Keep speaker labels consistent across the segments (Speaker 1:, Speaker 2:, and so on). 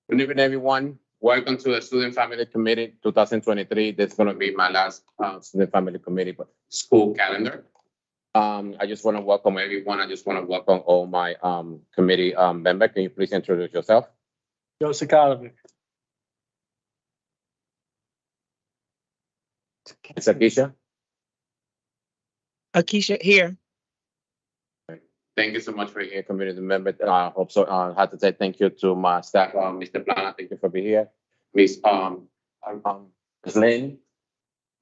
Speaker 1: Good evening, everyone. Welcome to the Student Family Committee 2023. This is going to be my last Student Family Committee school calendar. I just want to welcome everyone. I just want to welcome all my committee members. Can you please introduce yourself?
Speaker 2: Joe Sakalovic.
Speaker 1: It's Akisha.
Speaker 3: Akeisha here.
Speaker 1: Thank you so much for your community member. I hope so. I have to say thank you to my staff, Mr. Plana. Thank you for being here. Miss Ms. Lynn,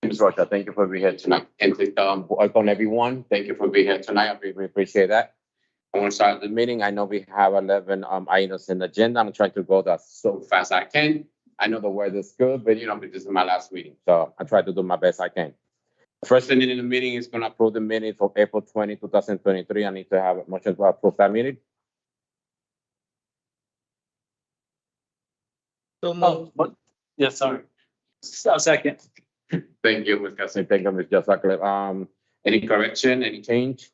Speaker 1: Ms. Rocha, thank you for being here tonight. And welcome everyone. Thank you for being here tonight. I really appreciate that. I want to start the meeting. I know we have 11 items in the agenda. I'm trying to go that so fast I can. I know the weather is good, but this is my last meeting, so I try to do my best I can. First thing in the meeting is going to approve the minutes of April 20, 2023. I need to have a motion to approve that meeting.
Speaker 3: So
Speaker 2: Oh,
Speaker 3: moved.
Speaker 2: what? Yeah, sorry. A second.
Speaker 1: Thank you, Ms. Cassie. Thank you, Ms. Josakle. Any correction, any change?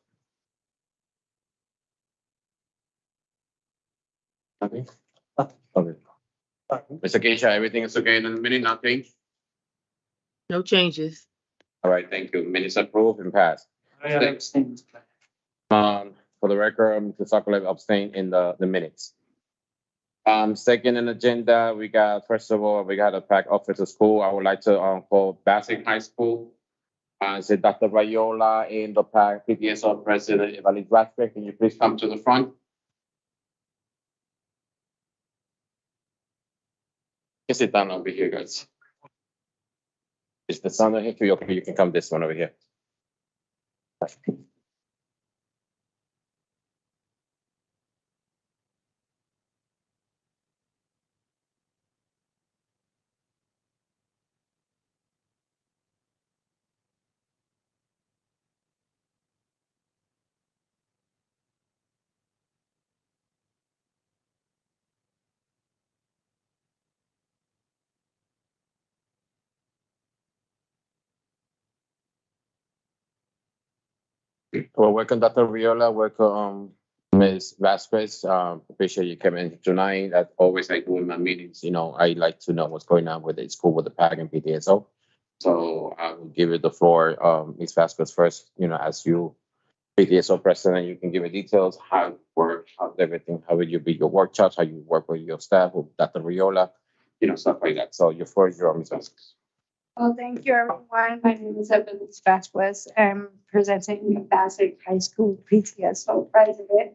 Speaker 1: Nothing? Okay. Mr. Keisha, everything is okay in the meeting, not change?
Speaker 3: No changes.
Speaker 1: All right, thank you. Minutes approved and passed.
Speaker 2: I abstain.
Speaker 1: For the record, Mr. Sokolow abstained in the minutes. Second in agenda, first of all, we got a pack office of school. I would like to call Bassett High School. Say Dr. Rayola and the pack PTSO President Evalis Vasquez. Can you please come to the front? You sit down over here, guys. Is the sun over here? Okay, you can come this one over here. Well, welcome, Dr. Viola. Welcome, Ms. Vasquez. Appreciate you coming tonight. As always, I do in my meetings, I like to know what's going on with the school with the PAC and PTSO. So I will give you the floor, Ms. Vasquez first, as you PTSO president, you can give me details, how it works, how's everything, how will you be your workshops, how you work with your staff, with Dr. Viola, stuff like that. So your floor is yours, Ms. Vasquez.
Speaker 4: Well, thank you, everyone. My name is Evelyn Vasquez. I'm presenting Bassett High School PTSO president.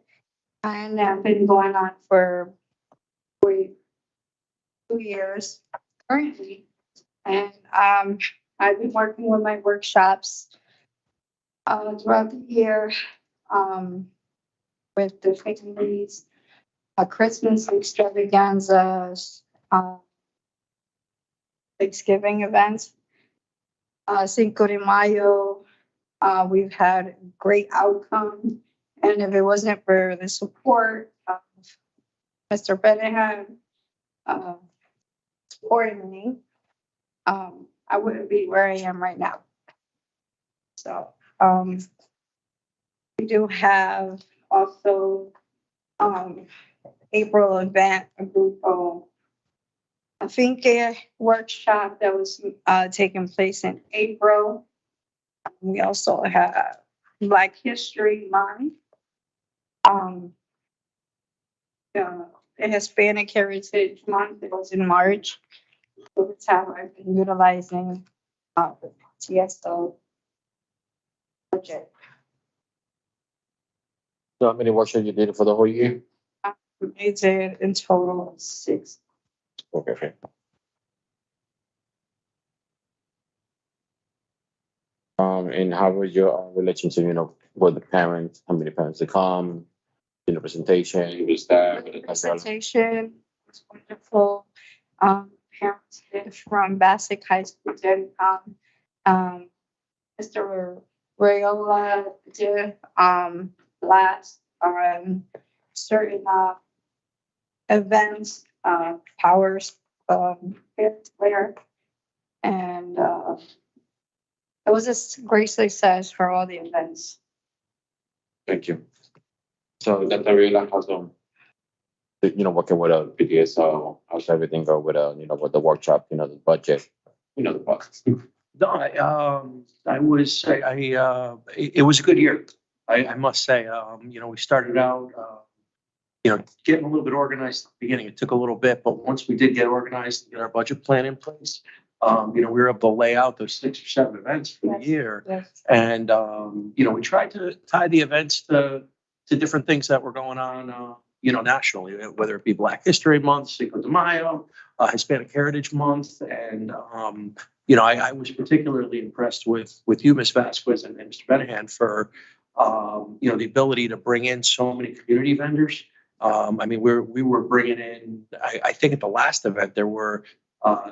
Speaker 4: And I've been going on for 2 years currently. And I've been working with my workshops throughout the year with the families, Christmas extravaganzas, Thanksgiving events, Cinco de Mayo. We've had great outcome. And if it wasn't for the support of Mr. Benningham supporting me, I wouldn't be where I am right now. So we do have also April event, a group of a Finke workshop that was taking place in April. We also have Black History Month. Hispanic Heritage Month, it was in March. So that's how I've been utilizing the TSO budget.
Speaker 1: So how many workshops you did for the whole year?
Speaker 4: I did in total 6.
Speaker 1: Okay. And how was your relationship, with the parents? How many parents to come? Presentation, the staff,
Speaker 4: The presentation was wonderful. Parents did from Bassett High School did Mr. Rayola did last certain events, powers player, and it was a great success for all the events.
Speaker 1: Thank you. So Dr. Viola, working with a PDSO, how's everything go with with the workshop, the budget, the process.
Speaker 5: No, it was a good year. I must say, we started out, getting a little bit organized at the beginning. It took a little bit, but once we did get organized and get our budget plan in place, we were able to lay out those 6 or 7 events for the
Speaker 4: Yes.
Speaker 5: year.
Speaker 4: Yes.
Speaker 5: And, we tried to tie the events to different things that were going on, nationally, whether it be Black History Month, Cinco de Mayo, Hispanic Heritage Month. And, I was particularly impressed with you, Ms. Vasquez and Mr. Benahan for, the ability to bring in so many community vendors. We were bringing in, I think at the last event, there were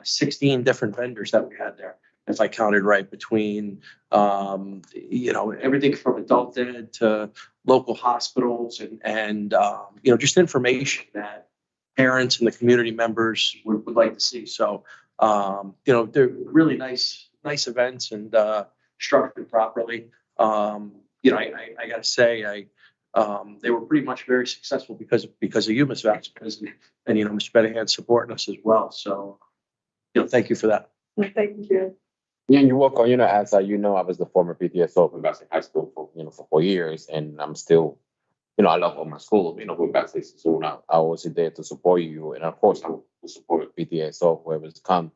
Speaker 5: 16 different vendors that we had there, if I counted right, between, everything from adult ed to local hospitals and just information that parents and the community members would like to see. So, they're really nice events and structured properly. I gotta say, they were pretty much very successful because of you, Ms. Vasquez, and Mr. Benahan supporting us as well. So, thank you for that.
Speaker 4: Thank you.
Speaker 1: Yeah, and you work on, as I was the former PTSO for Bassett High School for 4 years, and I'm still, I love all my school, with Bassett. So I was there to support you, and of course I will support PTSO whoever's come.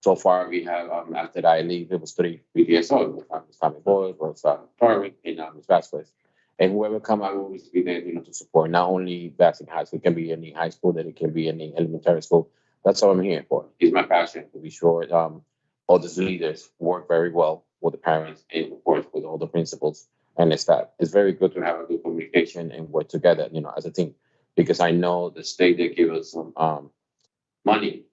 Speaker 1: So far we have after I leave, it was 3 PTSO. It was Tommy Boyd, was Torrin, and Ms. Vasquez. And whoever come, I will always be there, to support not only Bassett High School, it can be any high school, that it can be any elementary school. That's all I'm here for. It's my passion to be sure all these leaders work very well with the parents and of course with all the principals and the staff. It's very good to have a good communication and work together, as a team, because I know the state they give us some money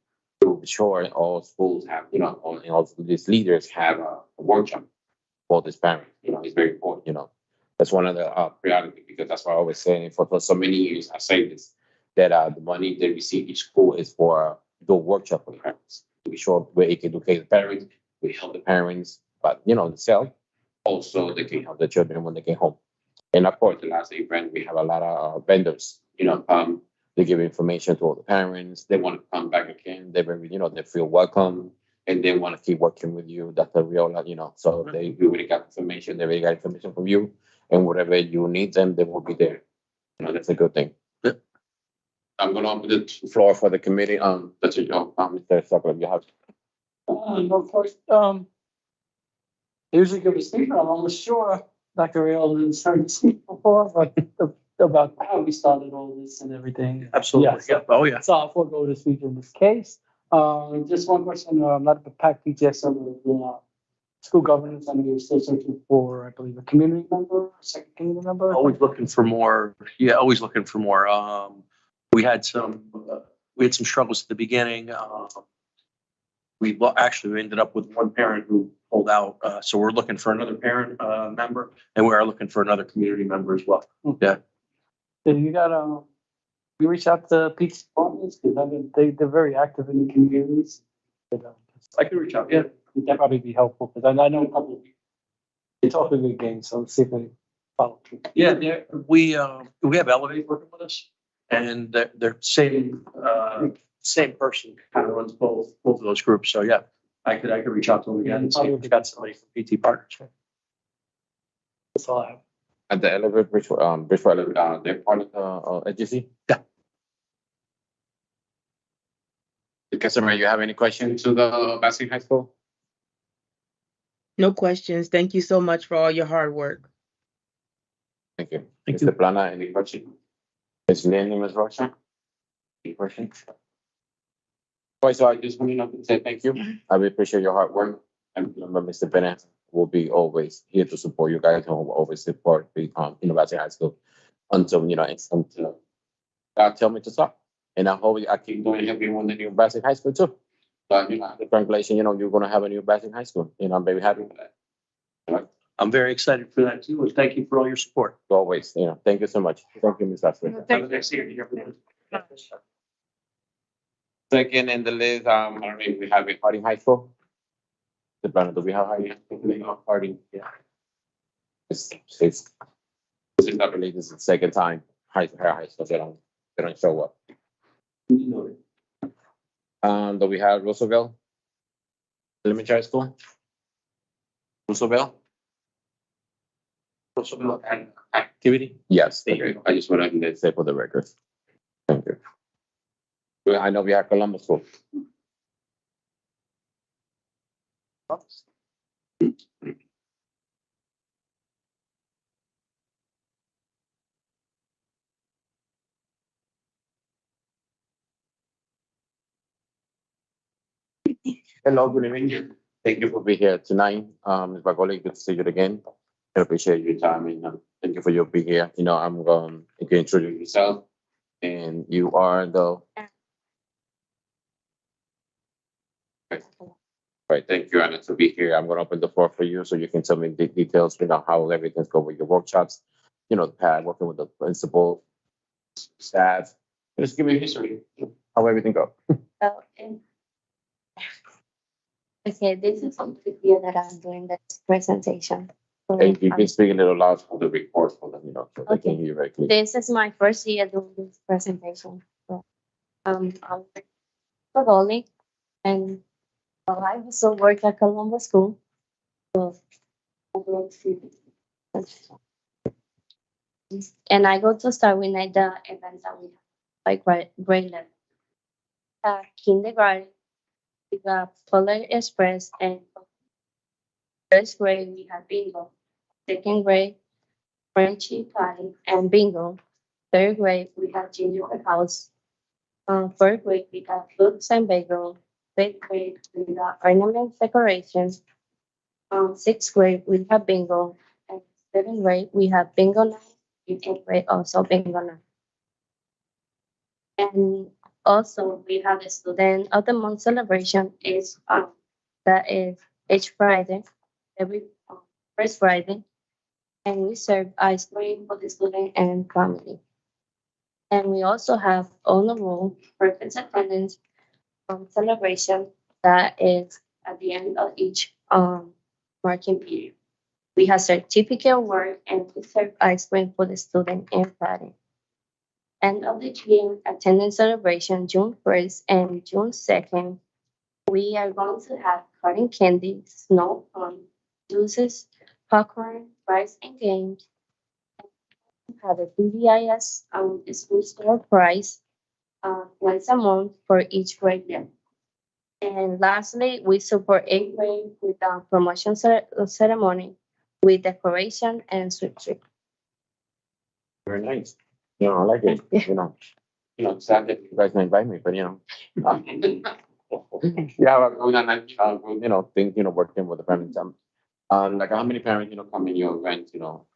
Speaker 1: to be sure all schools have, all these leaders have a workshop for this parent. It's very important. That's one of the priority, because that's why I always say for so many years I say this, that the money they receive each school is for the workshop for the parents, to be sure where it can educate the parents, we help the parents, but themselves also they can help the children when they get home. And of course, the last event we have a lot of vendors, they give information to all the parents. They want to come back again. They very, they feel welcome and they want to keep working with you. That's the real, So they really got information. They really got information from you, and whatever you need them, they will be there. That's a good thing. I'm going to open the floor for the committee. That's your job, Mr. Sokoloff. You have.
Speaker 2: No, first, usually give a statement. I'm almost sure Dr. Rayola didn't start to speak before, but about how we started all this and everything.
Speaker 5: Absolutely.
Speaker 2: Yes.
Speaker 5: Yeah. Oh, yeah.
Speaker 2: So I'll forego the speech in this case. Just one question, not the PAC PTS of the school governance. I know you're still searching for, I believe, a community member, a second community member.
Speaker 5: Always looking for more. Yeah, always looking for more. We had some struggles at the beginning. We ended up with one parent who pulled out. So we're looking for another parent member, and we are looking for another community member as well. Yeah.
Speaker 2: So you reach out to Pete's partners, because they're very active in the communities.
Speaker 5: I can reach out. Yeah.
Speaker 2: That'd probably be helpful, because I know a couple of people. They talk a good game, so let's see if they follow through.
Speaker 5: Yeah. We have Elevate working with us, and they're same person kind of runs both of those groups. So yeah, I could reach out to them again and see if we got somebody from PT Partners.
Speaker 2: That's all I have.
Speaker 1: At the Elevate Bridgeport, they're part of the agency?
Speaker 5: Yeah.
Speaker 1: Customer, you have any questions to the Bassett High School?
Speaker 3: No questions. Thank you so much for all your hard work.
Speaker 1: Thank you.
Speaker 5: Thank
Speaker 1: Mr. Plana, any questions? Ms. Lynn, Ms. Rocha? Any questions? Right, so I just want to say thank you. I really appreciate your hard work. And remember, Mr. Bennett will be always here to support you guys, and will always support the Bassett High School until God tell me to stop. And I hope I keep doing everyone in the new Bassett High School too. But congratulations, you're gonna have a new Bassett High School. I'm very happy for that.
Speaker 5: I'm very excited for that too, and thank you for all your support.
Speaker 1: Always, thank you so much. Thank you, Ms. Vasquez.
Speaker 5: Have a nice evening, everyone.
Speaker 1: Second in the list, I don't know if we have a Harding High School. The plan, do we have Harding? Yeah. This is, I believe this is the second time high school they don't show up. Do we have Roosevelt Elementary School? Roosevelt?
Speaker 5: Roosevelt and activity.
Speaker 1: Yes, okay. I just want to say for the record. Thank you. Well, I know we have Columbus School. Hello, good evening. Thank you for being here tonight. Ms. Bagoli, good to see you again. I appreciate your time and thank you for your being here. You know, I'm going to introduce yourself. And you are the. Right, thank you, Anna, to be here. I'm gonna open the floor for you so you can tell me the details, you know, how everything's going with your workshops. You know, the pad, working with the principal, staff. Just give me a history, how everything go.
Speaker 4: Oh, and okay, this is the year that I'm doing this presentation.
Speaker 1: And you can speak a little loud for the report for them, you know, so they can
Speaker 4: Okay.
Speaker 1: hear you very clearly.
Speaker 4: This is my first year doing this presentation. So, I'm Bagoli, and I also work at Columbus School. So, and I go to start with like the events that we have, like grade level. Kindergarten, we got Polar Express, and first grade we have bingo. Second grade, Frenchy party and bingo. Third grade, we have gingerbread house. Fourth grade, we got fruits and bagel. Fifth grade, we got ornament decorations. Sixth grade, we have bingo. And seventh grade, we have bingo night. In eighth grade, also bingo night. And also, we have a student of the month celebration is that is each Friday, every first Friday, and we serve ice cream for the student and family. And we also have honor roll perfect attendance celebration that is at the end of each marking period. We have certificate award and we serve ice cream for the student and parent. End of the year attendance celebration June 1st and June 2nd. We are going to have cotton candy, snow fun, juices, popcorn, rice and games. We have a PBIS school store prize once a month for each grade level. And lastly, we support eighth grade with a promotion ceremony with decoration and sweet treat.
Speaker 1: Very nice. You know, I like it, you know, sad that you guys didn't invite me, but you know. Yeah, we're gonna, you know, think, you know, working with the parents, like how many parents, you know, come in your event, you know?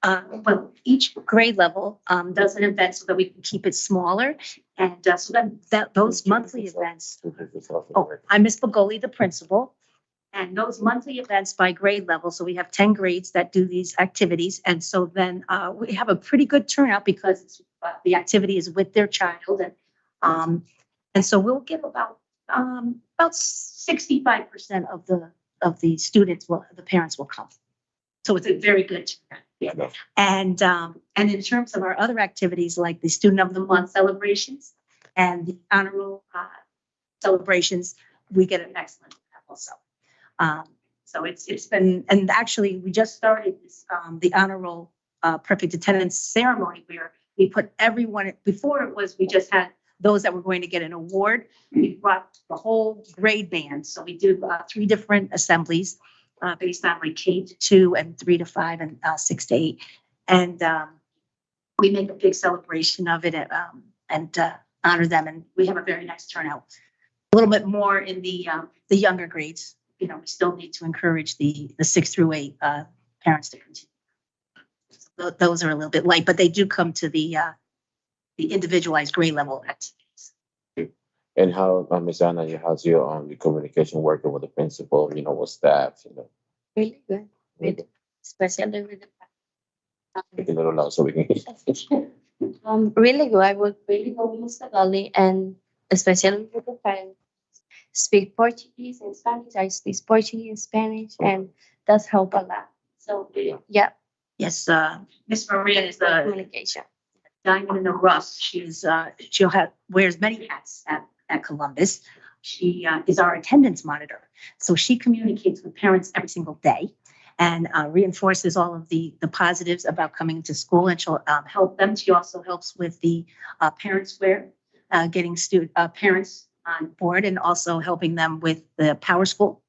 Speaker 6: Well, each grade level does an event so that we can keep it smaller. And so that those monthly events, I'm Miss Bagoli, the principal. And those monthly events by grade level, so we have 10 grades that do these activities. And so then we have a pretty good turnout because the activity is with their child. And so we'll get about 65% of the students the parents will come. So it's a very good turnout.
Speaker 1: Yeah.
Speaker 6: And in terms of our other activities, like the Student of the Month celebrations and the honor roll celebrations, we get an excellent also. So it's been, and actually we just started this, the honor roll perfect attendance ceremony where we put everyone, before it was, we just had those that were going to get an award. We brought the whole grade band. So we do 3 different assemblies based on like K to 2 and 3 to 5 and 6 to 8. And we make a big celebration of it and honor them. And we have a very nice turnout. A little bit more in the younger grades. You know, we still need to encourage the 6 through 8 parents to continue. So those are a little bit light, but they do come to the individualized grade level activities.
Speaker 1: And how, Ms. Anna, how's your communication working with the principal, you know, with staff, you know?
Speaker 4: Really good, especially with
Speaker 1: Make it a little loud so we can hear.
Speaker 4: really good. I work really good with Mr. Gully and especially with the parents. Speak Portuguese and Spanish. I speak Portuguese and Spanish, and that's help a lot. So yeah,
Speaker 6: Yes, Miss Maria is the
Speaker 4: communication.
Speaker 6: diamond in the rough. Wears many hats at Columbus. She is our attendance monitor. So she communicates with parents every single day and reinforces all of the positives about coming to school, and she'll help them. She also helps with the parents wear, getting parents on board, and also helping them with the Power School.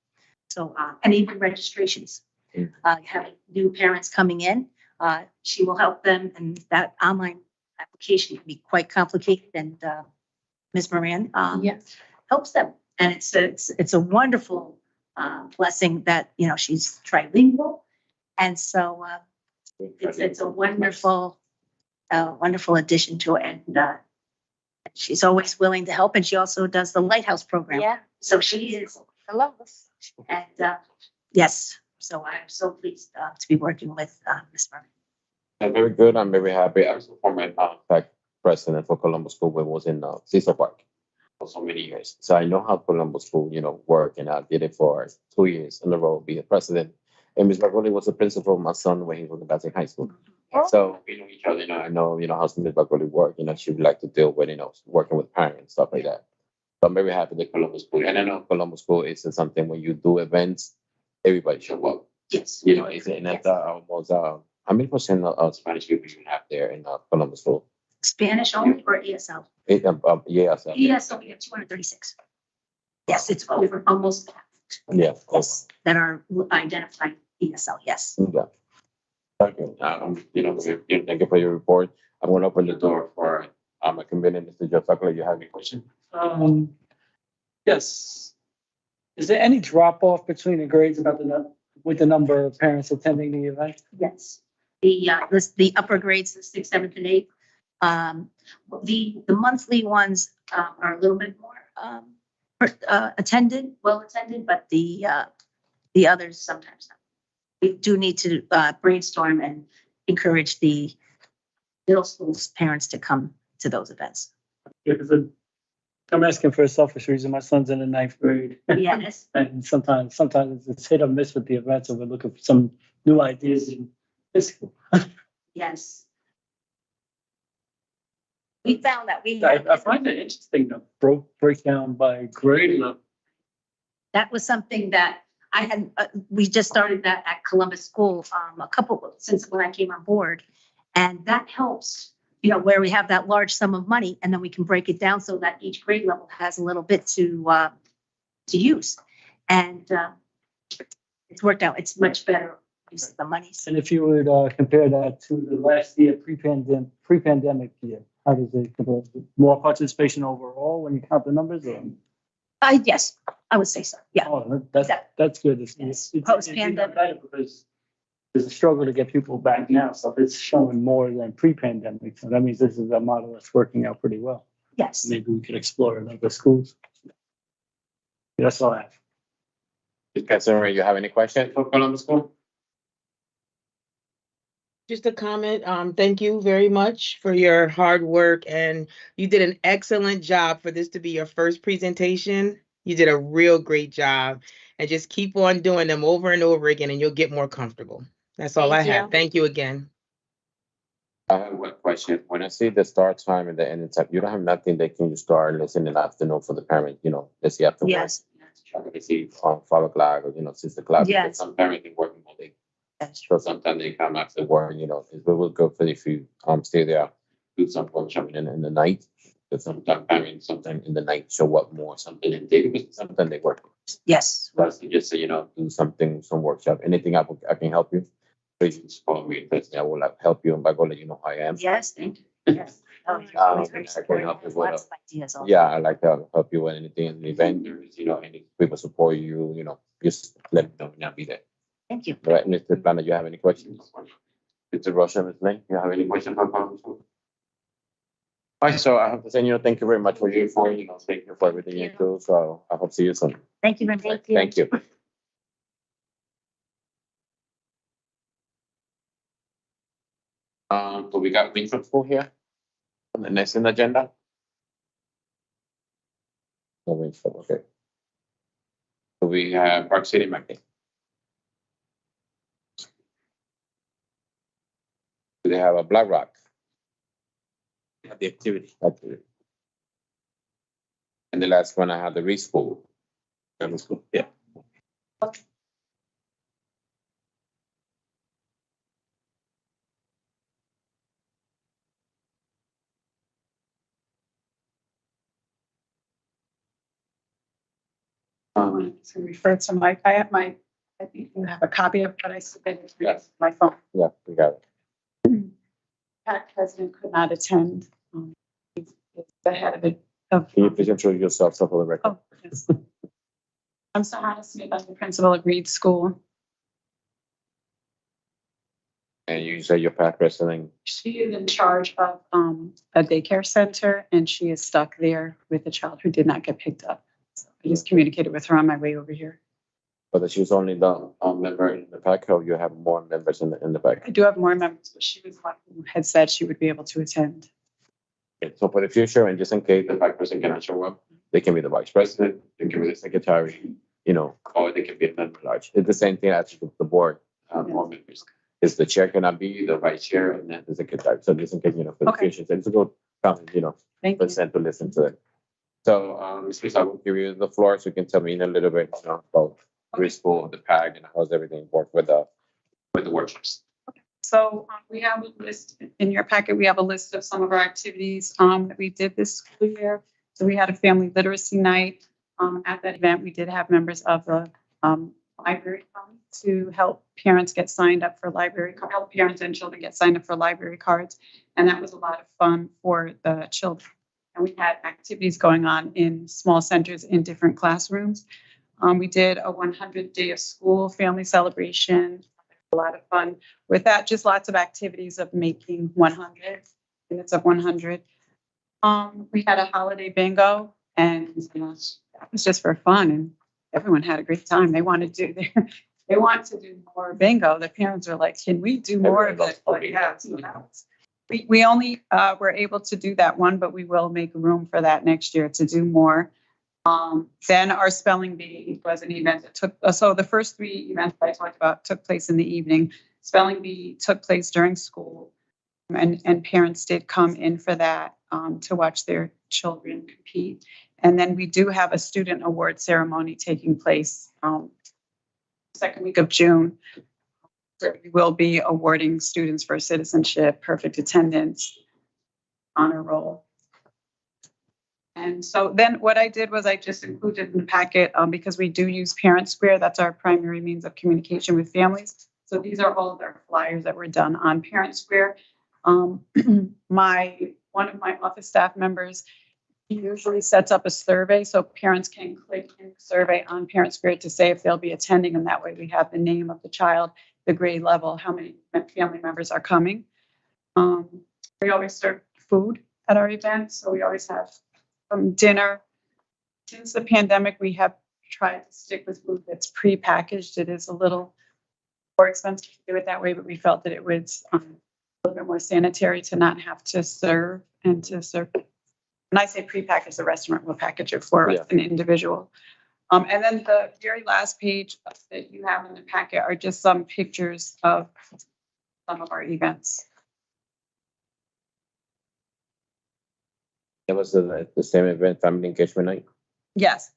Speaker 6: So, and even registrations. Having new parents coming in, she will help them, and that online application can be quite complicated, and Ms. Moran
Speaker 4: Yes.
Speaker 6: helps them. And it's a wonderful blessing that, she's trilingual. And so it's a wonderful addition to it. And she's always willing to help. And she also does the Lighthouse program.
Speaker 4: Yeah.
Speaker 6: So she is,
Speaker 4: Columbus.
Speaker 6: and yes, so I'm so pleased to be working with Ms. Moran.
Speaker 1: I'm very good. I'm very happy. I was a former president for Columbus School when I was in Cecil Park for so many years. So I know how Columbus School, work, and I did it for 2 years in a row, being a president. And Ms. Bagoli was the principal of my son when he was in Basic High School. So we know each other. I know, how Ms. Bagoli work. She would like to deal with, working with parents, stuff like that. So I'm very happy that Columbus School. And I know Columbus School is something when you do events, everybody show up.
Speaker 6: Yes.
Speaker 1: It's almost how many percent of Spanish people you have there in Columbus School?
Speaker 6: Spanish only or ESL?
Speaker 1: Yeah, so,
Speaker 6: ESL, we have 236. Yes, it's over almost half.
Speaker 1: yeah.
Speaker 6: Yes, that are identified ESL, yes.
Speaker 1: Yeah. Thank you. Thank you for your report. I'm going to open the door for my committee, Mr. Joe Tucker. You have any questions?
Speaker 2: Yes. Is there any drop off between the grades with the number of parents attending the event?
Speaker 6: Yes. The upper grades, the 6th, 7th, and 8th. The monthly ones are a little bit more well attended, but the others sometimes not. We do need to brainstorm and encourage the middle school's parents to come to those events.
Speaker 2: Because I'm asking for a selfish reason. My son's in the 9th grade.
Speaker 6: Yes.
Speaker 2: And sometimes it's hit or miss with the events, and we're looking for some new ideas in physical.
Speaker 6: Yes. We found that
Speaker 2: I find it interesting to break down by grade level.
Speaker 6: that was something that I had, we just started that at Columbus School since when I came on board. And that helps, where we have that large sum of money, and then we can break it down so that each grade level has a little bit to use. And it's worked out. It's much better use of the money.
Speaker 2: And if you would compare that to the last year, pre-pandemic year, how does it compare? More participation overall when you count the numbers? Or?
Speaker 6: Yes, I would say so. Yeah.
Speaker 2: Oh, that's good. It's
Speaker 6: Post-pandemic.
Speaker 2: better because there's a struggle to get people back now, so it's showing more than pre-pandemic. So that means this is a model that's working out pretty well.
Speaker 6: Yes.
Speaker 2: Maybe we could explore it in other schools. That's all I have.
Speaker 1: Ms. Cassandra, you have any questions for Columbus School?
Speaker 3: Just a comment. Thank you very much for your hard work, and you did an excellent job for this to be your first presentation. You did a real great job, and just keep on doing them over and over again, and you'll get more comfortable. That's all I have. Thank you again.
Speaker 1: I have one question. When I see the start time and the end time, you don't have nothing that can you start listening in the afternoon for the parent, let's see after work.
Speaker 6: Yes.
Speaker 1: They see 5 o'clock or 6 o'clock.
Speaker 6: Yes.
Speaker 1: Because some parents are working all day.
Speaker 6: That's true.
Speaker 1: So sometimes they come after work, it will go for if you stay there, do some workshop in the night. But sometimes parents in the night show up more, something in the day, because sometimes they work.
Speaker 6: Yes.
Speaker 1: But just say, do some workshop. Anything I can help you, please just call me. I will help you, and by God, how I am.
Speaker 6: Yes. Thank you. Yes. Oh, you're always very
Speaker 1: I can
Speaker 6: supportive.
Speaker 1: help you with
Speaker 6: Lots of ideas. Also.
Speaker 1: Yeah, I like to help you with anything in the event. Any people support you, just let me know and I'll be there.
Speaker 6: Thank you.
Speaker 1: All right, Mr. Planner, you have any questions? Mr. Russia, Ms. Lane, you have any questions for Columbus School? All right, so I have to say, thank you very much for your report. Thank you for everything you do. So I hope to see you soon.
Speaker 6: Thank you very much.
Speaker 1: Thank you. So we got Winthrop School here on the next in the agenda. No Winthrop, okay. So we have Park City Market. They have a Black Rock.
Speaker 5: have the activity.
Speaker 1: Activity. And the last one, I had the preschool.
Speaker 5: Yeah.
Speaker 7: To refer to I have I think you have a copy of what I submitted. to
Speaker 1: Yes.
Speaker 7: My phone.
Speaker 1: Yeah, we got it.
Speaker 7: PAC president could not attend. He's the head of it. Of,
Speaker 1: Can you please introduce yourself so for the record?
Speaker 7: oh, yes. I'm Sahana Smith. I'm the principal of Reed School.
Speaker 1: And you say you're PAC president.
Speaker 7: She is in charge of a daycare center, and she is stuck there with a child who did not get picked up. So I just communicated with her on my way over here.
Speaker 1: But she was only the member in the PAC, or you have more members in the
Speaker 7: I
Speaker 1: PAC?
Speaker 7: do have more members, but she was one who had said she would be able to attend.
Speaker 1: Okay, so for the future, and just in case the PAC president cannot show up, they can be the vice president, they can be the secretary, you know, or they can be a member large. It's the same thing as the board, all members. Is the chair cannot be the vice chair and then the secretary. So just in case, you know, for the
Speaker 7: Okay.
Speaker 1: future, so it's a good comment, you know,
Speaker 7: Thank you.
Speaker 1: listen to listen to it. So, Ms. Lisa, I will give you the floor so you can tell me in a little bit, you know, about preschool, the PAC, and how's everything work with the workshops.
Speaker 7: So we have a list in your packet. We have a list of some of our activities that we did this school year. So we had a family literacy night. At that event, we did have members of the library come to help parents get signed up for help parents and children get signed up for library cards. And that was a lot of fun for the children. And we had activities going on in small centers in different classrooms. We did a 100 day of school family celebration, a lot of fun with that. Just lots of activities of making 100 minutes of 100. We had a holiday bingo, and that was just for fun, and everyone had a great time. They wanted to do more bingo. The parents were like, "Can we do more of it?" Like, yeah, so that was. We only were able to do that one, but we will make room for that next year to do more. Then our spelling bee was an event that took, so the first three events I talked about took place in the evening. Spelling bee took place during school, and parents did come in for that to watch their children compete. And then we do have a student award ceremony taking place second week of June. We will be awarding students for citizenship, perfect attendance, honor roll. And so then what I did was I just included in the packet, because we do use Parent Square. That's our primary means of communication with families. So these are all of our flyers that were done on Parent Square. One of my office staff members, he usually sets up a survey so parents can click in the survey on Parent Square to say if they'll be attending, and that way we have the name of the child, the grade level, how many family members are coming. We always serve food at our events, so we always have dinner. Since the pandemic, we have tried to stick with food that's pre-packaged. It is a little more expensive to do it that way, but we felt that it was a little bit more sanitary to not have to serve and to serve. When I say pre-packaged, the restaurant will package it for an individual. And then the very last page that you have in the packet are just some pictures of some of our events.
Speaker 1: It was the same event, family engagement night.
Speaker 7: Yes,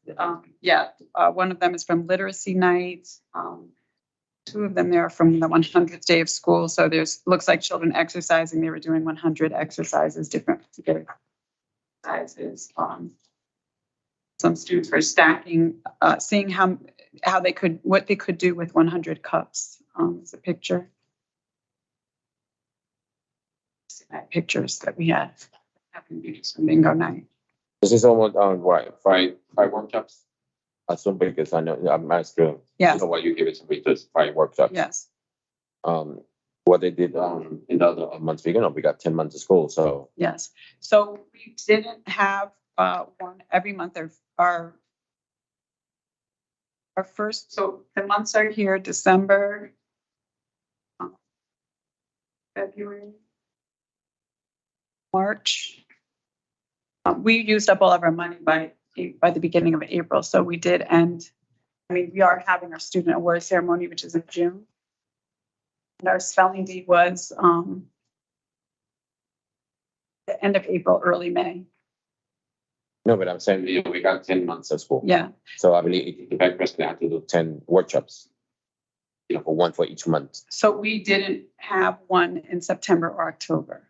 Speaker 7: one of them is from Literacy Night. Two of them there are from the 100th day of school. So looks like children exercising. They were doing 100 exercises, different exercises. Some students were stacking, seeing what they could do with 100 cups. It's a picture. Pictures that we had happening from bingo night.
Speaker 1: This is almost five workshops. I assume because I know I'm asking.
Speaker 7: Yes.
Speaker 1: You know what you give it to me, just 5 workshops.
Speaker 7: Yes.
Speaker 1: What they did in the other months, we got 10 months of school, so.
Speaker 7: Yes. So we didn't have one every month. Our first, so the months are here: December, February, March. We used up all of our money by the beginning of April, so we did end. I mean, we are having our student award ceremony, which is in June. And our spelling bee was the end of April, early May.
Speaker 1: No, but I'm saying, you know, we got 10 months of school.
Speaker 7: Yeah,
Speaker 1: So I believe the bank president had to do 10 workshops. You know, for one for each month.
Speaker 7: so we didn't have one in September or October.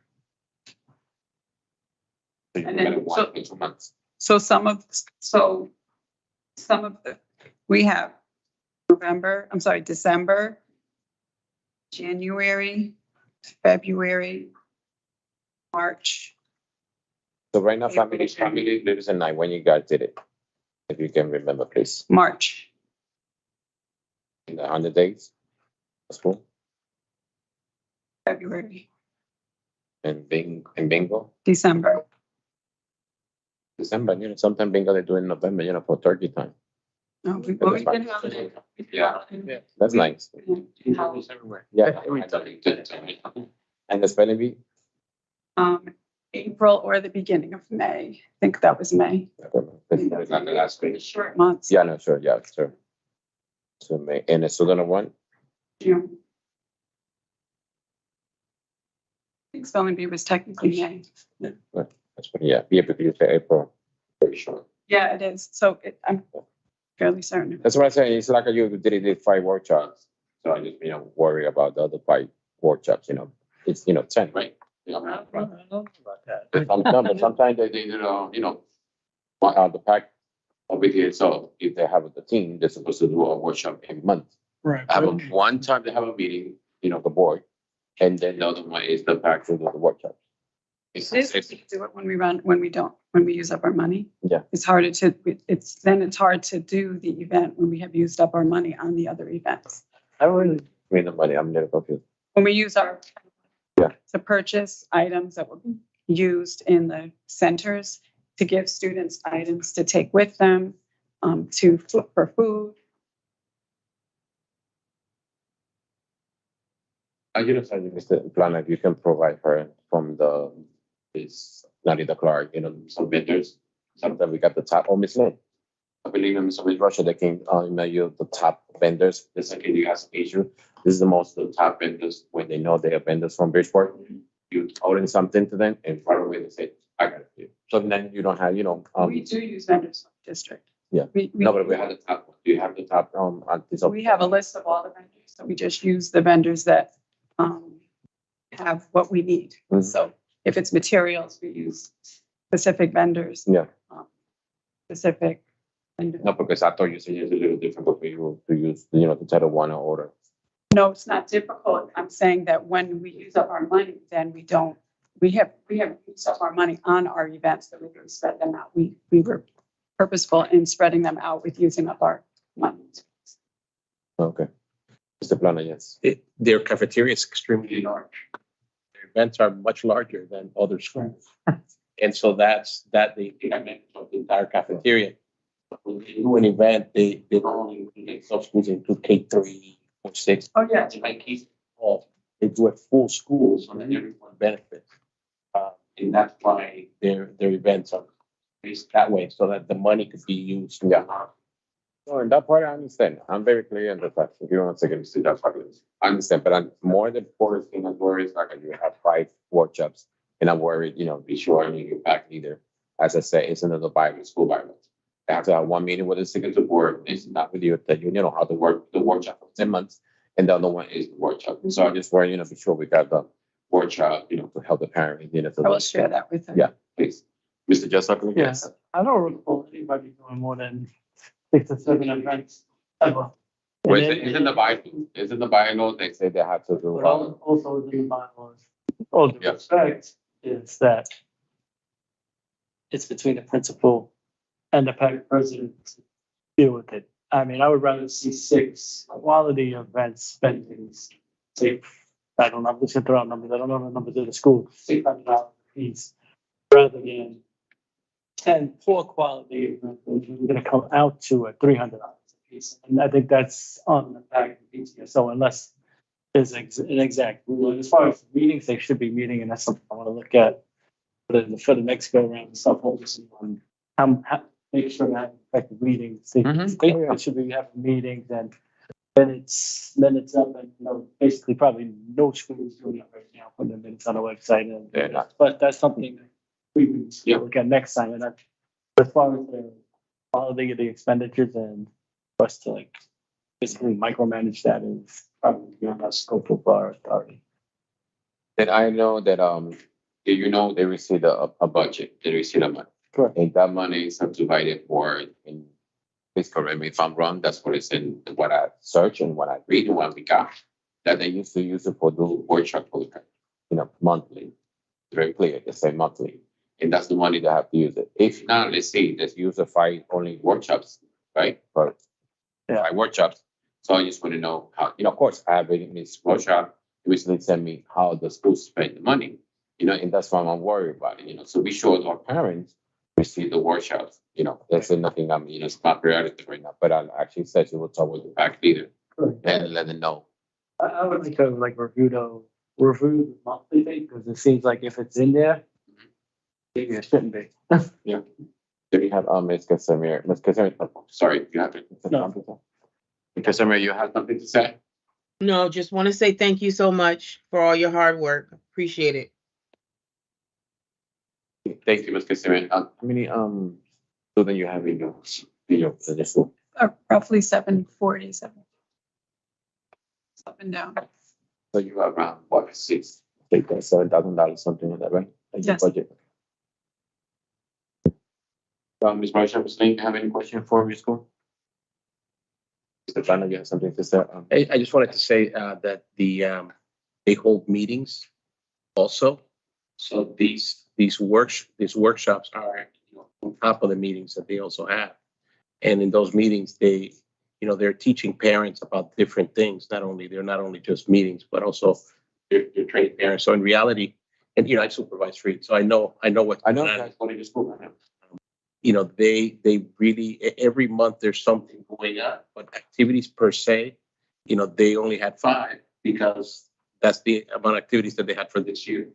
Speaker 1: So you
Speaker 7: And
Speaker 1: got
Speaker 7: then-
Speaker 1: it one for 2 months.
Speaker 7: So some of the, we have December, January, February, March.
Speaker 1: So right now, family lives at night when you guys did it. If you can remember, please,
Speaker 7: March,
Speaker 1: in the 100 days of school
Speaker 7: February,
Speaker 1: and bingo,
Speaker 7: December.
Speaker 1: December, you know, sometimes bingo they do in November, you know, for turkey time.
Speaker 7: No, we
Speaker 1: But
Speaker 7: we
Speaker 1: that's
Speaker 7: did
Speaker 1: fine.
Speaker 7: have it.
Speaker 1: Yeah.
Speaker 5: Yeah.
Speaker 1: That's nice.
Speaker 5: Everywhere.
Speaker 1: Yeah. And the spelling bee?
Speaker 7: April or the beginning of May. I think that was May.
Speaker 1: It's not the last week.
Speaker 7: Short months.
Speaker 1: Yeah, no, sure, yeah, sure. So May, and the student one?
Speaker 7: June. I think spelling bee was technically May.
Speaker 1: That's what, yeah, because you say April, very short.
Speaker 7: Yeah, it is. So I'm fairly certain.
Speaker 1: That's what I say, it's like you did 5 workshops. So I just, you know, worry about the other 5 workshops, you know, it's, you know, 10, right? You
Speaker 5: I
Speaker 1: know,
Speaker 5: don't know about that.
Speaker 1: but sometimes they did, you know, the pack over here, so if they have the team, they're supposed to do a workshop every month.
Speaker 2: Right.
Speaker 1: One time they have a meeting, you know, the board, and then the other one is the pack to do the workshop.
Speaker 7: We do it when we use up our money.
Speaker 1: Yeah.
Speaker 7: It's hard to do the event when we have used up our money on the other events.
Speaker 2: I really,
Speaker 1: I mean, the money, I'm a little confused.
Speaker 7: When we use our.
Speaker 1: Yeah.
Speaker 7: To purchase items that will be used in the centers, to give students items to take with them, for food.
Speaker 1: I just said, Mr. Planner, if you can provide her from this Narita Clark, you know, some vendors. Sometimes we got the top, oh, Miss Lynn. I believe in Miss Russia, they can email you the top vendors. The second you guys issue. This is the most of the top vendors when they know they are vendors from Bridgeport. You order something to them and right away they say, I got it for you. So then you don't have, you know,
Speaker 7: We do use vendors from the district.
Speaker 1: Yeah. no, but we have the top one. Do you have the top,
Speaker 7: We have a list of all the vendors, so we just use the vendors that, have what we need.
Speaker 1: Mhm.
Speaker 7: So if it's materials, we use specific vendors.
Speaker 1: Yeah.
Speaker 7: Specific. vendors.
Speaker 1: No, because I thought you said it's a little difficult for you to use, you know, to tell the one to order.
Speaker 7: No, it's not difficult. I'm saying that when we use up our money, then we have used up our money on our events, that we can spread them out. We were purposeful in spreading them out with using up our money.
Speaker 1: Okay. Mr. Planner, yes.
Speaker 5: Their cafeteria is extremely large. Their events are much larger than other schools. And so that's the entire cafeteria. When they do an event, they don't only include sub schools into K3 or 6.
Speaker 7: Oh, yeah.
Speaker 5: It's like K all. They do it full school so that everyone benefits. And that's why their events are based that way, so that the money could be used.
Speaker 1: Yeah. No, in that part, I understand. I'm very clear on the fact. If you want to see that part, I understand. But I'm more the important thing I'm worried is like you have 5 workshops, and I'm worried, you know, be sure you get back either. As I say, it's another Bible, school Bible. I have to have one meeting with the secretary board. It's not with you that you know how to work the workshop for 10 months, and the other one is the workshop. So I just worry, you know, be sure we got the workshop, you know, to help the parents, you know.
Speaker 7: I will share that with them.
Speaker 1: Yeah, please. Mr. Jessup?
Speaker 2: yes, I don't recall anybody doing more than 6 or 7 events ever.
Speaker 1: Well,
Speaker 2: And then-
Speaker 1: it's in the Bible. It's in the Bible. They say they have to do.
Speaker 2: But also within the bylaws, all due
Speaker 1: Yeah.
Speaker 2: respect, is that it's between the principal and the PAC president to deal with it. I mean, I would rather see 6 quality event spendings, say, I don't know, I'm just gonna throw out numbers, I don't know the numbers of the school, $600 piece, rather than 10 poor quality events, which are gonna come out to $300 a piece. And I think that's on the PAC and PTSO, unless there's an exact rule. And as far as meetings, they should be meeting, and that's something I want to look at for the next go around. Stuff focusing on how make sure they have effective meetings. They
Speaker 1: Mhm. Oh, yeah.
Speaker 2: should be having meetings and minutes up and, basically probably no schools doing it right now, putting the minutes on the website and,
Speaker 1: They're not.
Speaker 2: but that's something that we would
Speaker 1: Yeah.
Speaker 2: look at next time. And that, as far as the quality of the expenditures and for us to like basically micromanage that is probably beyond our scope of our authority.
Speaker 1: Then I know that, you know, they received a budget, they received a money.
Speaker 2: Correct.
Speaker 1: And that money is subdivided for, in, please correct me if I'm wrong, that's what it's in, what I search and what I read and what we got. That they used to use it for the workshop for, monthly. Very clear, they say monthly. And that's the money they have to use it. If not, let's say, let's use the 5 only workshops, right? For
Speaker 2: Yeah.
Speaker 1: 5 workshops. So I just want to know how, of course, I have it in this workshop. Recently sent me how the schools spend the money, and that's why I'm worried about it, so we sure our parents receive the workshops, that's nothing, it's not priority right now, but I actually said you will talk with the back leader and let them know.
Speaker 2: I would like to review the monthly thing, because it seems like if it's in there, maybe it shouldn't be.
Speaker 1: Do we have, Ms. Casimir, sorry, you have to.
Speaker 2: No.
Speaker 1: Casimir, you have something to say?
Speaker 3: No, just want to say thank you so much for all your hard work. Appreciate it.
Speaker 1: Thank you, Ms. Casimir. How many, students you have in your school?
Speaker 7: Roughly 747. Up and down.
Speaker 1: So you have around, what, $7,000, something like that, right? In your
Speaker 7: Yes.
Speaker 1: budget. Ms. Marsha, Ms. Lane, have any question for your school? Mr. Plana, you have something to say?
Speaker 5: I just wanted to say that they hold meetings also. So these workshops are on top of the meetings that they also have. And in those meetings, they're teaching parents about different things. They're not only just meetings, but also they're training parents. So in reality, and I supervise street, so I know what.
Speaker 1: I know you guys going to school right now.
Speaker 5: They really, every month there's something going on, but activities per se, they only had 5 because that's the amount of activities that they had for this year.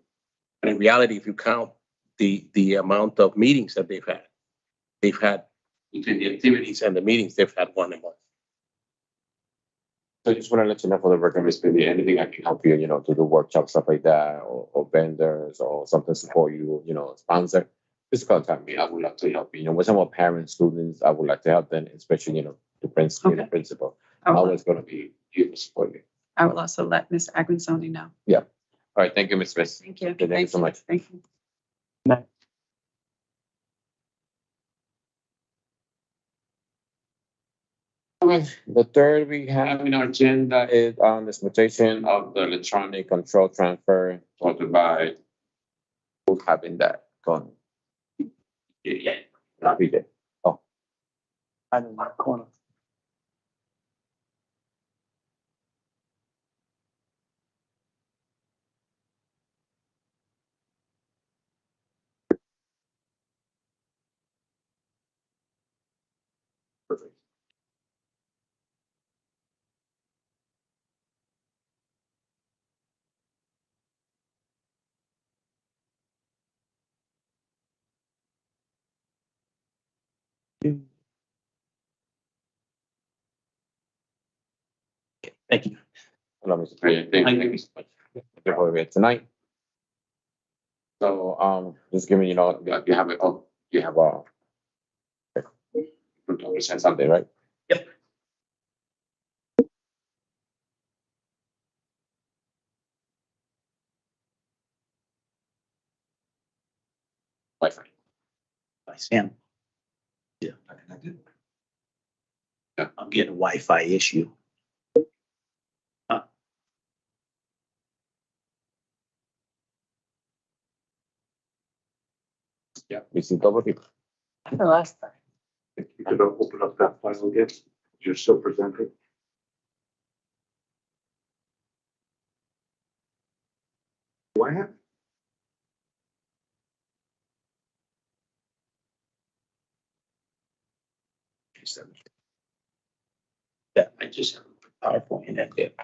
Speaker 5: But in reality, if you count the amount of meetings that they've had between the activities and the meetings, they've had 1 a month.
Speaker 1: So I just want to let you know for the record, Ms. Biddy, anything I can help you, to do workshops, stuff like that, or vendors or something support you, sponsor. Just contact me. I would love to help you. With some of parents, students, I would like to help them, especially, the principal,
Speaker 7: Okay.
Speaker 1: the principal.
Speaker 7: I will,
Speaker 1: Always going to be here to support you.
Speaker 7: I will also let Ms. Agrinsoni know.
Speaker 1: All right. Thank you, Ms. Smith.
Speaker 7: Thank you.
Speaker 1: Thank you so much.
Speaker 7: Thank you.
Speaker 1: Okay. The third we have in our agenda is on this mutation of the electronic control transfer authored by who's having that gone. Yeah, not be there.
Speaker 2: I don't know, corner.
Speaker 1: Perfect.
Speaker 2: Thank you.
Speaker 1: Hello, Mr. President. Thank you so much. For here tonight. So, just give me, you have it, you have percent something, right?
Speaker 5: Yep.
Speaker 1: Wi-Fi.
Speaker 8: By Sam. Yeah.
Speaker 1: Yeah.
Speaker 8: I'm getting a Wi-Fi issue.
Speaker 1: Yeah, we see double people.
Speaker 2: The last time.
Speaker 9: If you could open up that file again, you're still presenting. What happened?
Speaker 8: Yeah, I just have a PowerPoint and that's it.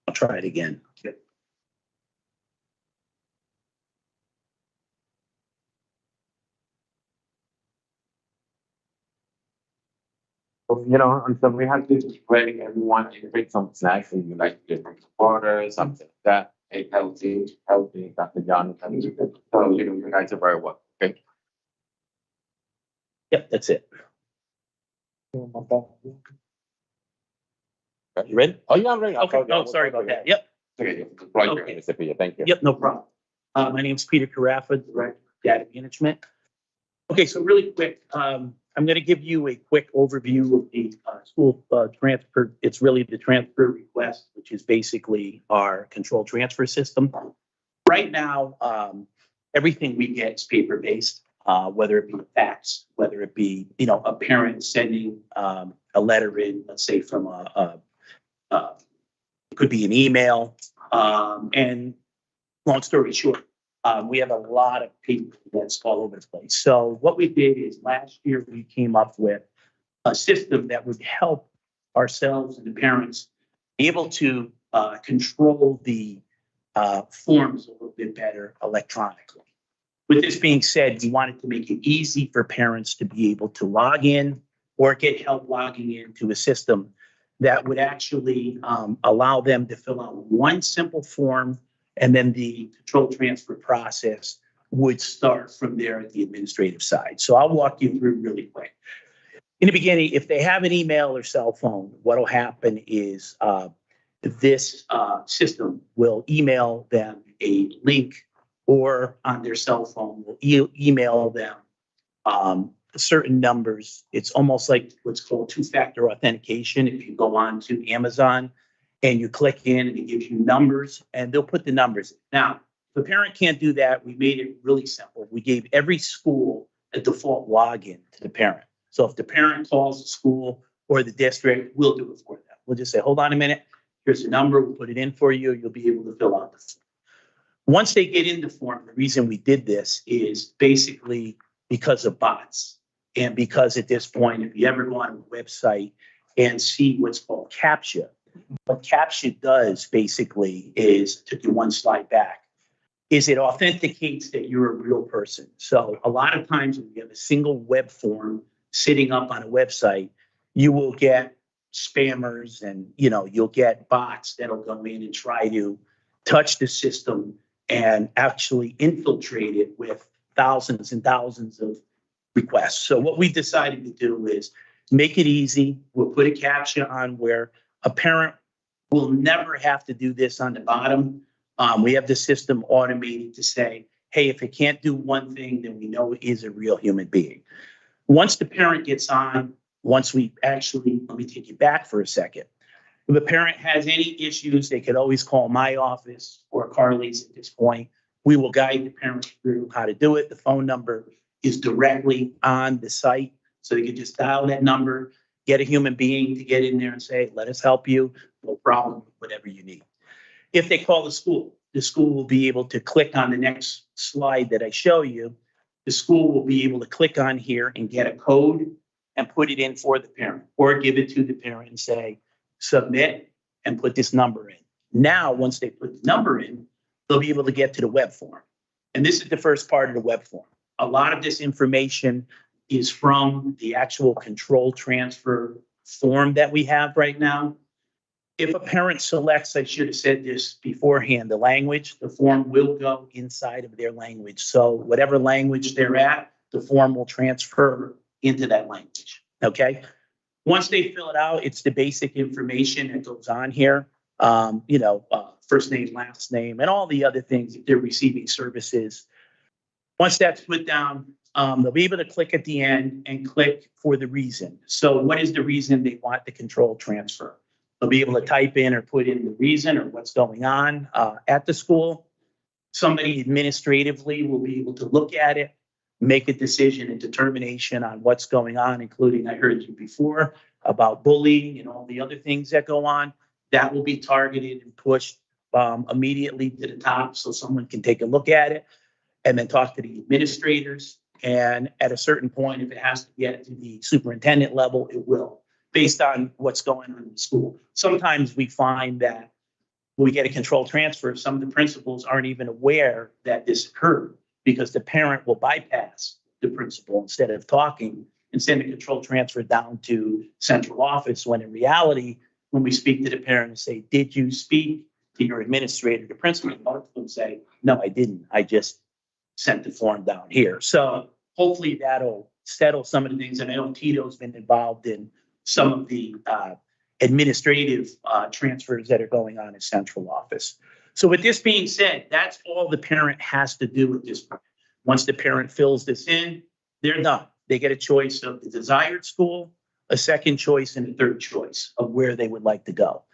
Speaker 8: I'll try it again.
Speaker 1: You know, and so we have to ready everyone to bring some snacks and you like to drink water, something like that. Hey, healthy, Dr. John. So, you know, you guys are very welcome. Okay.
Speaker 5: Yep, that's it. You ready?
Speaker 1: Oh, yeah, I'm ready.
Speaker 5: Okay, oh, sorry about that. Yep,
Speaker 1: Okay, right here,
Speaker 5: Okay.
Speaker 1: Mr. Pia. Thank you.
Speaker 5: yep, no problem. My name's Peter Carafa, Director of Data Management. Okay, so really quick, I'm going to give you a quick overview of the school transfer. It's really the transfer request, which is basically our control transfer system. Right now, everything we get is paper-based, whether it be fax, whether it be, you know, a parent sending a letter in, let's say from it could be an email. And long story short, we have a lot of people that's all over the place. So what we did is last year we came up with a system that would help ourselves and the parents be able to control the forms a little bit better electronically. With this being said, we wanted to make it easy for parents to be able to log in or get help logging into a system that would actually allow them to fill out one simple form, and then the control transfer process would start from there at the administrative side. So I'll walk you through really quick. In the beginning, if they have an email or cell phone, what will happen is this system will email them a link, or on their cell phone will email them certain numbers. It's almost like what's called two-factor authentication. If you go on to Amazon and you click in and it gives you numbers, and they'll put the numbers in. Now, if the parent can't do that, we made it really simple. We gave every school a default login to the parent. So if the parent calls the school or the district, we'll do it for them. We'll just say, hold on a minute, here's the number, we'll put it in for you, you'll be able to fill out the form. Once they get in the form, the reason we did this is basically because of bots. And because at this point, if you ever go on a website and see what's called CAPTCHA, what CAPTCHA does basically is, took you one slide back, is it authenticates that you're a real person. So a lot of times when you have a single web form sitting up on a website, you will get spammers and, you know, you'll get bots that'll go in and try to touch the system and actually infiltrate it with thousands and thousands of requests. So what we decided to do is make it easy. We'll put a CAPTCHA on where a parent will never have to do this on the bottom. We have the system automated to say, hey, if it can't do one thing, then we know it is a real human being. Once the parent gets on, once we actually, let me take you back for a second. If a parent has any issues, they could always call my office or Carly's at this point. We will guide the parent through how to do it. The phone number is directly on the site. So they can just dial that number, get a human being to get in there and say, let us help you. No problem, whatever you need. If they call the school will be able to click on the next slide that I show you. The school will be able to click on here and get a code and put it in for the parent, or give it to the parent and say, submit and put this number in. Now, once they put the number in, they'll be able to get to the web form. And this is the first part of the web form. A lot of this information is from the actual control transfer form that we have right now. If a parent selects, I should have said this beforehand, the language, the form will go inside of their language. So whatever language they're at, the form will transfer into that language, okay? Once they fill it out, it's the basic information that goes on here. First name, last name, and all the other things that they're receiving services. Once that's put down, they'll be able to click at the end and click for the reason. So what is the reason they want the control transfer? They'll be able to type in or put in the reason or what's going on at the school. Somebody administratively will be able to look at it, make a decision and determination on what's going on, including, I heard you before, about bullying and all the other things that go on. That will be targeted and pushed immediately to the top so someone can take a look at it and then talk to the administrators. And at a certain point, if it has to get to the superintendent level, it will, based on what's going on in the school. Sometimes we find that when we get a control transfer, some of the principals aren't even aware that this occurred because the parent will bypass the principal instead of talking
Speaker 8: and send a control transfer down to central office, when in reality, when we speak to the parent and say, did you speak to your administrator, the principal, most of them say, no, I didn't. I just sent the form down here. So hopefully that'll settle some of the things. And I know Tito's been involved in some of the administrative transfers that are going on in central office. So with this being said, that's all the parent has to do at this point. Once the parent fills this in, they're done. They get a choice of the desired school, a second choice, and a third choice of where they would like to go.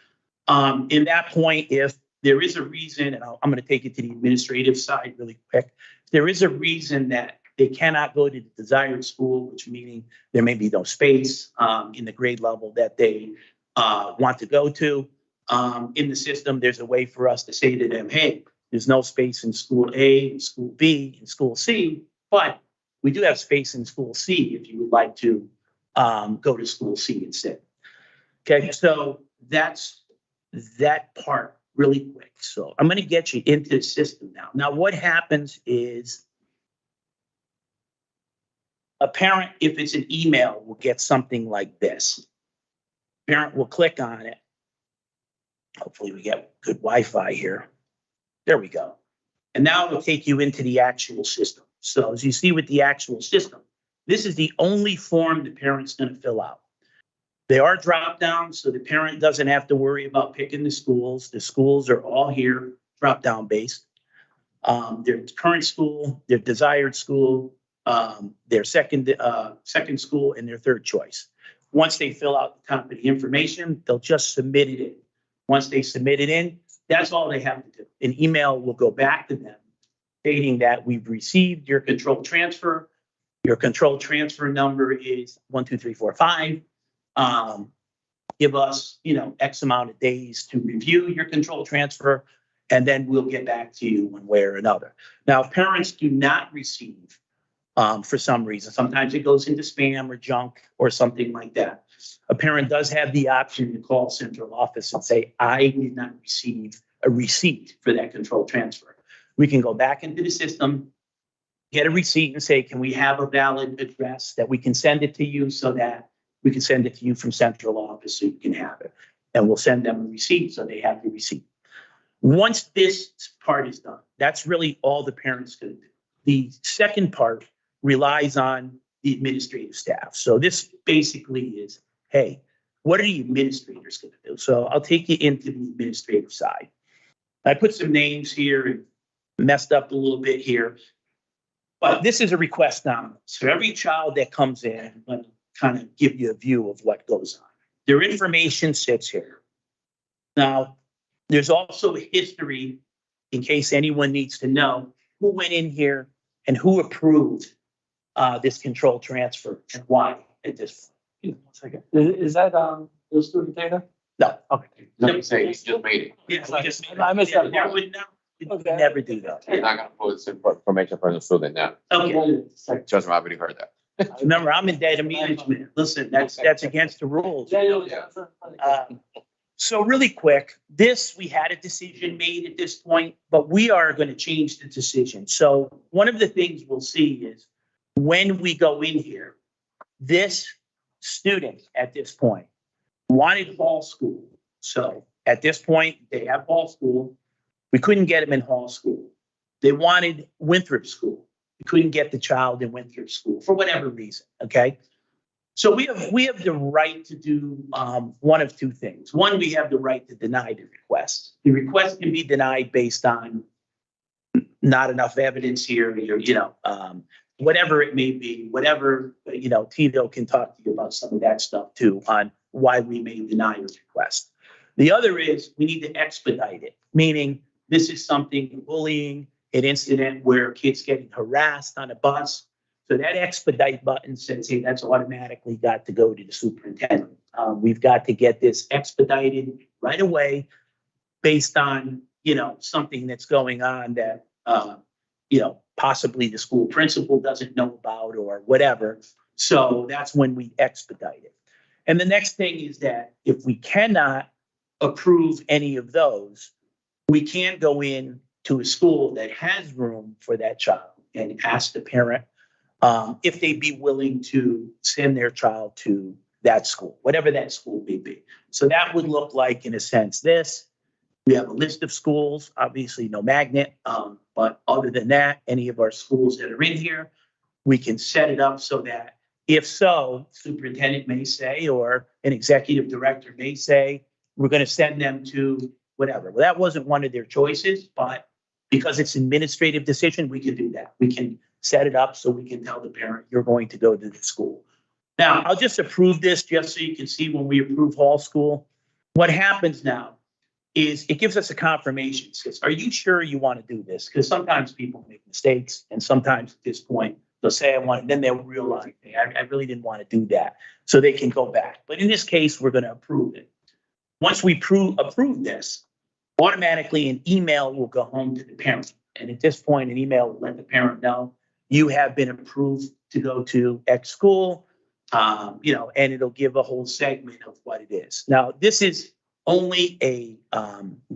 Speaker 8: In that point, if there is a reason, and I'm going to take it to the administrative side really quick, there is a reason that they cannot go to the desired school, which meaning there may be no space in the grade level that they want to go to. In the system, there's a way for us to say to them, hey, there's no space in school A, school B, and school C, but we do have space in school C if you would like to go to school C instead. Okay, so that's that part really quick. So I'm going to get you into the system now. Now, what happens is a parent, if it's an email, will get something like this. Parent will click on it. Hopefully we get good Wi-Fi here. There we go. And now it'll take you into the actual system. So as you see with the actual system, this is the only form the parent's going to fill out. They are drop down, so the parent doesn't have to worry about picking the schools. The schools are all here, drop down based. Their current school, their desired school, their second school, and their third choice. Once they fill out the top of the information, they'll just submit it in. Once they submit it in, that's all they have to do. An email will go back to them stating that we've received your control transfer. Your control transfer number is 12345. Give us, X amount of days to review your control transfer, and then we'll get back to you one way or another. Now, if parents do not receive, for some reason, sometimes it goes into spam or junk or something like that. A parent does have the option to call central office and say, I did not receive a receipt for that control transfer. We can go back into the system, get a receipt and say, can we have a valid address that we can send it to you so that we can send it to you from central office so you can have it. And we'll send them a receipt so they have the receipt. Once this part is done, that's really all the parents can do. The second part relies on the administrative staff. So this basically is, hey, what are the administrators going to do? So I'll take you into the administrative side. I put some names here and messed up a little bit here, but this is a request now. So every child that comes in, I'm going to kind of give you a view of what goes on. Their information sits here. Now, there's also a history in case anyone needs to know who went in here and who approved this control transfer and why at this point.
Speaker 2: 1 second. Is that the student data?
Speaker 8: No.
Speaker 2: Okay.
Speaker 1: No, you say you just made it.
Speaker 8: Yes,
Speaker 2: I
Speaker 8: just
Speaker 2: missed that part.
Speaker 8: we never do that.
Speaker 1: You're not gonna pull this information from the student now.
Speaker 8: Okay.
Speaker 1: Trust me, I already heard that.
Speaker 8: Remember, I'm in data management. Listen, that's against the rules. So really quick, we had a decision made at this point, but we are going to change the decision. So one of the things we'll see is when we go in here, this student at this point wanted Hall School. So at this point, they have Hall School. We couldn't get them in Hall School. They wanted Winthrop School. We couldn't get the child in Winthrop School for whatever reason, okay? So we have the right to do one of two things. One, we have the right to deny the request. The request can be denied based on not enough evidence here, whatever it may be, whatever, Tito can talk to you about some of that stuff too on why we may deny your request. The other is we need to expedite it, meaning this is something bullying, an incident where kids getting harassed on a bus. So that expedite button says, hey, that's automatically got to go to the superintendent. We've got to get this expedited right away based on, something that's going on that, possibly the school principal doesn't know about or whatever. So that's when we expedite it. And the next thing is that if we cannot approve any of those, we can go in to a school that has room for that child and ask the parent if they'd be willing to send their child to that school, whatever that school may be. So that would look like, in a sense, this. We have a list of schools, obviously no magnet, but other than that, any of our schools that are in here, we can set it up so that if so, superintendent may say, or an executive director may say, we're going to send them to whatever. Well, that wasn't one of their choices, but because it's an administrative decision, we can do that. We can set it up so we can tell the parent, you're going to go to the school. Now, I'll just approve this just so you can see when we approve Hall School. What happens now is it gives us a confirmation. It says, are you sure you want to do this? Because sometimes people make mistakes, and sometimes at this point, they'll say, I want it, then they'll realize, hey, I really didn't want to do that. So they can go back. But in this case, we're going to approve it. Once we approve this, automatically an email will go home to the parent. And at this point, an email will let the parent know you have been approved to go to X school, and it'll give a whole segment of what it is. Now, this is only a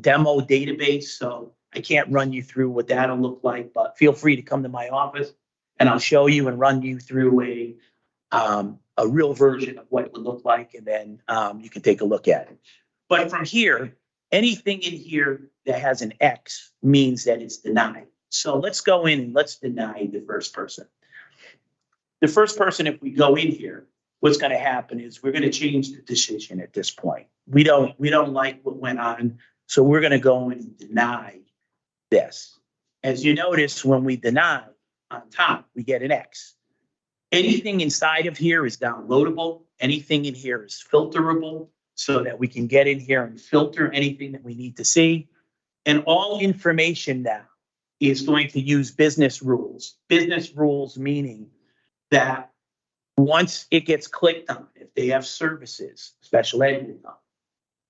Speaker 8: demo database, so I can't run you through what that'll look like, but feel free to come to my office and I'll show you and run you through a real version of what it would look like, and then you can take a look at it. But from here, anything in here that has an X means that it's denied. So let's go in and let's deny the first person. The first person, if we go in here, what's going to happen is we're going to change the decision at this point. We don't like what went on, so we're going to go and deny this. As you notice, when we deny on top, we get an X. Anything inside of here is downloadable. Anything in here is filterable so that we can get in here and filter anything that we need to see. And all information now is going to use business rules. Business rules meaning that once it gets clicked on, if they have services, special ed,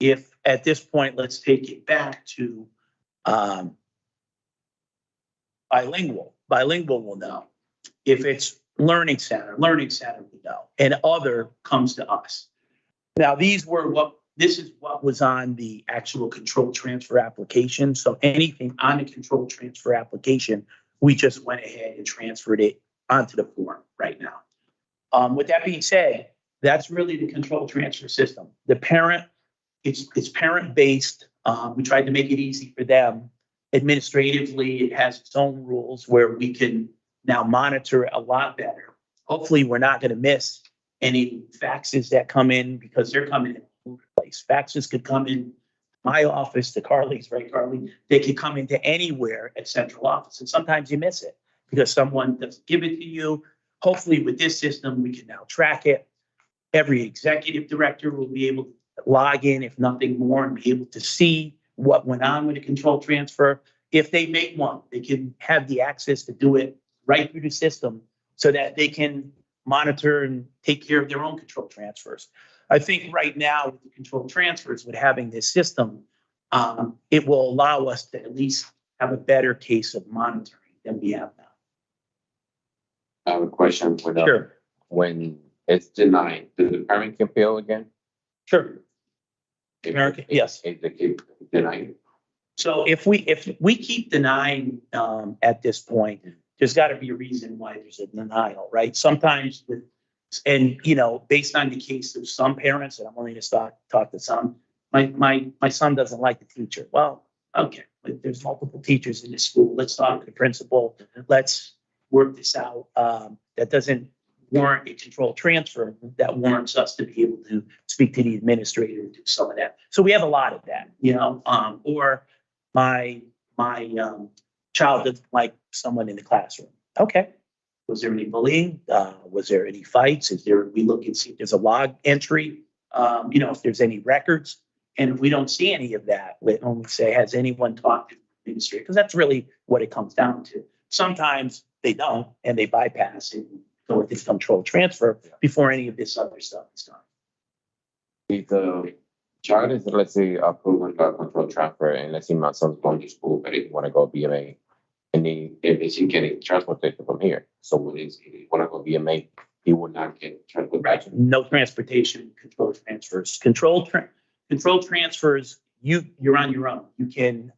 Speaker 8: if at this point, let's take it back to bilingual will know. If it's learning center will know, and other comes to us. Now, this is what was on the actual control transfer application. So anything on the control transfer application, we just went ahead and transferred it onto the form right now. With that being said, that's really the control transfer system. The parent, it's parent-based. We tried to make it easy for them. Administratively, it has its own rules where we can now monitor it a lot better. Hopefully, we're not going to miss any faxes that come in because they're coming in all over the place. Faxes could come in my office to Carly's, right, Carly? They could come into anywhere at central office, and sometimes you miss it because someone doesn't give it to you. Hopefully, with this system, we can now track it. Every executive director will be able to log in, if nothing more, and be able to see what went on with a control transfer. If they make one, they can have the access to do it right through the system so that they can monitor and take care of their own control transfers. I think right now with the control transfers, with having this system, it will allow us to at least have a better case of monitoring than we have now.
Speaker 1: I have a question.
Speaker 8: Sure.
Speaker 1: When it's denied, does the parent appeal again?
Speaker 8: Sure.
Speaker 1: If-
Speaker 8: American, yes.
Speaker 1: If they keep denying.
Speaker 8: So if we keep denying at this point, there's got to be a reason why there's a denial, right? Sometimes based on the case of some parents, and I'm only going to talk to some, my son doesn't like the teacher. Well, okay, but there's multiple teachers in the school. Let's talk to the principal. Let's work this out. That doesn't warrant a control transfer. That warrants us to be able to speak to the administrator and do some of that. So we have a lot of that, or my child doesn't like someone in the classroom. Okay. Was there any bullying? Was there any fights? We look and see if there's a log entry, if there's any records. And if we don't see any of that, we only say, has anyone talked to the administrator? Because that's really what it comes down to. Sometimes they don't, and they bypass it and go with this control transfer before any of this other stuff is done.
Speaker 1: If the child is, let's say, approved for control transfer, and let's say my son's going to school, but he want to go BMA, and if he getting transportation from here, so when he want to go BMA, he would not get transportation.
Speaker 8: Right. No transportation control transfers. Control transfers, you're on your own. You can,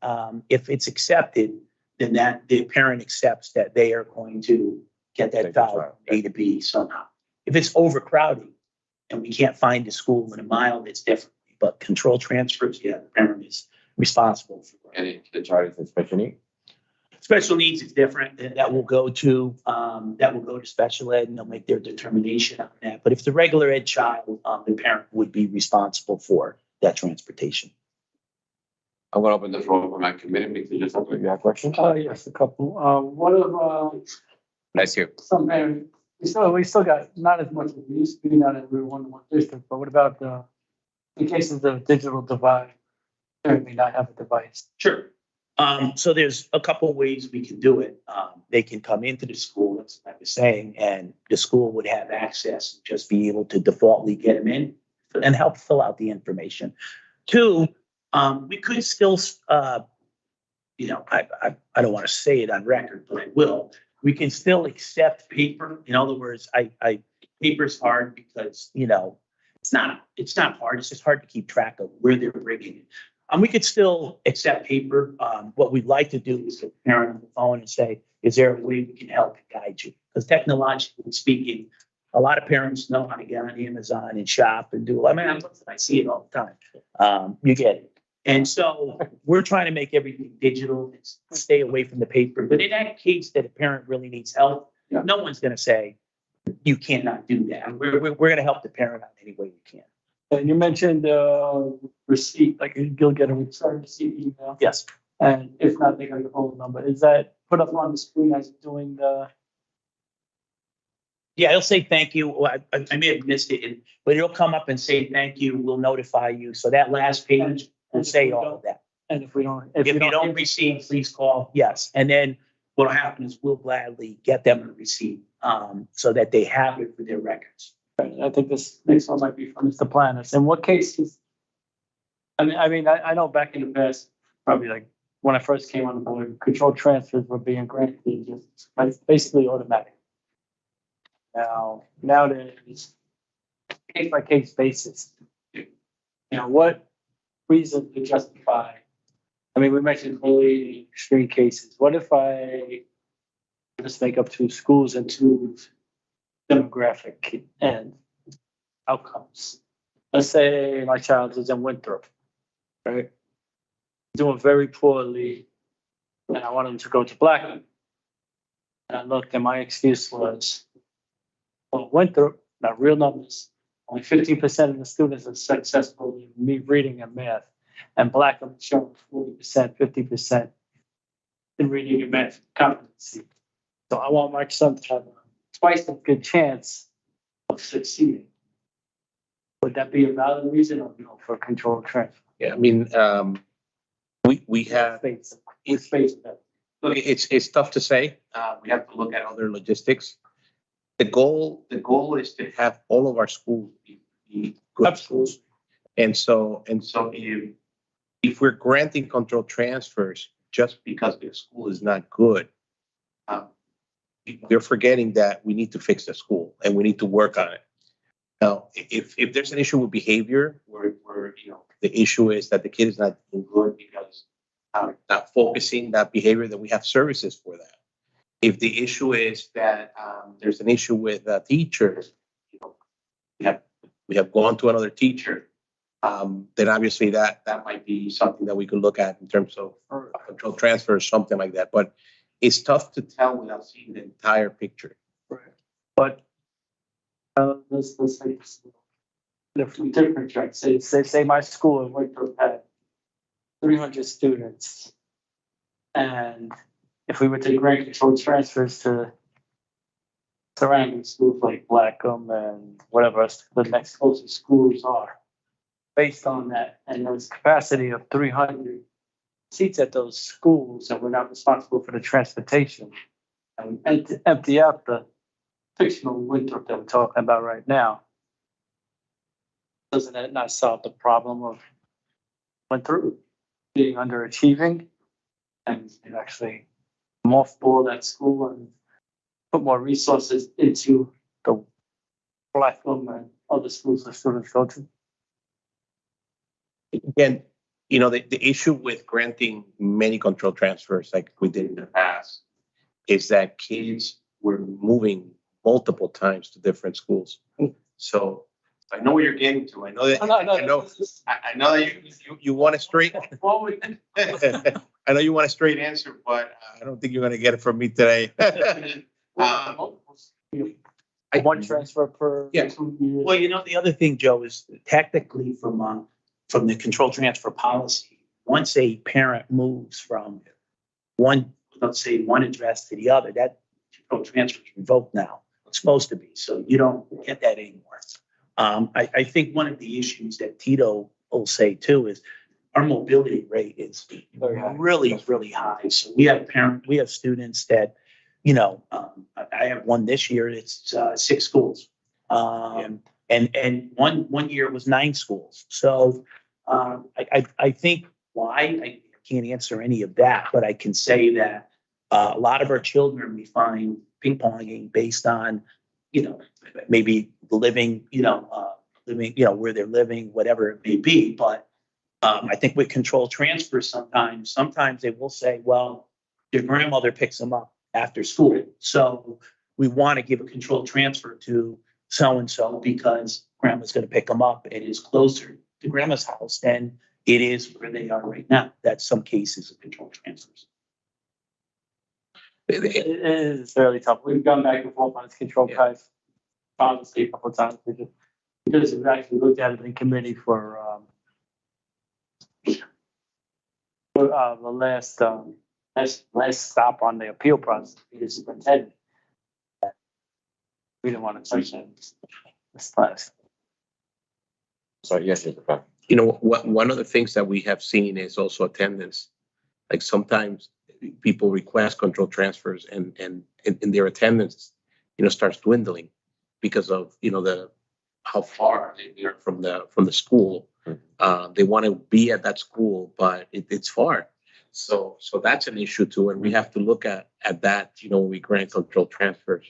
Speaker 8: if it's accepted, then that the parent accepts that they are going to get that child from A to B somehow. If it's overcrowding and we can't find a school in a mile, it's different. But control transfers, yeah, the parent is responsible for.
Speaker 1: And the child is in special need?
Speaker 8: Special needs is different, and that will go to special ed, and they'll make their determination on that. But if it's a regular ed child, the parent would be responsible for that transportation.
Speaker 1: I'm gonna open the floor for my committee, because just have you have questions?
Speaker 2: Yes, a couple. What of,
Speaker 1: Nice here.
Speaker 2: some areas, we still got not as much as we used to be, not that we're one district, but what about in cases of digital divide? They may not have a device.
Speaker 8: Sure. So there's a couple of ways we can do it. They can come into the school, as I was saying, and the school would have access, just be able to defaultly get them in and help fill out the information. Two, we could still, I don't want to say it on record, but I will. We can still accept paper. In other words, paper's hard because, it's not hard. It's just hard to keep track of where they're bringing it. We could still accept paper. What we'd like to do is get the parent on the phone and say, is there a way we can help guide you? Because technologically speaking, a lot of parents know how to get on Amazon and shop and do, I see it all the time. You get it. And so we're trying to make everything digital, and stay away from the paper. But in that case that a parent really needs help, no one's going to say, you cannot do that. We're going to help the parent out any way we can.
Speaker 2: And you mentioned receipt, like you'll get a return receipt email.
Speaker 8: Yes.
Speaker 2: And if not, they got your phone number. Is that put up on the screen as doing the?
Speaker 8: Yeah, it'll say thank you. Well, I may have missed it, but it'll come up and say thank you. We'll notify you. So that last page will say all of that.
Speaker 2: And if we don't,
Speaker 8: If you don't receive, please call. Yes. And then what'll happen is we'll gladly get them a receipt so that they have it for their records.
Speaker 2: I think this next one might be from Mr. Planis. In what cases? I know back in the past, probably like when I first came on board, control transfers were being granted just basically automatic. Now there's case by case basis. What reason to justify? We mentioned only extreme cases. What if I just make up two schools and two demographic and outcomes? Let's say my child is in Winthrop, right? Doing very poorly, and I want him to go to Blackham. And I looked, and my excuse was, well, Winthrop, not real numbers, only 15% of the students are successful in reading and math, and Blackham showing 40%, 50% in reading and math competency. So I want my son to have twice a good chance of succeeding. Would that be a valid reason or no for controlled transfer?
Speaker 5: Yeah, we have, it's tough to say. We have to look at other logistics. The goal is to have all of our schools be good schools. And so if we're granting control transfers just because the school is not good, we're forgetting that we need to fix the school and we need to work on it. Now, if there's an issue with behavior where the issue is that the kid is not doing good because not focusing that behavior, then we have services for that. If the issue is that there's an issue with teachers, we have gone to another teacher, then obviously that might be something that we could look at in terms of control transfer or something like that. But it's tough to tell without seeing the entire picture.
Speaker 2: Right. But let's say different tracks. Say my school in Winthrop had 300 students, and if we were to grant controlled transfers to surrounding schools like Blackham and whatever the next closest schools are, based on that, and there's capacity of 300 seats at those schools, and we're not responsible for the transportation, and empty out the fictional Winthrop that we're talking about right now, doesn't that not solve the problem of Winthrop being underachieving and actually mothball that school and put more resources into the Blackham and other schools the students go to?
Speaker 5: Again, the issue with granting many control transfers like we did in the past is that kids
Speaker 8: we're moving multiple times to different schools. So I know where you're getting to. I know that, I know that you want a straight, I know you want a straight answer, but I don't think you're gonna get it from me today.
Speaker 2: One transfer per.
Speaker 8: Yeah.
Speaker 2: 2 years.
Speaker 8: Well, you know, the other thing, Joe, is technically from the control transfer policy, once a parent moves from one, let's say, one address to the other, that control transfer is revoked now. It's supposed to be, so you don't get that anymore. I think one of the issues that Tito will say too is our mobility rate is really, really high. So we have students that, you know, I have one this year, it's 6 schools. And one year it was 9 schools. So I think why, I can't answer any of that, but I can say that a lot of our children, we find ping ponging based on, you know, maybe living, where they're living, whatever it may be. But I think with control transfer, sometimes they will say, well, your grandmother picks them up after school. So we want to give a control transfer to so-and-so because grandma's going to pick them up and is closer to grandma's house than it is where they are right now. That's some cases of control transfers.
Speaker 2: It is fairly tough. We've gone back and forth on this control type policy a couple of times. Because we've actually looked at it in committee for the last stop on the appeal process, the superintendent. We didn't want to touch that this class.
Speaker 1: So yes, Mr. Pat.
Speaker 5: You know, one of the things that we have seen is also attendance. Like sometimes people request control transfers and their attendance, you know, starts dwindling because of, you know, how far they are from the school. They want to be at that school, but it's far. So that's an issue too. And we have to look at that, you know, when we grant control transfers.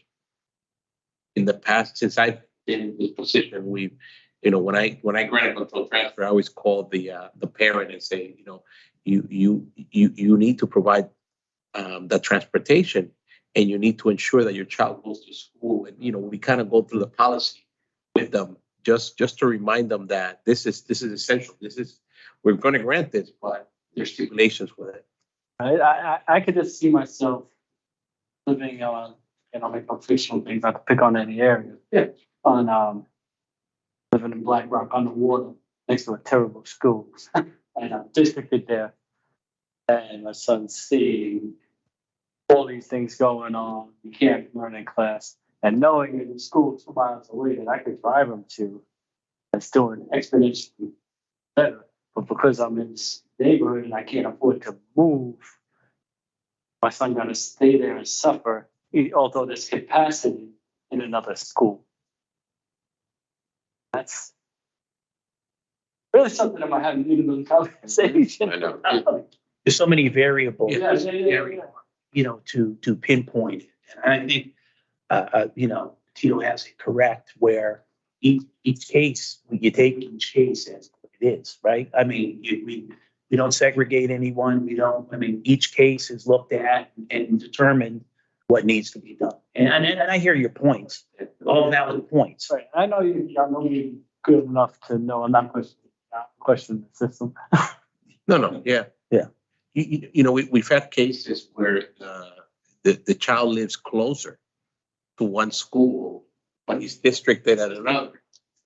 Speaker 5: In the past, since I've been in this position, we've, you know, when I grant a control transfer, I always call the parent and say, you know, you need to provide the transportation, and you need to ensure that your child goes to school. And you know, we kind of go through the policy with them just to remind them that this is essential. We're going to grant this, but there's stipulations with it.
Speaker 2: I could just see myself living on, you know, make up fictional things, not to pick on any area.
Speaker 5: Yeah.
Speaker 2: On living in Black Rock on the water next to a terrible school. And I'm districted there. And my son's seeing all these things going on. You can't learn in class. And knowing that the school 2 miles away that I could drive him to, that's doing exponentially better. But because I'm in this neighborhood and I can't afford to move, my son gonna stay there and suffer, although there's capacity in another school. That's really something that I haven't even been conversation.
Speaker 1: I know.
Speaker 8: There's so many variables,
Speaker 2: Yeah.
Speaker 8: you know, to pinpoint it. And I think, you know, Tito has it correct where each case, you take each case as what it is, right? I mean, we don't segregate anyone. Each case is looked at and determined what needs to be done. And I hear your points, all valid points.
Speaker 2: Right. I know you're good enough to know I'm not questioning the system.
Speaker 5: No, yeah.
Speaker 8: Yeah.
Speaker 5: You know, we've had cases where the child lives closer to one school, but he's districted at another.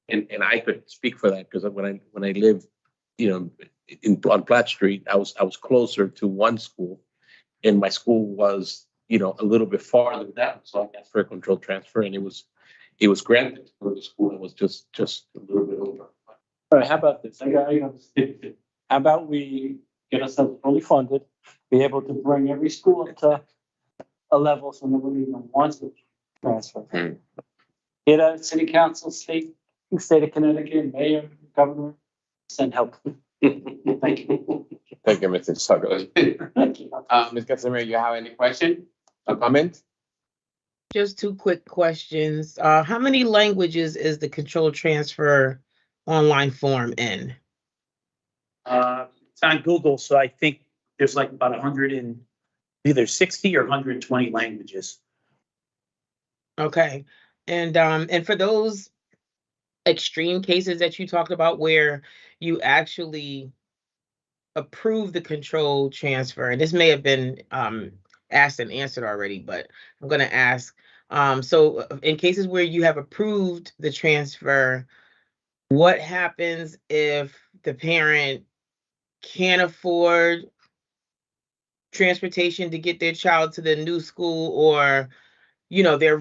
Speaker 5: And I could speak for that because when I lived, you know, on Platt Street, I was closer to one school, and my school was, you know, a little bit farther down. So I asked for a control transfer, and it was granted for the school. It was just a little bit over.
Speaker 2: All right, how about this? How about we get ourselves fully funded, be able to bring every school up to a level so nobody even wants to transfer. Get a city council, state of Connecticut, mayor, governor, send help. Thank you.
Speaker 1: Thank you, Mr. Suckers. Ms. Casimiro, you have any question or comment?
Speaker 3: Just 2 quick questions. How many languages is the control transfer online form in?
Speaker 8: It's on Google, so I think there's like about either 60 or 120 languages.
Speaker 3: Okay. And for those extreme cases that you talked about where you actually approve the control transfer, and this may have been asked and answered already, but I'm going to ask. So in cases where you have approved the transfer, what happens if the parent can't afford transportation to get their child to the new school, or they're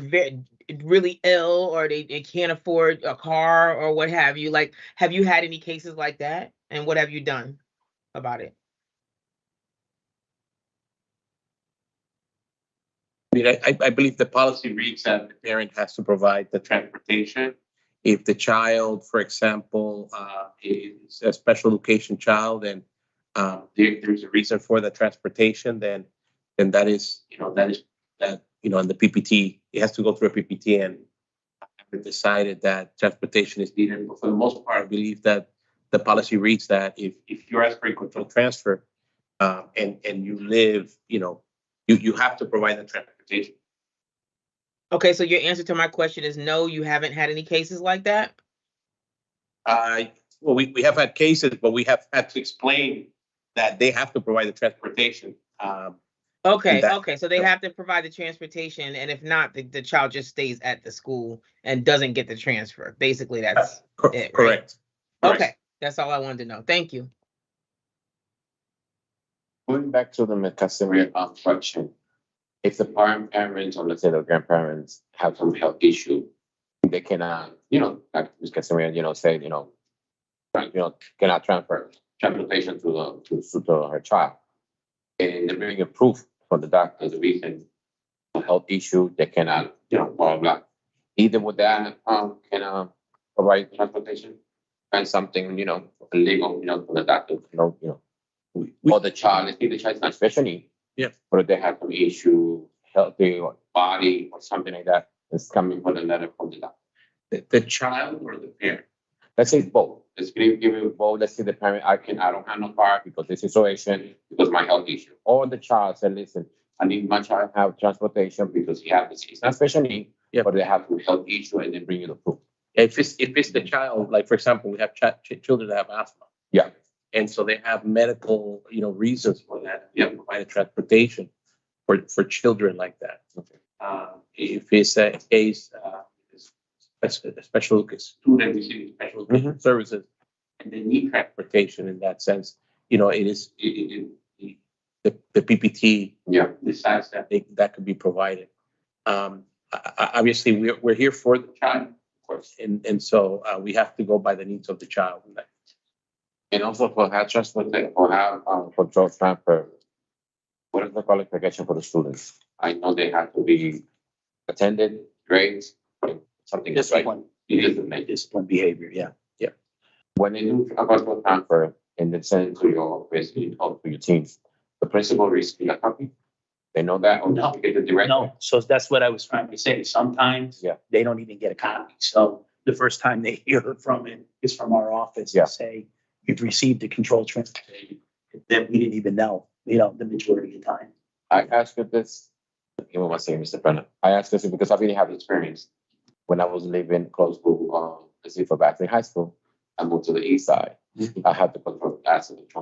Speaker 3: really ill, or they can't afford a car or what have you? Like, have you had any cases like that, and what have you done about it?
Speaker 1: I mean, I believe the policy reads that the parent has to provide the transportation. If the child, for example, is a special education child and there's a reason for the transportation, then that is, and the PPT, it has to go through a PPT and decided that transportation is needed. But for the most part, I believe that the policy reads that if you're asking for a control transfer and you live, you have to provide the transportation.
Speaker 3: Okay, so your answer to my question is no, you haven't had any cases like that?
Speaker 1: Well, we have had cases, but we have had to explain that they have to provide the transportation.
Speaker 3: Okay,
Speaker 1: that-
Speaker 3: okay, so they have to provide the transportation, and if not, the child just stays at the school and doesn't get the transfer. Basically, that's it, right?
Speaker 1: Correct.
Speaker 3: Okay, that's all I wanted to know. Thank you.
Speaker 1: Going back to the customary question, if the parents or let's say the grandparents have some health issue, they cannot, like Ms. Casimir, say, cannot transfer transportation to her child. And they bring a proof from the doctor, the reason, a health issue, they cannot, blah, blah, blah. Either with that, can provide transportation and something, illegal, for the doctor, or the child, let's say the child is not special need.
Speaker 5: Yeah.
Speaker 1: Or they have some issue, healthy or body or something like that, it's coming from the letter from the doctor. The child or the parent? Let's say both. Let's give you both. Let's say the parent, I don't have no car because this situation, because my health issue. Or the child said, listen, I need my child to have transportation because he has this. It's not special need, but they have some health issue and then bring you the proof. If it's the child, like for example, we have children that have asthma. Yeah. And so they have medical, reasons for that. You have to provide a transportation for children like that. Okay. If it's a case, a special student receiving special education services, and they need transportation in that sense, it is the PPT. Yeah. Decides that that could be provided. Obviously, we're here for the child, of course, and so we have to go by the needs of the child. And also for have transportation or have control transfer, what is the qualification for the students? I know they have to be attended, grades, something that's right.
Speaker 8: Discipline behavior, yeah.
Speaker 1: Yeah. When they do a control transfer and then send it to your office, to your teams, the principal receives a copy. They know that, or
Speaker 8: No.
Speaker 1: get the director.
Speaker 8: No, so that's what I was trying to say. Sometimes they don't even get a copy. So the first time they hear from it is from our office to say, you've received a control transfer that we didn't even know, the majority of the time.
Speaker 1: I asked you this, give me one second, Mr. Brennan. I asked this because I really have experience. When I was living close to, let's say for Baxley High School, I moved to the east side. I had the control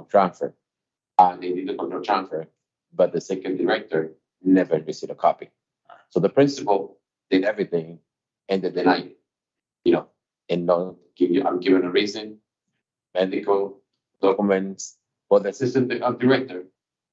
Speaker 1: transfer. They did the control transfer, but the second director never received a copy. So the principal did everything and they denied it, and don't give you, I'm giving a reason, medical documents, for the assistant director.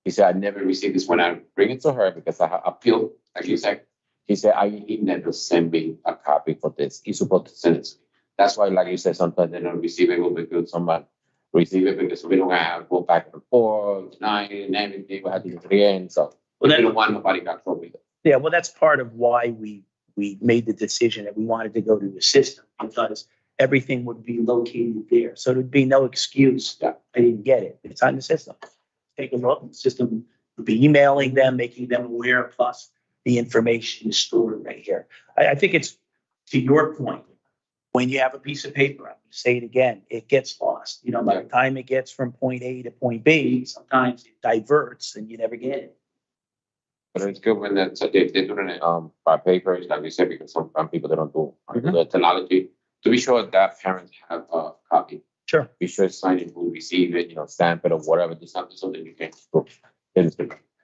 Speaker 1: He said, I never received this. When I bring it to her, because I appealed, like you said, he said, he never sent me a copy for this. He's supposed to send it to me. That's why, like you said, sometimes they don't receive it because someone receive it because we don't have to go back and forth, deny it and everything. We have to do it again. So we don't want nobody got trouble with it.
Speaker 8: Yeah, well, that's part of why we made the decision that we wanted to go to the system, because everything would be located there. So there'd be no excuse. I didn't get it. It's on the system. Take a look. The system would be emailing them, making them aware, plus the information is stored right here. I think it's to your point. When you have a piece of paper, I'm going to say it again, it gets lost. By the time it gets from point A to point B, sometimes it diverts and you never get it.
Speaker 1: But it's good when that's, they're doing it, by papers, like we said, because some people they don't do the technology. To be sure that parents have a copy,
Speaker 8: Sure.
Speaker 1: be sure to sign it, will receive it, stamp it or whatever, just something you can.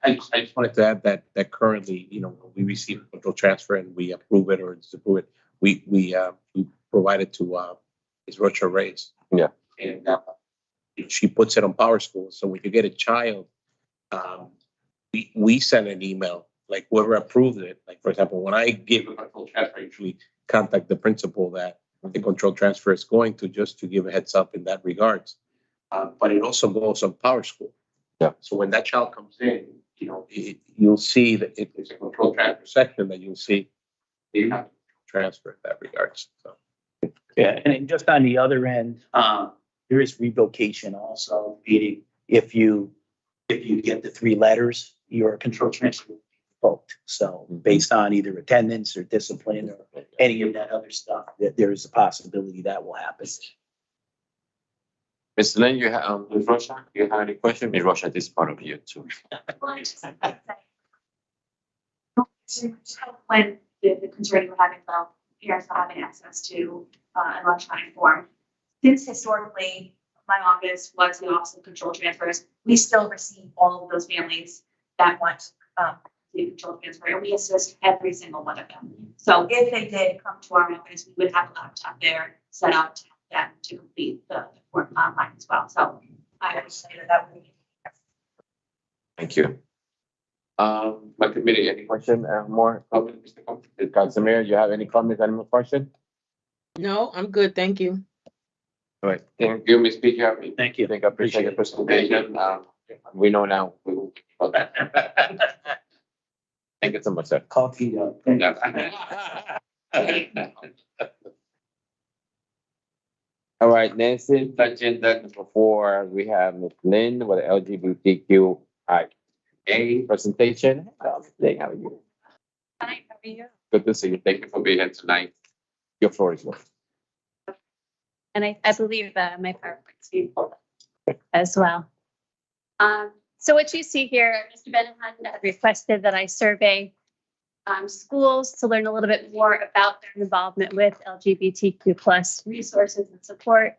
Speaker 5: I just wanted to add that currently, when we receive a control transfer and we approve it or disapprove it, we provide it to Ms. Rocha Reyes.
Speaker 1: Yeah.
Speaker 5: And she puts it on Power School. So when you get a child, we send an email, like whoever approved it. Like, for example, when I give a control transfer, I usually contact the principal that the control transfer is going to, just to give a heads up in that regards. But it also goes on Power School.
Speaker 1: Yeah.
Speaker 5: So when that child comes in, you'll see that it's a control transfer section that you'll see they have to transfer in that regards. So.
Speaker 8: Yeah, and then just on the other end, there is revocation also, meaning if you get the 3 letters, your control transfer will be revoked. So based on either attendance or discipline or any of that other stuff, that there is a possibility that will happen.
Speaker 1: Mr. Lynn, you have, Ms. Rocha, you have any question? Ms. Rocha, this is part of you too.
Speaker 10: When the concern we're having about parents not having access to an electronic form, since historically my office was the Office of Control Transfers, we still receive all of those families that want the control transfer, and we assist every single one of them. So if they did come to our office, we would have a laptop there set up to them to complete the form online as well. So I would say that would be.
Speaker 1: Thank you. My committee, any question, more comments, Mr. Combs? Councilor, you have any comments, any more question?
Speaker 3: No, I'm good. Thank you.
Speaker 1: All right, thank you, Ms. Speaker.
Speaker 8: Thank you.
Speaker 1: I think I appreciate your presentation. We know now. Thank you so much, sir.
Speaker 8: Coffee.
Speaker 1: All right, Nancy, agenda number 4, we have Ms. Lynn with the LGBTQIA presentation. How are you?
Speaker 10: Hi, how are you?
Speaker 1: Good to see you. Thank you for being here tonight. Your floor is yours.
Speaker 10: And I believe my PowerPoint's being pulled up as well. So what you see here, Mr. Benahan had requested that I survey schools to learn a little bit more about their involvement with LGBTQ plus resources and support.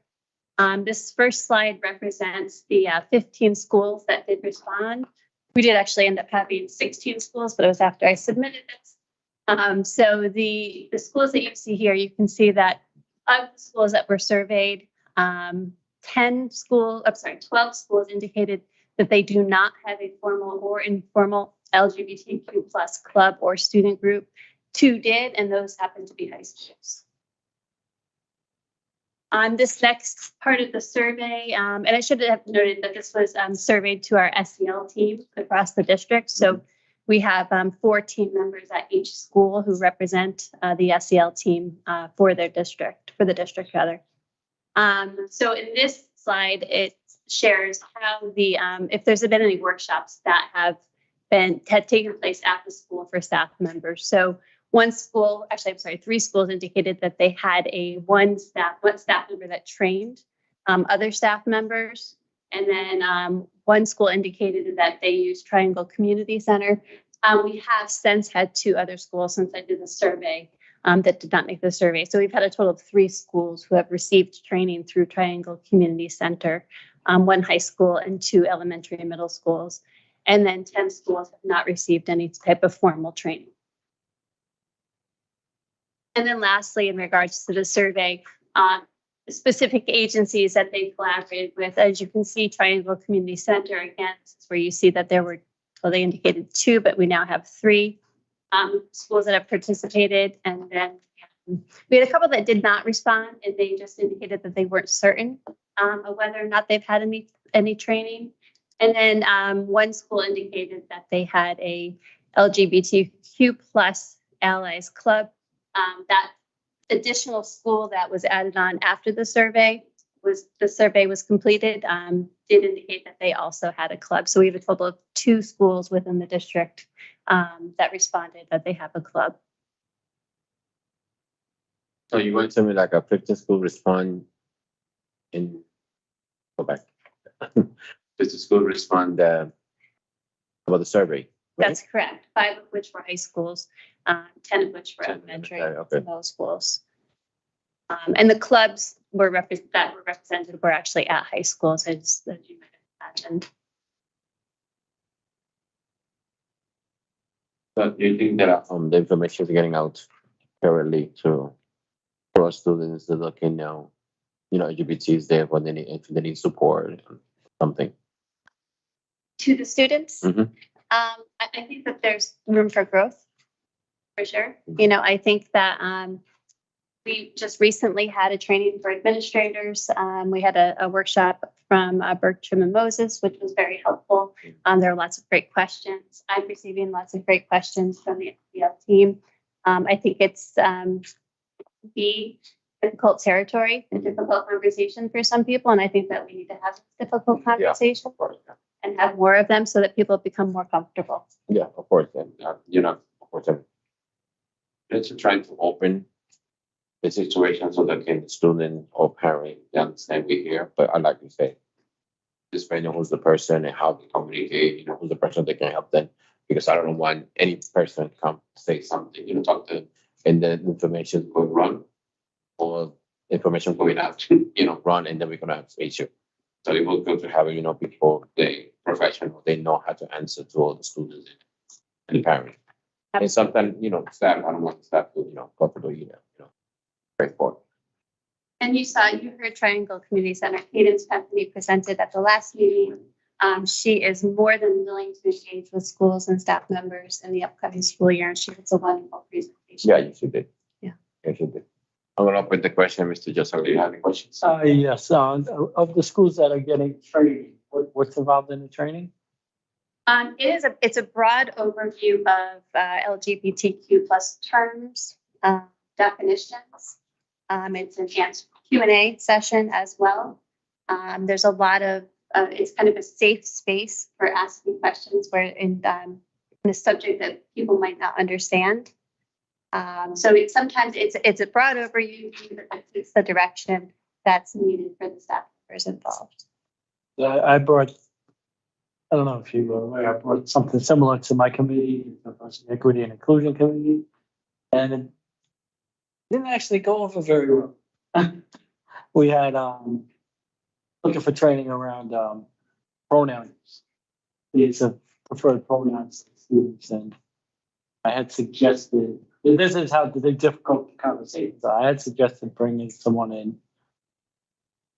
Speaker 10: This first slide represents the 15 schools that did respond. We did actually end up having 16 schools, but it was after I submitted this. So the schools that you see here, you can see that of the schools that were surveyed, 12 schools indicated that they do not have a formal or informal LGBTQ plus club or student group. 2 did, and those happen to be high schools. On this next part of the survey, and I should have noted that this was surveyed to our SEL team across the district. So we have 4 team members at each school who represent the SEL team for the district rather. So in this slide, it shares how if there's been any workshops that have taken place at the school for staff members. So 3 schools indicated that they had one staff member that trained other staff members. And then 1 school indicated that they used Triangle Community Center. We have since had 2 other schools since I did the survey that did not make the survey. So we've had a total of 3 schools who have received training through Triangle Community Center, 1 high school and 2 elementary and middle schools. And then 10 schools have not received any type of formal training. And then lastly, in regards to the survey, specific agencies that they collaborated with, as you can see, Triangle Community Center, again, this is where you see that they indicated 2, but we now have 3 schools that have participated. And then we had a couple that did not respond, and they just indicated that they weren't certain of whether or not they've had any training. And then 1 school indicated that they had a LGBTQ plus allies club. That additional school that was added on after the survey was completed, did indicate that they also had a club. So we have a total of 2 schools within the district that responded that they have a club.
Speaker 1: So you want to tell me like a 15 school respond in, go back. 15 school respond about the survey.
Speaker 10: That's correct. 5 of which were high schools, 10 of which were
Speaker 1: 10,
Speaker 10: elementary
Speaker 1: okay.
Speaker 10: middle schools. And the clubs that were represented were actually at high schools, as you might have imagined.
Speaker 1: So do you think that the information is getting out currently to for our students that looking now, LGBTs there when they need if they need support or something?
Speaker 10: To the students,
Speaker 1: Mhm.
Speaker 10: I think that there's room for growth, for sure. I think that we just recently had a training for administrators. We had a workshop from Bertram and Moses, which was very helpful. There are lots of great questions. I'm receiving lots of great questions from the SBL team. I think it's the difficult territory, a difficult conversation for some people, and I think that we need to have this difficult conversation
Speaker 1: Of course,
Speaker 10: and have more of them so that people become more comfortable.
Speaker 1: yeah, of course. And of course, it's trying to open the situation so that the student or parent they understand we're here. But I like to say, just find out who's the person and how to communicate. Who's the person that can help them. Because I don't want any person come say something. Talk to them, and the information going wrong or information going out. Wrong, and then we're gonna have an issue. So it will go to have people they professional they know how to answer to all the students and the parents. And sometimes staff I don't want staff to go through the email. Straightforward.
Speaker 10: And you heard Triangle Community Center, Cadence Bethany presented at the last meeting. She is more than willing to engage with schools and staff members in the upcoming school year, and she was a wonderful presentation.
Speaker 1: Yeah, you should did.
Speaker 10: Yeah.
Speaker 1: You should did. I'm gonna open the question, Mr. Joseph. Do you have any questions?
Speaker 2: Yes, of the schools that are getting training, what's involved in the training?
Speaker 10: It's a broad overview of LGBTQ plus terms, definitions. It's an answer Q&A session as well. There's a lot of it's kind of a safe space for asking questions where in a subject that people might not understand. So sometimes it's a broad overview, but it's the direction that's needed for the staff members involved.
Speaker 2: I don't know if you were aware, I brought something similar to my committee, the Diversity, Equity and Inclusion Committee, and it didn't actually go over very well. We had looking for training around pronouns. These are preferred pronouns to students, and I had suggested this is how the difficult conversations. I had suggested bringing someone in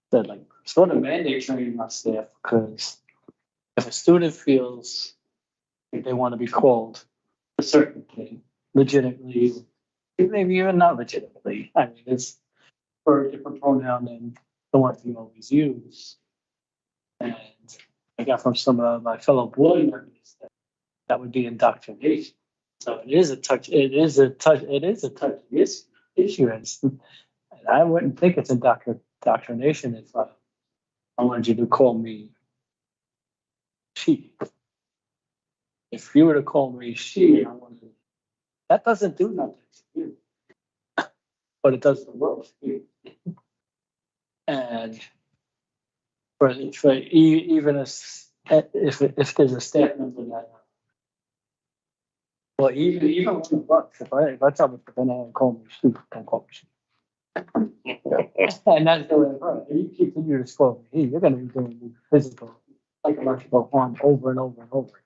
Speaker 2: that sort of mandate training our staff, because if a student feels like they want to be called a certain thing legitimately, maybe even not legitimately, I mean, it's for a different pronoun than the one you always use. And I got from some of my fellow board members that would be indoctrination. So it is a touchy issue. And I wouldn't think it's indoctrination if I wanted you to call me she. If you were to call me she, that doesn't do nothing to you, but it does the world for you. And for even if there's a staff member that, well, even on the bus, if I tell the banana and call me she, don't call me she. And that's the way it works. If you continue to call me he, you're going to be doing physical, psychological harm over and over and over again.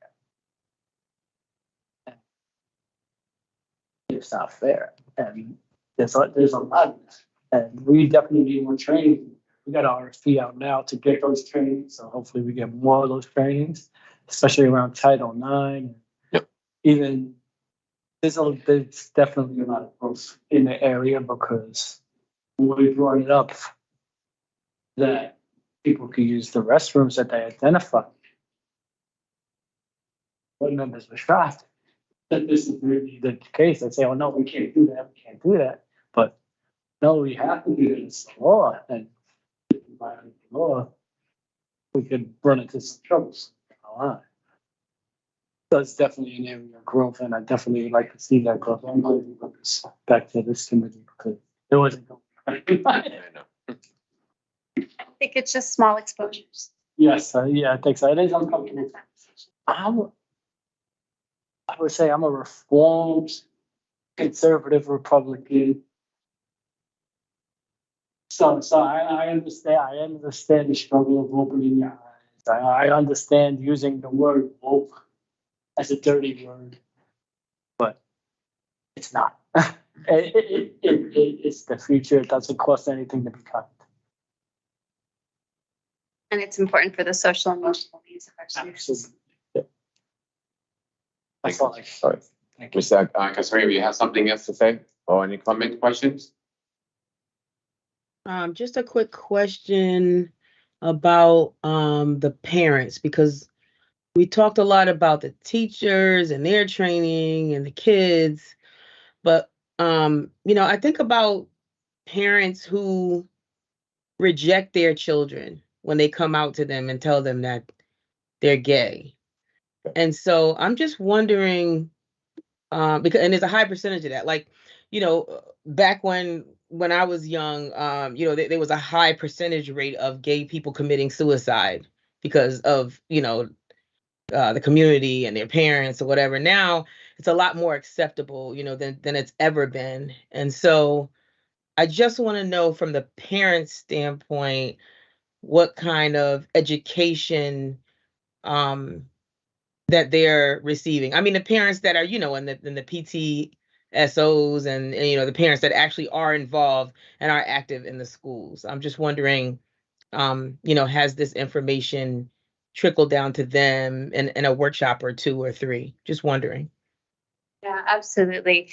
Speaker 2: It's not fair, and there's a lot of that, and we definitely need more training. We got our RFP out now to get those trainings, so hopefully we get more of those trainings, especially around Title IX.
Speaker 1: Yep.
Speaker 2: Even there's definitely a lot of growth in the area, because when we brought it up that people could use the restrooms that they identified, board members were shocked that this is really the case. They say, "Oh no, we can't do that. We can't do that." But no, we have to do it. It's the law, and if we violate the law, we could run into some troubles. So it's definitely an area of growth, and I definitely would like to see that growth. I'm glad you brought this back to this committee, because it wasn't going.
Speaker 1: I know.
Speaker 10: I think it's just small exposures.
Speaker 2: Yes, yeah, I think so. It is uncomfortable. I would say I'm a reformed conservative Republican. So I understand the struggle of opening your eyes. I understand using the word woke as a dirty word, but it's not. It's the future. It doesn't cost anything to be kind.
Speaker 10: And it's important for the social and emotional needs of our students.
Speaker 2: Absolutely. That's all.
Speaker 1: Sorry.
Speaker 2: Thank you.
Speaker 1: Mr. Casario, you have something else to say or any comment, questions?
Speaker 3: Just a quick question about the parents, because we talked a lot about the teachers and their training and the kids, but I think about parents who reject their children when they come out to them and tell them that they're gay. And so I'm just wondering, because and there's a high percentage of that. Like, back when I was young, there was a high percentage rate of gay people committing suicide because of, the community and their parents or whatever. Now it's a lot more acceptable, than it's ever been. And so I just want to know from the parents' standpoint, what kind of education that they're receiving. I mean, the parents that are, in the PTSOs and the parents that actually are involved and are active in the schools. I'm just wondering, has this information trickled down to them in a workshop or 2 or 3? Just wondering.
Speaker 10: Yeah, absolutely.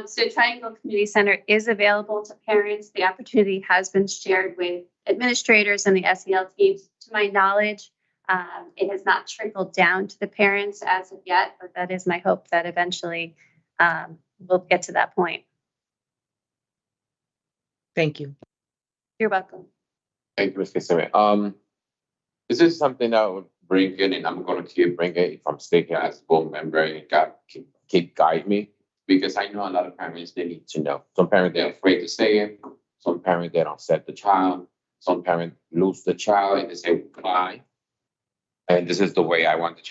Speaker 10: So Triangle Community Center is available to parents. The opportunity has been shared with administrators and the SEL teams. To my knowledge, it has not trickled down to the parents as of yet, but that is my hope that eventually we'll get to that point.
Speaker 3: Thank you.
Speaker 10: You're welcome.
Speaker 1: Thank you, Ms. Casario. This is something I would bring in, and I'm going to keep bringing it if I'm staying here as a board member and keep guide me, because I know a lot of parents, they need to know. Some parents, they're afraid to say it. Some parents, they don't set the child. Some parents lose the child and they say, why? And this is the way I want the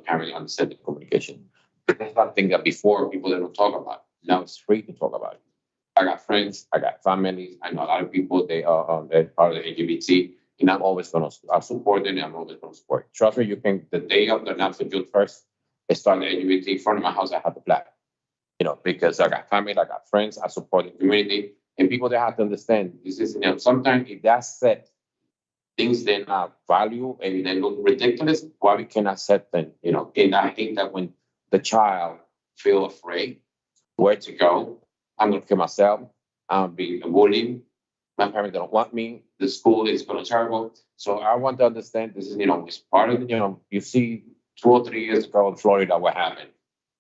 Speaker 1: parent to understand the communication. That's something that before people didn't talk about. Now it's free to talk about it. I got friends, I got families. I know a lot of people, they're part of the LGBT, and I'm always going to support them, and I'm always going to support. Trust me, the day of the National Youth First, I started the LGBT in front of my house, I had the flag. Because I got family, I got friends, I support the community, and people they have to understand this is, sometimes if that's said, things they not value and they look ridiculous, why we cannot set them, and I think that when the child feel afraid where to go, I'm going to kill myself, I'm being bullied, my parents don't want me, the school is going to terrible. So I want to understand this is, it's part of the, you see 2 or 3 years ago in Florida, what happened?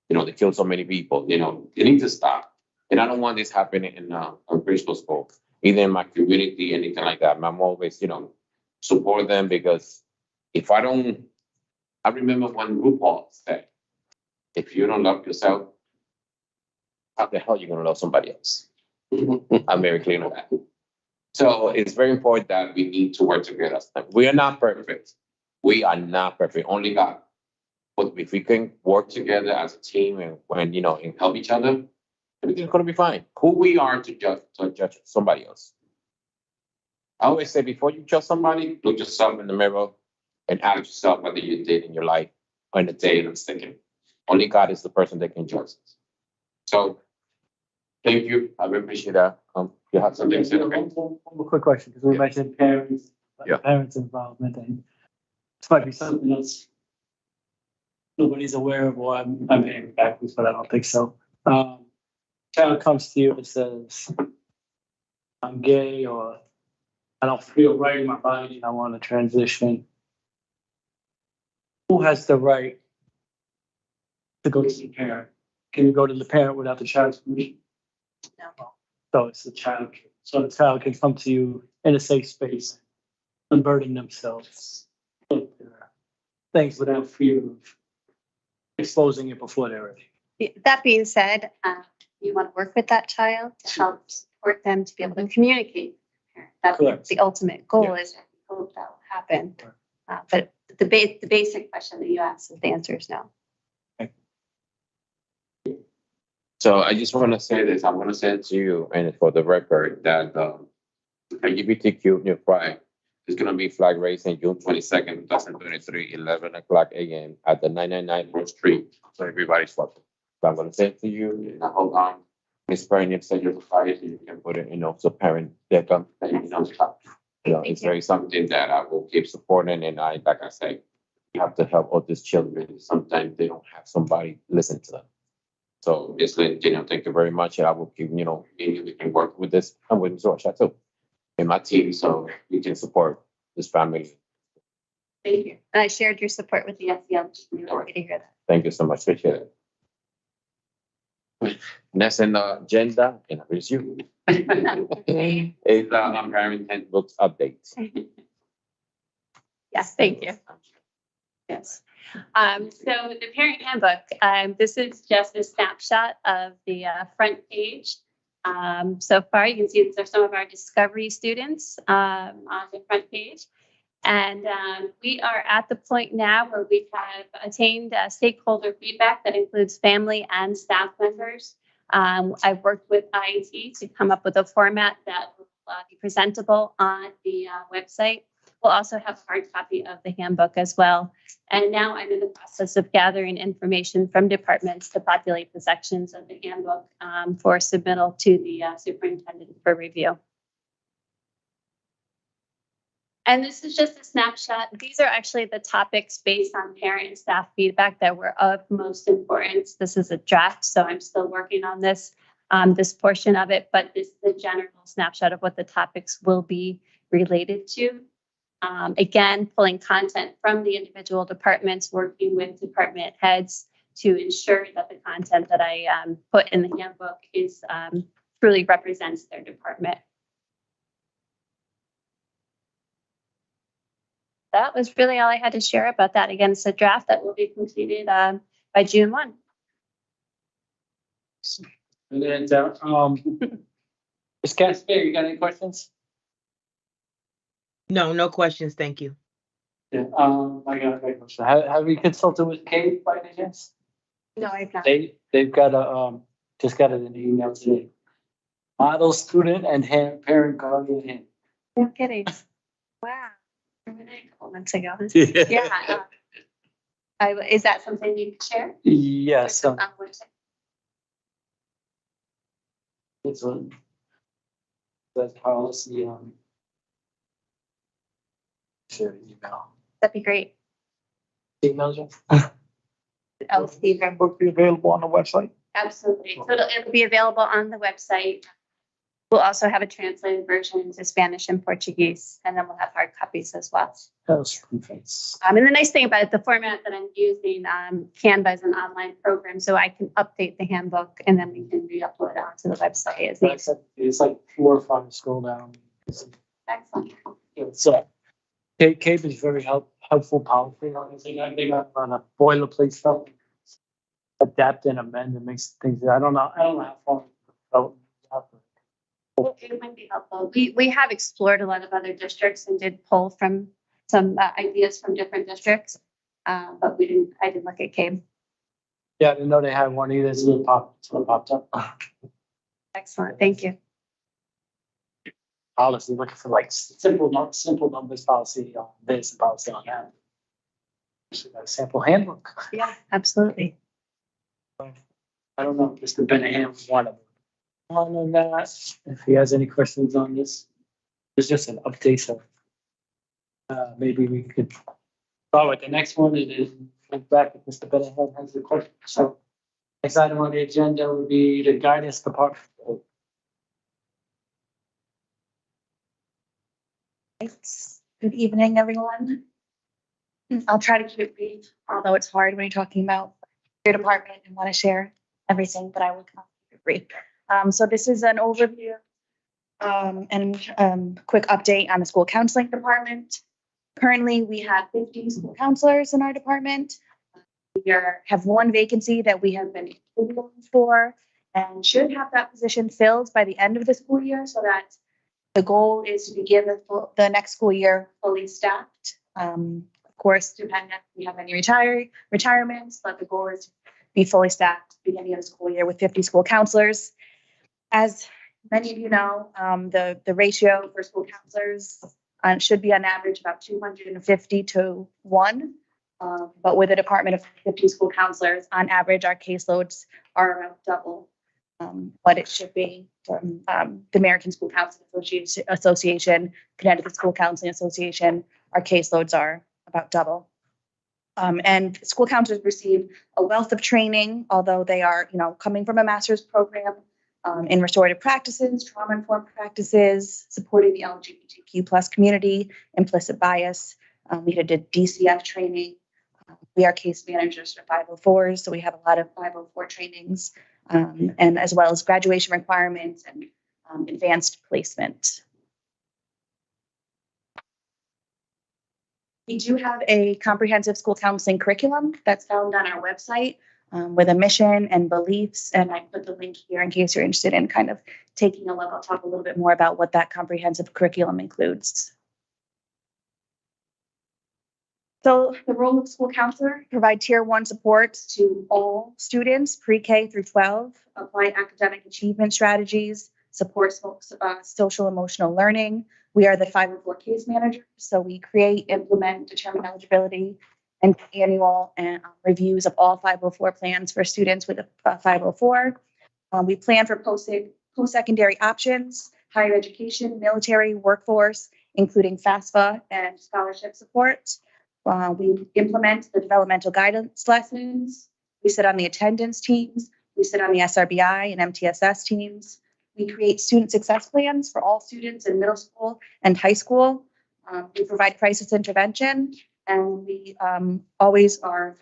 Speaker 1: They killed so many people, they need to stop. And I don't want this happening in a preschool school, either in my community, anything like that. I'm always, support them, because if I remember when RuPaul said, if you don't love yourself, how the hell are you going to love somebody else? I'm very clear on that. So it's very important that we need to work together. We are not perfect. We are not perfect. Only God. But if we can work together as a team and help each other, everything's going to be fine. Who we are to judge somebody else. I always say, before you judge somebody, look yourself in the mirror and ask yourself whether you did in your life or in the day and thinking. Only God is the person that can judge us. So, thank you. I really appreciate that. You have something to say? Okay.
Speaker 2: One more quick question, because we mentioned parents, parents' involvement, and this might be something else nobody's aware of, or I'm hearing backwards, but I don't think so. Child comes to you and says, I'm gay, or I don't feel right in my body and I want to transition. Who has the right to go to the parent? Can you go to the parent without the child's permission?
Speaker 6: No.
Speaker 2: So it's the child. So the child can come to you in a safe space, unburden themselves, things without fear of exposing it before they're ready.
Speaker 10: That being said, you want to work with that child to help support them to be able to communicate. That's
Speaker 2: Correct.
Speaker 10: the ultimate goal. Is that we hope that will happen. But the basic question that you asked, the answer is no.
Speaker 1: So I just want to say this, I'm going to say it to you and for the record that LGBTQ New Pride is going to be flag raising June 22nd, 2023, 11 o'clock a.m. at the 999 Rose Street. So everybody's welcome. So I'm going to say it to you and I hope Ms. Perrin, if you're provided, you can put it, so parent, they come, it's very something that I will keep supporting and like I say, you have to help all these children. Sometimes they don't have somebody listen to them. So, Ms. Lynn, thank you very much. And I will keep, we can work with this and with Ms. Rocha too, and my team, so we can support this family.
Speaker 10: Thank you. And I shared your support with the SEL. We're happy to hear that.
Speaker 1: Thank you so much. Appreciate it. Next in the agenda, and it's you. Is parent handbooks updates.
Speaker 10: Yes, thank you. Yes. So the parent handbook, this is just a snapshot of the front page. So far, you can see these are some of our discovery students on the front page. And we are at the point now where we have attained stakeholder feedback that includes family and staff members. I've worked with IET to come up with a format that will be presentable on the website. We'll also have a hard copy of the handbook as well. And now I'm in the process of gathering information from departments to populate the sections of the handbook for submittal to the superintendent for review. And this is just a snapshot. These are actually the topics based on parent and staff feedback that were of most importance. This is a draft, so I'm still working on this portion of it, but this is a general snapshot of what the topics will be related to. Again, pulling content from the individual departments, working with department heads to ensure that the content that I put in the handbook is truly represents their department. That was really all I had to share about that. Again, it's a draft that will be completed by June 1.
Speaker 2: And then, Ms. Cassidy, you got any questions?
Speaker 3: No questions. Thank you.
Speaker 2: Yeah, I got a question. Have you consulted with Kate by any chance?
Speaker 10: No, I've not.
Speaker 2: They've got just got an email today. Model student and parent guardian hand.
Speaker 10: No kidding. Wow. A couple months ago. Yeah. Is that something you can share?
Speaker 2: Yes. It's a that policy share email.
Speaker 10: That'd be great.
Speaker 2: Email you.
Speaker 10: Oh, Steve.
Speaker 2: Handbook be available on the website.
Speaker 10: Absolutely. So it'll be available on the website. We'll also have a translated version into Spanish and Portuguese, and then we'll have hard copies as well. And the nice thing about it, the format that I'm using, Canva is an online program, so I can update the handbook and then we can re-upload it onto the website as needed.
Speaker 2: It's like 4 or 5 scroll down.
Speaker 10: Excellent.
Speaker 2: So Cape is very helpful policy. They got on a boilerplate stuff. Adapt and amend and makes things. I don't know how far.
Speaker 10: It might be helpful. We have explored a lot of other districts and did pull from some ideas from different districts, but I didn't look at CABE.
Speaker 2: Yeah, I didn't know they had one either. So it popped up.
Speaker 10: Excellent, thank you.
Speaker 2: Policy, looking for like simple numbers policy on this and policy on that. Actually, got a sample handbook.
Speaker 10: Yeah, absolutely.
Speaker 2: I don't know, Mr. Benahan was one of them. On that, if he has any questions on this, it's just an update. So maybe we could start with the next one and then look back if Mr. Benahan has a question. So next item on the agenda would be the guidance department.
Speaker 11: Good evening, everyone. I'll try to keep it brief, although it's hard when you're talking about your department and want to share everything, but I will keep it brief. So this is an overview and quick update on the school counseling department. Currently, we have 15 school counselors in our department. We have one vacancy that we have been interviewing for and should have that position filled by the end of the school year, so that the goal is to begin the next school year fully staffed. Of course, depending if we have any retirements, but the goal is be fully staffed beginning of the school year with 50 school counselors. As many of you know, the ratio for school counselors should be on average about 250 to 1. But with a department of 50 school counselors, on average, our caseloads are around double what it should be from the American School Counseling Association, Connecticut School Counseling Association. Our caseloads are about double. And school counselors receive a wealth of training, although they are, coming from a master's program in restorative practices, trauma-informed practices, supporting the LGBTQ plus community, implicit bias. We did DCF training. We are case managers for 504s, so we have a lot of 504 trainings, and as well as graduation requirements and advanced placement. We do have a comprehensive school counseling curriculum that's found on our website with a mission and beliefs, and I put the link here in case you're interested in kind of taking a look. I'll talk a little bit more about what that comprehensive curriculum includes. So the role of school counselor, provide tier 1 support to all students, pre-K through 12, apply academic achievement strategies, support social emotional learning. We are the 504 case manager, so we create, implement, determine eligibility, and annual reviews of all 504 plans for students with a 504. We plan for post-secondary options, higher education, military, workforce, including FAFSA and scholarship support. We implement the developmental guidance lessons. We sit on the attendance teams. We sit on the SRBI and MTSS teams. We create student success plans for all students in middle school and high school. We provide crisis intervention, and we always are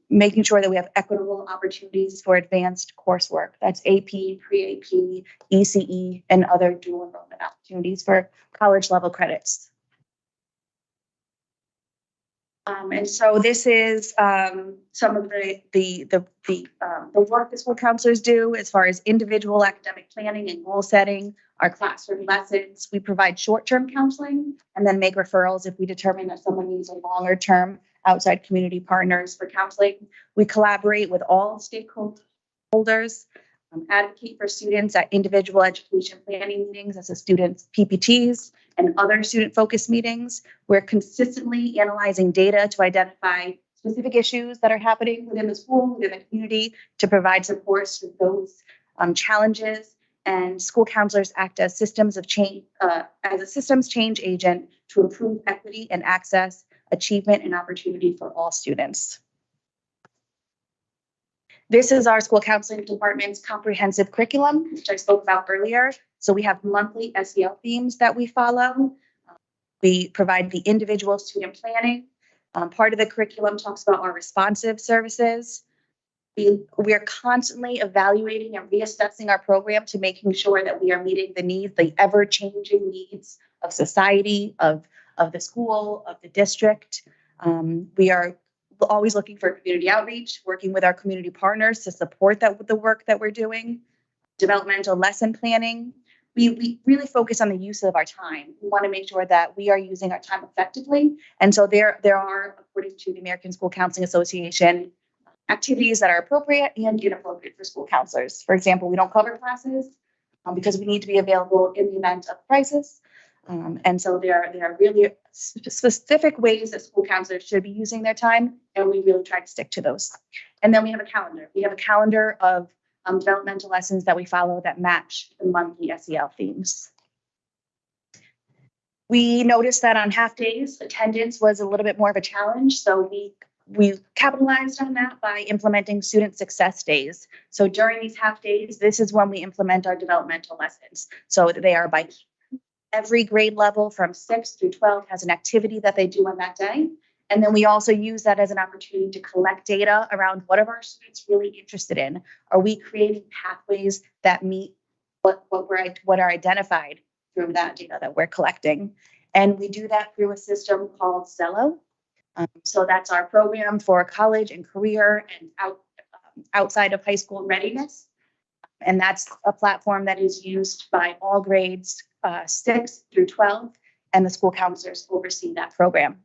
Speaker 11: making sure that we have equitable opportunities for advanced coursework. That's AP, pre-AP, ECE, and other dual enrollment opportunities for college level credits. And so this is some of the work that school counselors do as far as individual academic planning and goal setting, our classroom lessons. We provide short-term counseling and then make referrals if we determine that someone needs a longer-term outside community partners for counseling. We collaborate with all stakeholders, advocate for students at individual education planning meetings as a student's PPTs and other student-focused meetings. We're consistently analyzing data to identify specific issues that are happening within the school, within the community, to provide supports for those challenges. And school counselors act as systems change agent to improve equity and access, achievement, and opportunity for all students. This is our school counseling department's comprehensive curriculum, which I spoke about earlier. So we have monthly SEL themes that we follow. We provide the individual student planning. Part of the curriculum talks about our responsive services. We are constantly evaluating and reassessing our program to making sure that we are meeting the needs, the ever-changing needs of society, of the school, of the district. We are always looking for community outreach, working with our community partners to support the work that we're doing. Developmental lesson planning. We really focus on the use of our time. We want to make sure that we are using our time effectively. And so there are, according to the American School Counseling Association, activities that are appropriate and inappropriate for school counselors. For example, we don't cover classes because we need to be available in the event of crisis. And so there are really specific ways that school counselors should be using their time, and we really try to stick to those. And then we have a calendar. We have a calendar of developmental lessons that we follow that match the monthly SEL themes. We noticed that on half days, attendance was a little bit more of a challenge, so we capitalized on that by implementing student success days. So during these half days, this is when we implement our developmental lessons. So they are by every grade level from 6 through 12 has an activity that they do on that day. And then we also use that as an opportunity to collect data around what are our students really interested in? Are we creating pathways that meet what are identified through that data that we're collecting? And we do that through a system called Zello. So that's our program for college and career and outside of high school readiness. And that's a platform that is used by all grades 6 through 12, and the school counselors oversee that program.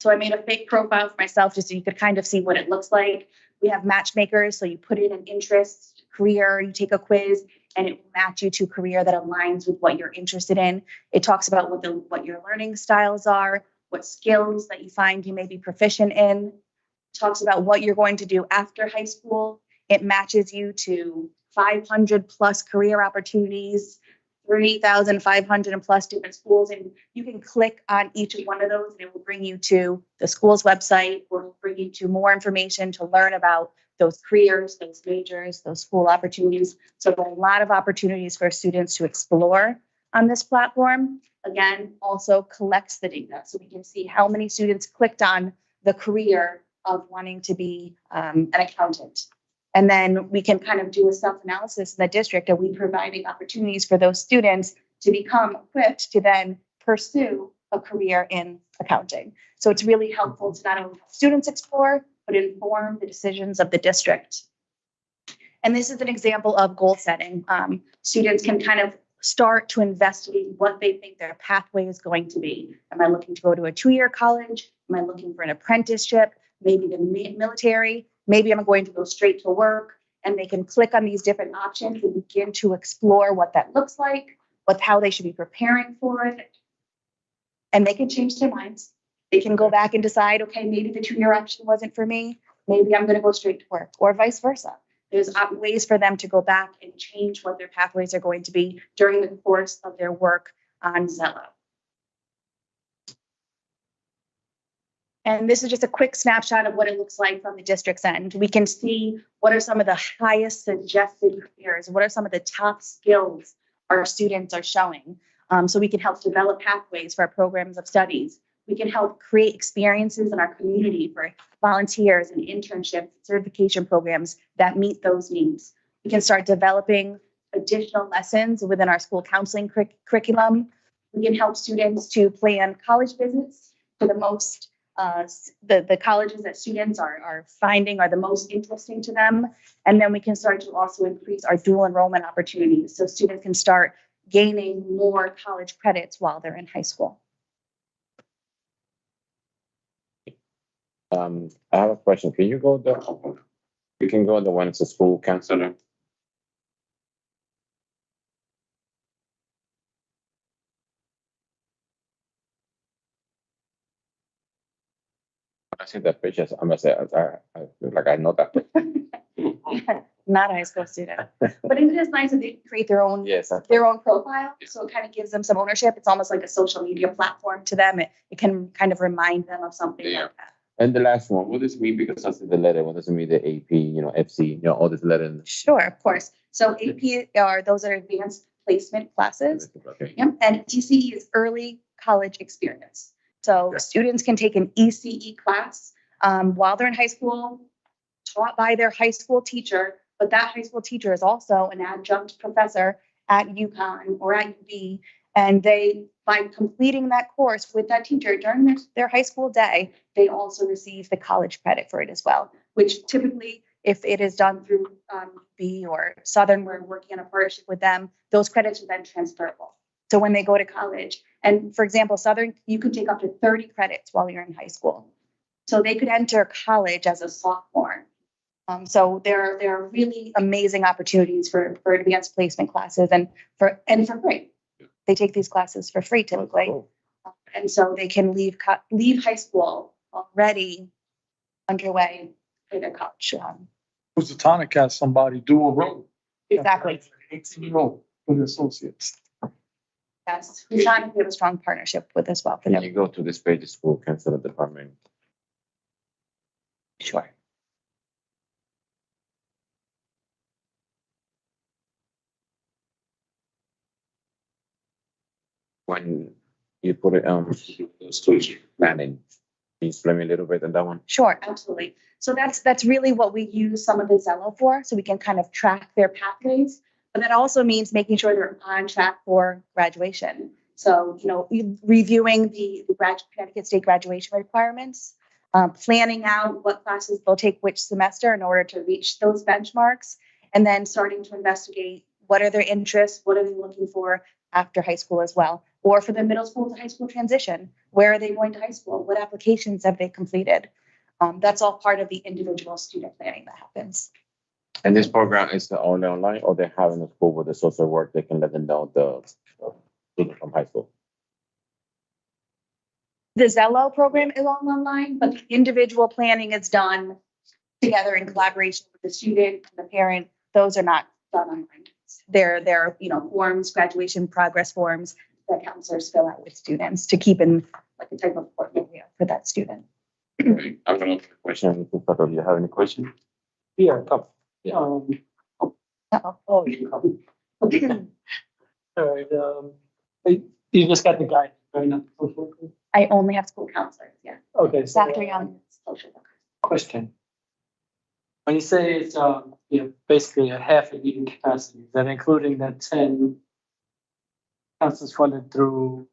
Speaker 11: So I made a fake profile for myself just so you could kind of see what it looks like. We have matchmakers, so you put in an interest, career, you take a quiz, and it will match you to a career that aligns with what you're interested in. It talks about what your learning styles are, what skills that you find you may be proficient in. It talks about what you're going to do after high school. It matches you to 500 plus career opportunities, 3,500 and plus different schools. And you can click on each of one of those and it will bring you to the school's website or it will bring you to more information to learn about those careers, those majors, those school opportunities. So there are a lot of opportunities for students to explore on this platform. Again, also collects the data so we can see how many students clicked on the career of wanting to be an accountant. And then we can kind of do a self-analysis in the district. Are we providing opportunities for those students to become equipped to then pursue a career in accounting? So it's really helpful to not only have students explore, but inform the decisions of the district. And this is an example of goal setting. Students can kind of start to investigate what they think their pathway is going to be. Am I looking to go to a 2-year college? Am I looking for an apprenticeship? Maybe the military? Maybe I'm going to go straight to work. And they can click on these different options and begin to explore what that looks like, how they should be preparing for it. And they can change their minds. They can go back and decide, okay, maybe the 2-year option wasn't for me. Maybe I'm going to go straight to work, or vice versa. There's ways for them to go back and change what their pathways are going to be during the course of their work on Zello. And this is just a quick snapshot of what it looks like from the district's end. We can see what are some of the highest suggested careers, what are some of the top skills our students are showing. So we can help develop pathways for our programs of studies. We can help create experiences in our community for volunteers and internships, certification programs that meet those needs. We can start developing additional lessons within our school counseling curriculum. We can help students to plan college visits to the most the colleges that students are finding are the most interesting to them. And then we can start to also increase our dual enrollment opportunities so students can start gaining more college credits while they're in high school.
Speaker 1: I have a question. Can you go you can go the one that's a school counselor? I see that picture. I must say, I feel like I know that.
Speaker 11: Not a high school student, but it is nice that they create their own
Speaker 1: Yes.
Speaker 11: their own profile. So it kind of gives them some ownership. It's almost like a social media platform to them. It can kind of remind them of something
Speaker 1: Yeah.
Speaker 11: like that.
Speaker 1: And the last one, what does it mean? Because I see the letter. What does it mean? The AP, FC, all this letter.
Speaker 11: Sure, of course. So AP are those are advanced placement classes.
Speaker 1: Okay.
Speaker 11: Yep. And ECE is early college experience. So students can take an ECE class while they're in high school, taught by their high school teacher, but that high school teacher is also an adjunct professor at UConn or at UB. And they, by completing that course with that teacher during their high school day, they also receive the college credit for it as well, which typically, if it is done through UB or Southern, we're working on a partnership with them, those credits are then transferable. So when they go to college, and for example, Southern, you can take up to 30 credits while you're in high school. So they could enter college as a sophomore. So there are really amazing opportunities for advanced placement classes and for free. They take these classes for free typically. And so they can leave high school already underway for their college.
Speaker 9: Housatonic has somebody do a role.
Speaker 11: Exactly.
Speaker 9: 18-year-old for the associates.
Speaker 11: Yes, we have a strong partnership with as well for
Speaker 1: Can
Speaker 11: them.
Speaker 1: you go to this page, the school counselor department?
Speaker 11: Sure.
Speaker 1: When you put it those two planning, can you explain me a little bit on that one?
Speaker 11: Sure, absolutely. So that's really what we use some of the Zello for, so we can kind of track their pathways. But that also means making sure they're on track for graduation. So, reviewing the Connecticut State graduation requirements, planning out what classes they'll take which semester in order to reach those benchmarks, and then starting to investigate what are their interests, what are they looking for after high school as well. or for the middle school to high school transition. Where are they going to high school? What applications have they completed? That's all part of the individual student planning that happens.
Speaker 1: And this program is only online, or they have in the school with the social work, they can let them know the student from high school?
Speaker 11: The Zello program is all online, but the individual planning is done together in collaboration with the student and the parent. Those are not done online. They're forms, graduation progress forms that counselors fill out with students to keep in like a type of portfolio for that student.
Speaker 1: Okay, I'm gonna ask a question. Do you have any questions?
Speaker 2: Yeah, a couple.
Speaker 1: Yeah.
Speaker 11: Uh-oh.
Speaker 2: You come. All right, you just got the guy, right now?
Speaker 11: I only have school counselors, yeah.
Speaker 2: Okay, so,
Speaker 11: Dr. Young, social worker.
Speaker 2: question. When you say it's, basically a half a year capacity, is that including the 10 counselors funded through?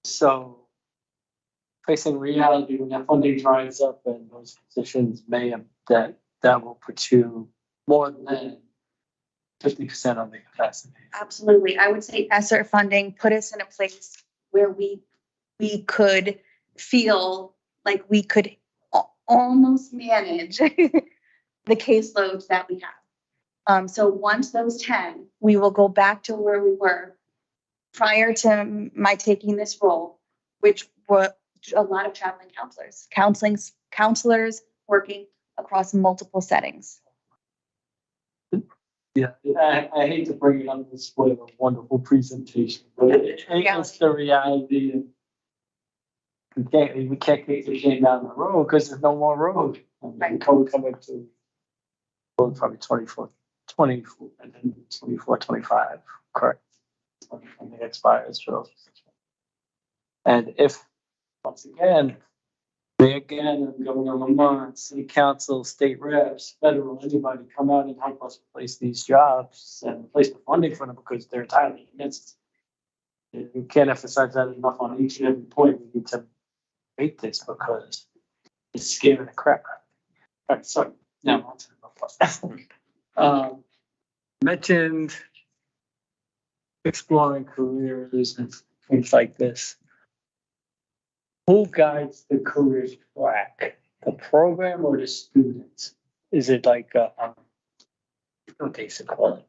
Speaker 2: So facing reality, when that funding dries up and those positions may have, that will put you more than 50% of the capacity.
Speaker 11: Absolutely. I would say ESSER funding put us in a place where we could feel like we could almost manage the caseloads that we have. So once those 10, we will go back to where we were prior to my taking this role, which were a lot of traveling counselors working across multiple settings.
Speaker 2: Yeah, I hate to bring it up this way, a wonderful presentation, but it's the reality. And we can't kick the game down the road because there's no more road.
Speaker 11: Right.
Speaker 2: Code coming to probably 24, and then 24, 25, correct? When it expires. So. And if, once again, Governor Lamont, City Council, state reps, federal, anybody come out and help us replace these jobs and replace the funding for them because they're entirely against it. We can't emphasize that enough on each and every point. We need to make this because it's scaring the crap out of me. All right, so now on to the plus. Mentioned exploring careers and things like this. Who guides the career track? The program or the students? Is it like what they used to call it?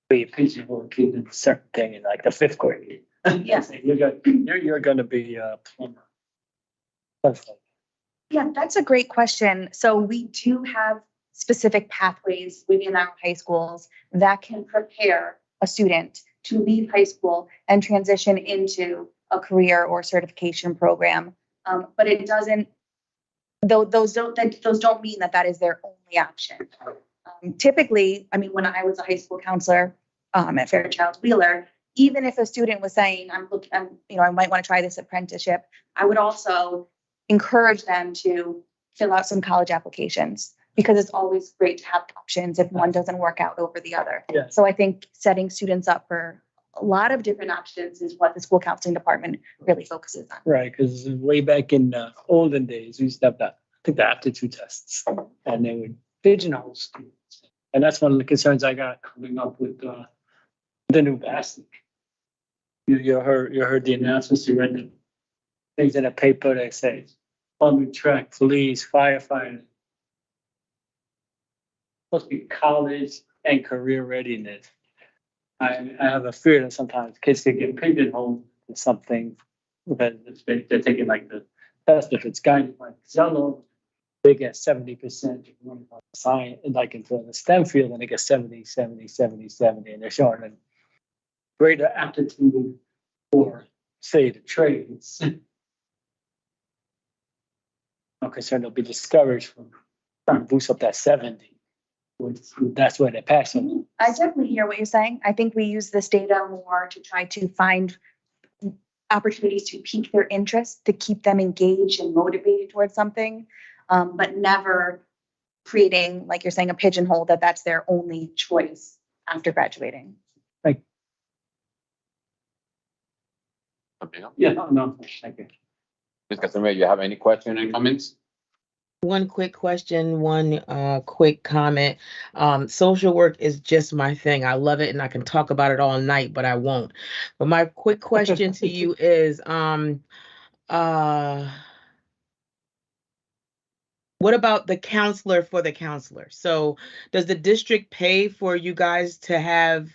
Speaker 2: Where you pigeonhole a kid in a certain thing in like the 5th grade.
Speaker 11: Yes.
Speaker 2: You're gonna be a plumber.
Speaker 11: Yeah, that's a great question. So we do have specific pathways within our high schools that can prepare a student to leave high school and transition into a career or certification program. But it doesn't, those don't mean that is their only option. Typically, I mean, when I was a high school counselor at Fairchild Wheeler, even if a student was saying, I might want to try this apprenticeship, I would also encourage them to fill out some college applications because it's always great to have options if one doesn't work out over the other.
Speaker 2: Yeah.
Speaker 11: So I think setting students up for a lot of different options is what the school counseling department really focuses on.
Speaker 2: Right, because way back in the olden days, we used to have the aptitude tests, and they would pigeonhole students. And that's one of the concerns I got coming up with the new BASIC. You heard the announcements, you read the things in a paper that say plumbing, track, police, firefighter. Supposed to be college and career readiness. I have a fear that sometimes kids can get pigeonholed to something because they're taking like the test. If it's guided by Zello, they get 70% science, like into the STEM field, and they get 70, 70, 70, 70, and they're showing a greater aptitude for, say, the trades. I'm concerned they'll be discouraged from trying to boost up that 70. That's where they're passing.
Speaker 11: I definitely hear what you're saying. I think we use this data more to try to find opportunities to pique their interest, to keep them engaged and motivated towards something, but never creating, like you're saying, a pigeonhole that's their only choice after graduating.
Speaker 2: Like,
Speaker 1: Something else?
Speaker 2: yeah, no, thank you.
Speaker 1: Ms. Casimiro, you have any questions and comments?
Speaker 3: One quick question, one quick comment. Social work is just my thing. I love it and I can talk about it all night, but I won't. But my quick question to you is uh what about the counselor for the counselor? So does the district pay for you guys to have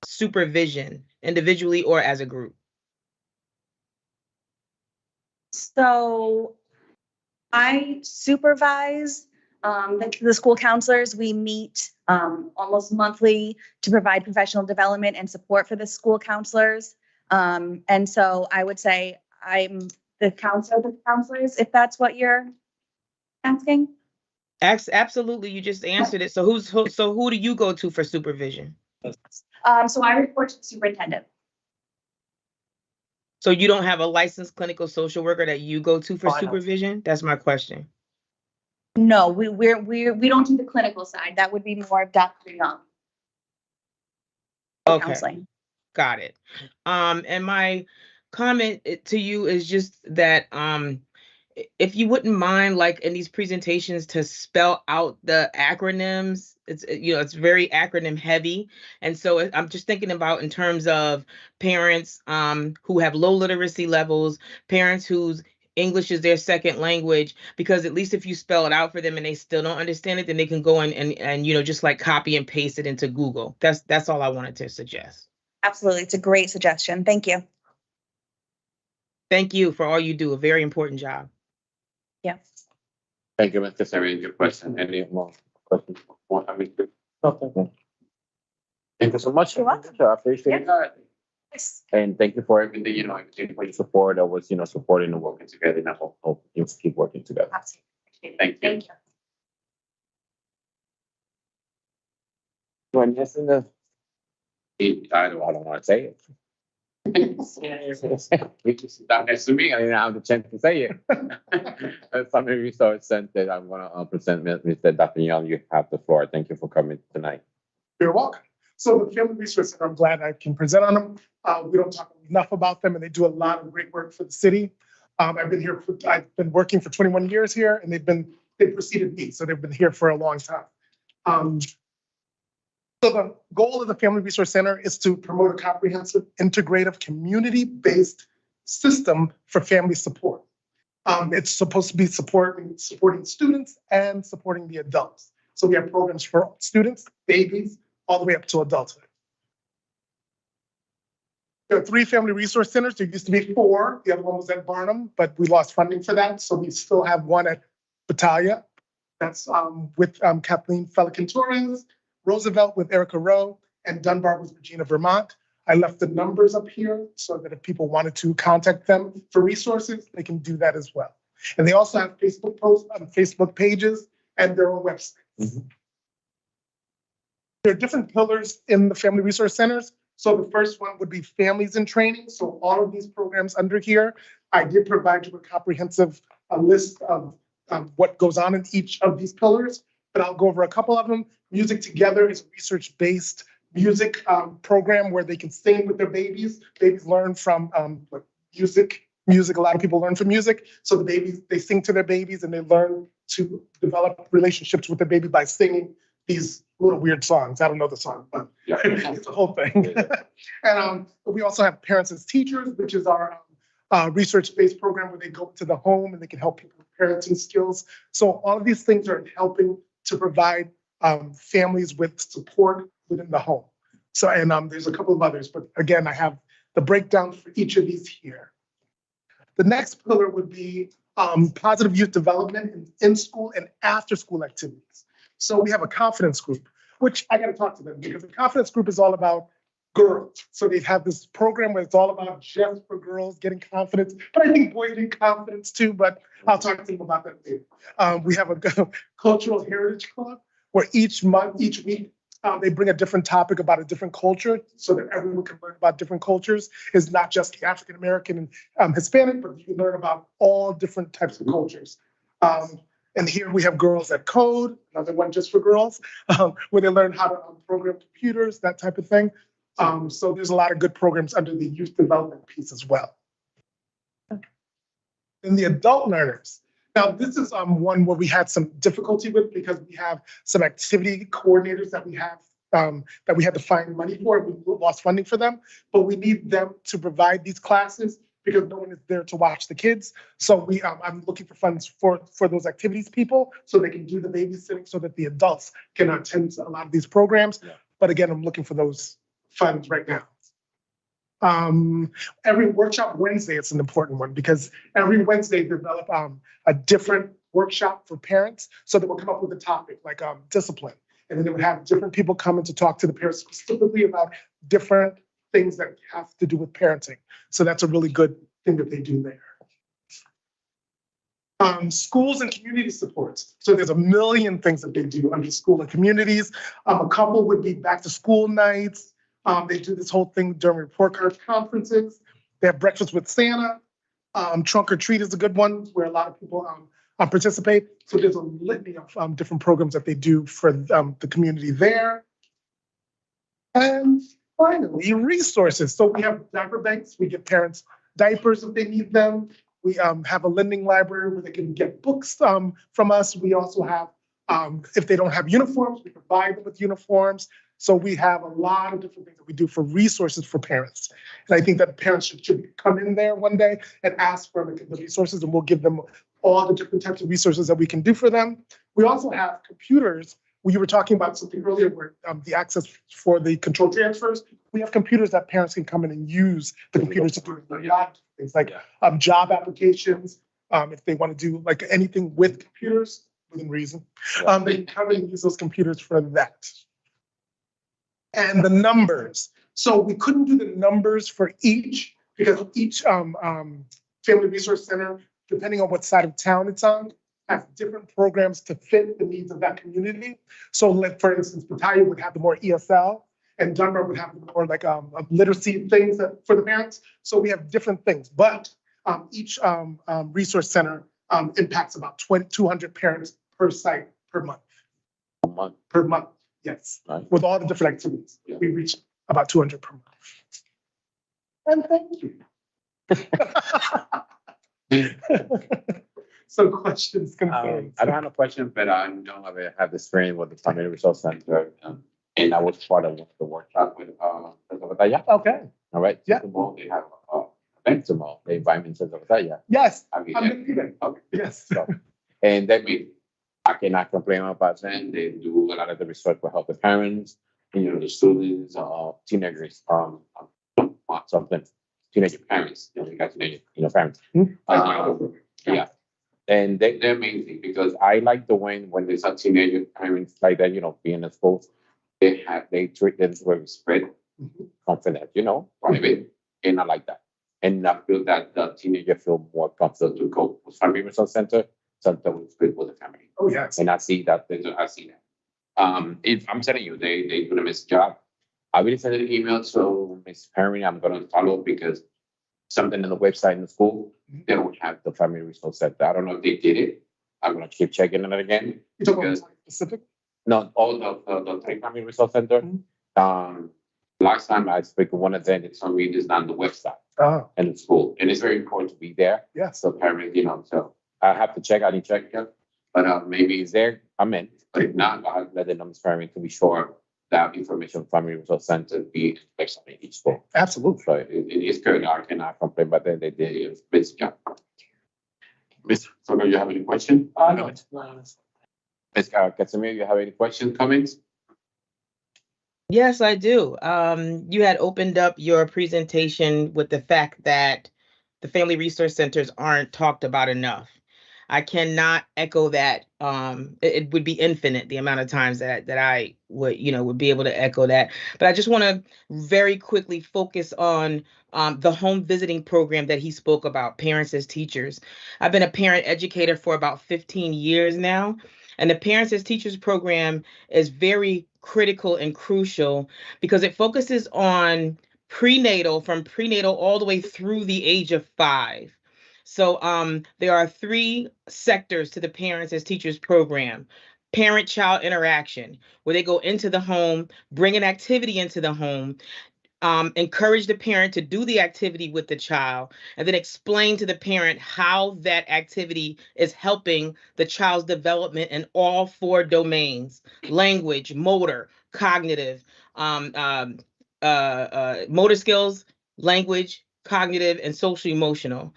Speaker 3: supervision individually or as a group?
Speaker 11: So I supervise the school counselors. We meet almost monthly to provide professional development and support for the school counselors. And so I would say I'm the counselor of the counselors, if that's what you're asking.
Speaker 3: Absolutely, you just answered it. So who do you go to for supervision?
Speaker 11: So I report to the superintendent.
Speaker 3: So you don't have a licensed clinical social worker that you go to for
Speaker 2: Oh, I know.
Speaker 3: supervision? That's my question.
Speaker 11: No, we don't do the clinical side. That would be more of Dr. Young.
Speaker 3: Okay.
Speaker 11: Counseling.
Speaker 3: Got it. And my comment to you is just that if you wouldn't mind, like in these presentations, to spell out the acronyms. It's very acronym heavy, and so I'm just thinking about in terms of parents who have low literacy levels, parents whose English is their second language, because at least if you spell it out for them and they still don't understand it, then they can go in and just like copy and paste it into Google. That's all I wanted to suggest.
Speaker 11: Absolutely. It's a great suggestion. Thank you.
Speaker 3: Thank you for all you do. A very important job.
Speaker 11: Yeah.
Speaker 1: Thank you, Mr. Sari. Good question. Any more questions? Thank you so much.
Speaker 11: You're welcome.
Speaker 1: I appreciate that.
Speaker 11: Yes.
Speaker 1: And thank you for everything, everything for your support. That was, supporting and working together. And I hope you keep working together.
Speaker 11: Absolutely.
Speaker 1: Thank you.
Speaker 11: Thank you.
Speaker 1: When yes, in the, I don't want to say it. You just down next to me. I didn't have the chance to say it. Family Resource Center. I'm going to present Mr. Dr. Young. You have the floor. Thank you for coming tonight.
Speaker 12: You're welcome. So the Family Resource Center, I'm glad I can present on them. We don't talk enough about them, and they do a lot of great work for the city. I've been working for 21 years here, and they preceded me, so they've been here for a long time. So the goal of the Family Resource Center is to promote a comprehensive, integrative, community-based system for family support. It's supposed to be supporting students and supporting the adults. So we have programs for students, babies, all the way up to adulthood. There are 3 family resource centers. There used to be 4. The other one was at Barnum, but we lost funding for that. So we still have one at Battaglia. That's with Kathleen Felican-Torres, Roosevelt with Erica Rowe, and Dunbar with Regina Vermont. I left the numbers up here so that if people wanted to contact them for resources, they can do that as well. And they also have Facebook posts on Facebook pages and their own websites. Mm-hmm. There are different pillars in the Family Resource Centers. So the first one would be families in training. So all of these programs under here, I did provide you a comprehensive list of what goes on in each of these pillars, but I'll go over a couple of them. Music Together is a research-based music program where they can sing with their babies. Babies learn from music. A lot of people learn from music. So the babies, they sing to their babies and they learn to develop relationships with their baby by singing these little weird songs. I don't know the song, but it's the whole thing. And we also have Parents as Teachers, which is our research-based program where they go to the home and they can help people with parenting skills. So all of these things are helping to provide families with support within the home. So, and there's a couple of others, but again, I have the breakdown for each of these here. The next pillar would be positive youth development in school and after school activities. So we have a confidence group, which I got to talk to them because the confidence group is all about girls. So they have this program where it's all about just for girls getting confidence, but I think boys need confidence too, but I'll talk to them about that later. We have a cultural heritage club where each week, they bring a different topic about a different culture so that everyone can learn about different cultures. It's not just the African-American and Hispanic, but you can learn about all different types of cultures. And here we have Girls that Code, another one just for girls, where they learn how to program computers, that type of thing. So there's a lot of good programs under the youth development piece as well. And the adult learners. Now, this is one where we had some difficulty with because we have some activity coordinators that we have that we had to find money for. We lost funding for them, but we need them to provide these classes because no one is there to watch the kids. So I'm looking for funds for those activities people so they can do the babysitting so that the adults can attend a lot of these programs.
Speaker 1: Yeah.
Speaker 12: But again, I'm looking for those funds right now. Every workshop Wednesday, it's an important one because every Wednesday develop a different workshop for parents so that we'll come up with a topic like discipline. And then they would have different people come in to talk to the parents specifically about different things that have to do with parenting. So that's a really good thing that they do there. Schools and community supports. So there's a million things that they do under school and communities. A couple would be back to school nights. They do this whole thing during report card conferences. They have breakfast with Santa. Trunk or treat is a good one where a lot of people participate. So there's a litany of different programs that they do for the community there. And finally, resources. So we have diaper banks. We give parents diapers if they need them. We have a lending library where they can get books from us. We also have, if they don't have uniforms, we provide them with uniforms. So we have a lot of different things that we do for resources for parents. And I think that parents should come in there one day and ask for the resources, and we'll give them all the different types of resources that we can do for them. We also have computers. You were talking about something earlier where the access for the control transfers. We have computers that parents can come in and use the computers to do a lot of things like job applications. If they want to do like anything with computers within reason, they can come in and use those computers for that. And the numbers. So we couldn't do the numbers for each because each family resource center, depending on what side of town it's on, has different programs to fit the needs of that community. So like, for instance, Battaglia would have the more ESL and Dunbar would have the more like literacy things for the parents. So we have different things, but each resource center impacts about 200 parents per site per month. Per month. Yes,
Speaker 1: Right.
Speaker 12: With all the different activities, we reach about 200 per month. And thank you. Some questions, concerns.
Speaker 1: I don't have a question, but I know I have this training with the Family Resource Center, and I was part of the workshop with Battaglia.
Speaker 12: Okay.
Speaker 1: All right.
Speaker 12: Yeah.
Speaker 1: Tomorrow they have event tomorrow. They invite me to Battaglia.
Speaker 12: Yes.
Speaker 1: I mean,
Speaker 12: I'm gonna be there.
Speaker 1: okay.
Speaker 12: Yes.
Speaker 1: So, and that means I cannot complain about them. They do a lot of the research for help the parents, the students, teenagers, something, teenager parents, you got teenager, parents. Yeah. And they're amazing because I like the when there's a teenager parents like that, being in school, they treat them very spread, confident, private, and I like that. And I feel that the teenager feel more comfortable to go to Family Resource Center, something with the family.
Speaker 12: Oh, yes.
Speaker 1: And I see that. If I'm telling you, they do a nice job. I will send an email to Ms. Perry. I'm going to follow because something in the website in the school, they don't have the Family Resource Center. I don't know if they did it. I'm going to keep checking it again.
Speaker 12: You talking
Speaker 1: Because,
Speaker 12: about specific?
Speaker 1: no, all the 3 Family Resource Center. Last time I spoke to one of them, it's on me, it's not on the website in the school. And it's very important to be there.
Speaker 12: Yes.
Speaker 1: So parents, so I have to check. I need to check it. But maybe it's there. I'm in. But if not, I'll let the numbers parent to be sure that information from Family Resource Center be placed in each school.
Speaker 12: Absolutely.
Speaker 1: So it is good. I cannot complain, but then they did a basic job. Ms. Soga, you have any question?
Speaker 2: No.
Speaker 1: Ms. Casimir, you have any questions, comments?
Speaker 3: Yes, I do. You had opened up your presentation with the fact that the family resource centers aren't talked about enough. I cannot echo that. It would be infinite the amount of times that I would be able to echo that. But I just want to very quickly focus on the home visiting program that he spoke about, parents as teachers. I've been a parent educator for about 15 years now, and the Parents as Teachers program is very critical and crucial because it focuses on from prenatal all the way through the age of 5. So there are 3 sectors to the Parents as Teachers program. Parent-child interaction, where they go into the home, bring an activity into the home, encourage the parent to do the activity with the child, and then explain to the parent how that activity is helping the child's development in all 4 domains: language, motor, cognitive, motor skills, language, cognitive, and social emotional.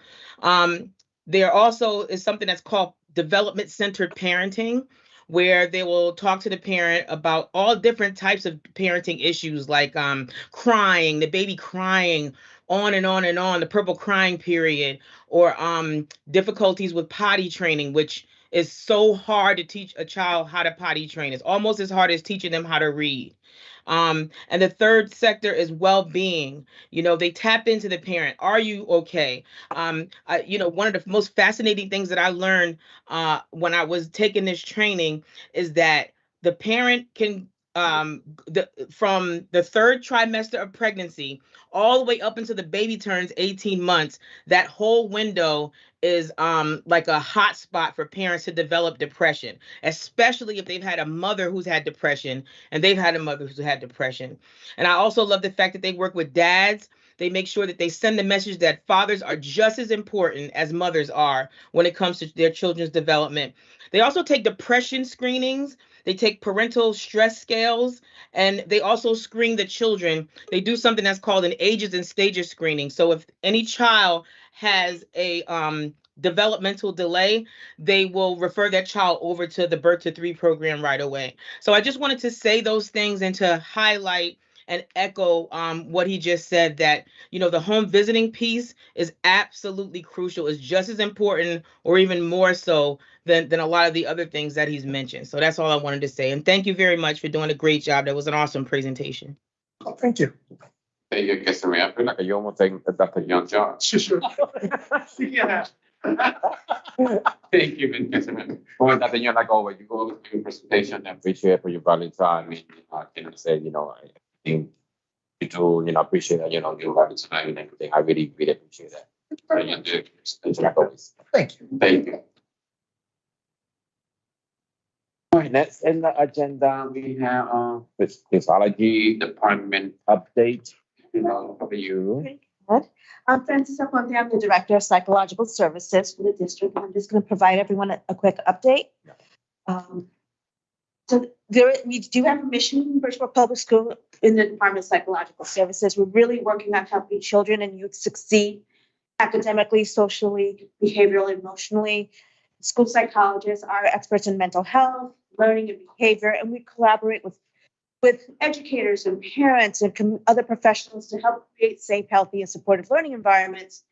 Speaker 3: There also is something that's called development-centered parenting, where they will talk to the parent about all different types of parenting issues, like crying, the baby crying, on and on and on, the purple crying period, or difficulties with potty training, which is so hard to teach a child how to potty train. It's almost as hard as teaching them how to read. And the third sector is well-being. They tap into the parent. Are you okay? One of the most fascinating things that I learned when I was taking this training is that the parent can, from the 3rd trimester of pregnancy all the way up until the baby turns 18 months, that whole window is like a hot spot for parents to develop depression, especially if they've had a mother who's had depression and they've had a mother who's had depression. And I also love the fact that they work with dads. They make sure that they send the message that fathers are just as important as mothers are when it comes to their children's development. They also take depression screenings. They take parental stress scales, and they also screen the children. They do something that's called an ages and stages screening. So if any child has a developmental delay, they will refer that child over to the Birth to 3 program right away. So I just wanted to say those things and to highlight and echo what he just said, that the home visiting piece is absolutely crucial. It's just as important, or even more so, than a lot of the other things that he's mentioned. So that's all I wanted to say. And thank you very much for doing a great job. That was an awesome presentation.
Speaker 12: Oh, thank you.
Speaker 1: Thank you, Kesame. I feel like you almost taking Dr. Young John.
Speaker 12: Sure. Yeah.
Speaker 1: Thank you, Ms. Kesame. Well, Dr. Young, like always, you go over to your presentation. I appreciate it for your valuable time. I think you do, appreciate that, your valuable time and everything. I really, really appreciate that. Like always.
Speaker 12: Thank you.
Speaker 1: Thank you. All right, next in the agenda, we have physiology department update. How are you?
Speaker 6: Good. I'm Francis Aponte. I'm the Director of Psychological Services for the district. I'm just going to provide everyone a quick update. We do have a mission in Bridgeport Public School in the Department of Psychological Services. We're really working on helping children and youth succeed academically, socially, behaviorally, emotionally. School psychologists are experts in mental health, learning and behavior, and we collaborate with educators and parents and other professionals to help create safe, healthy, and supportive learning environments.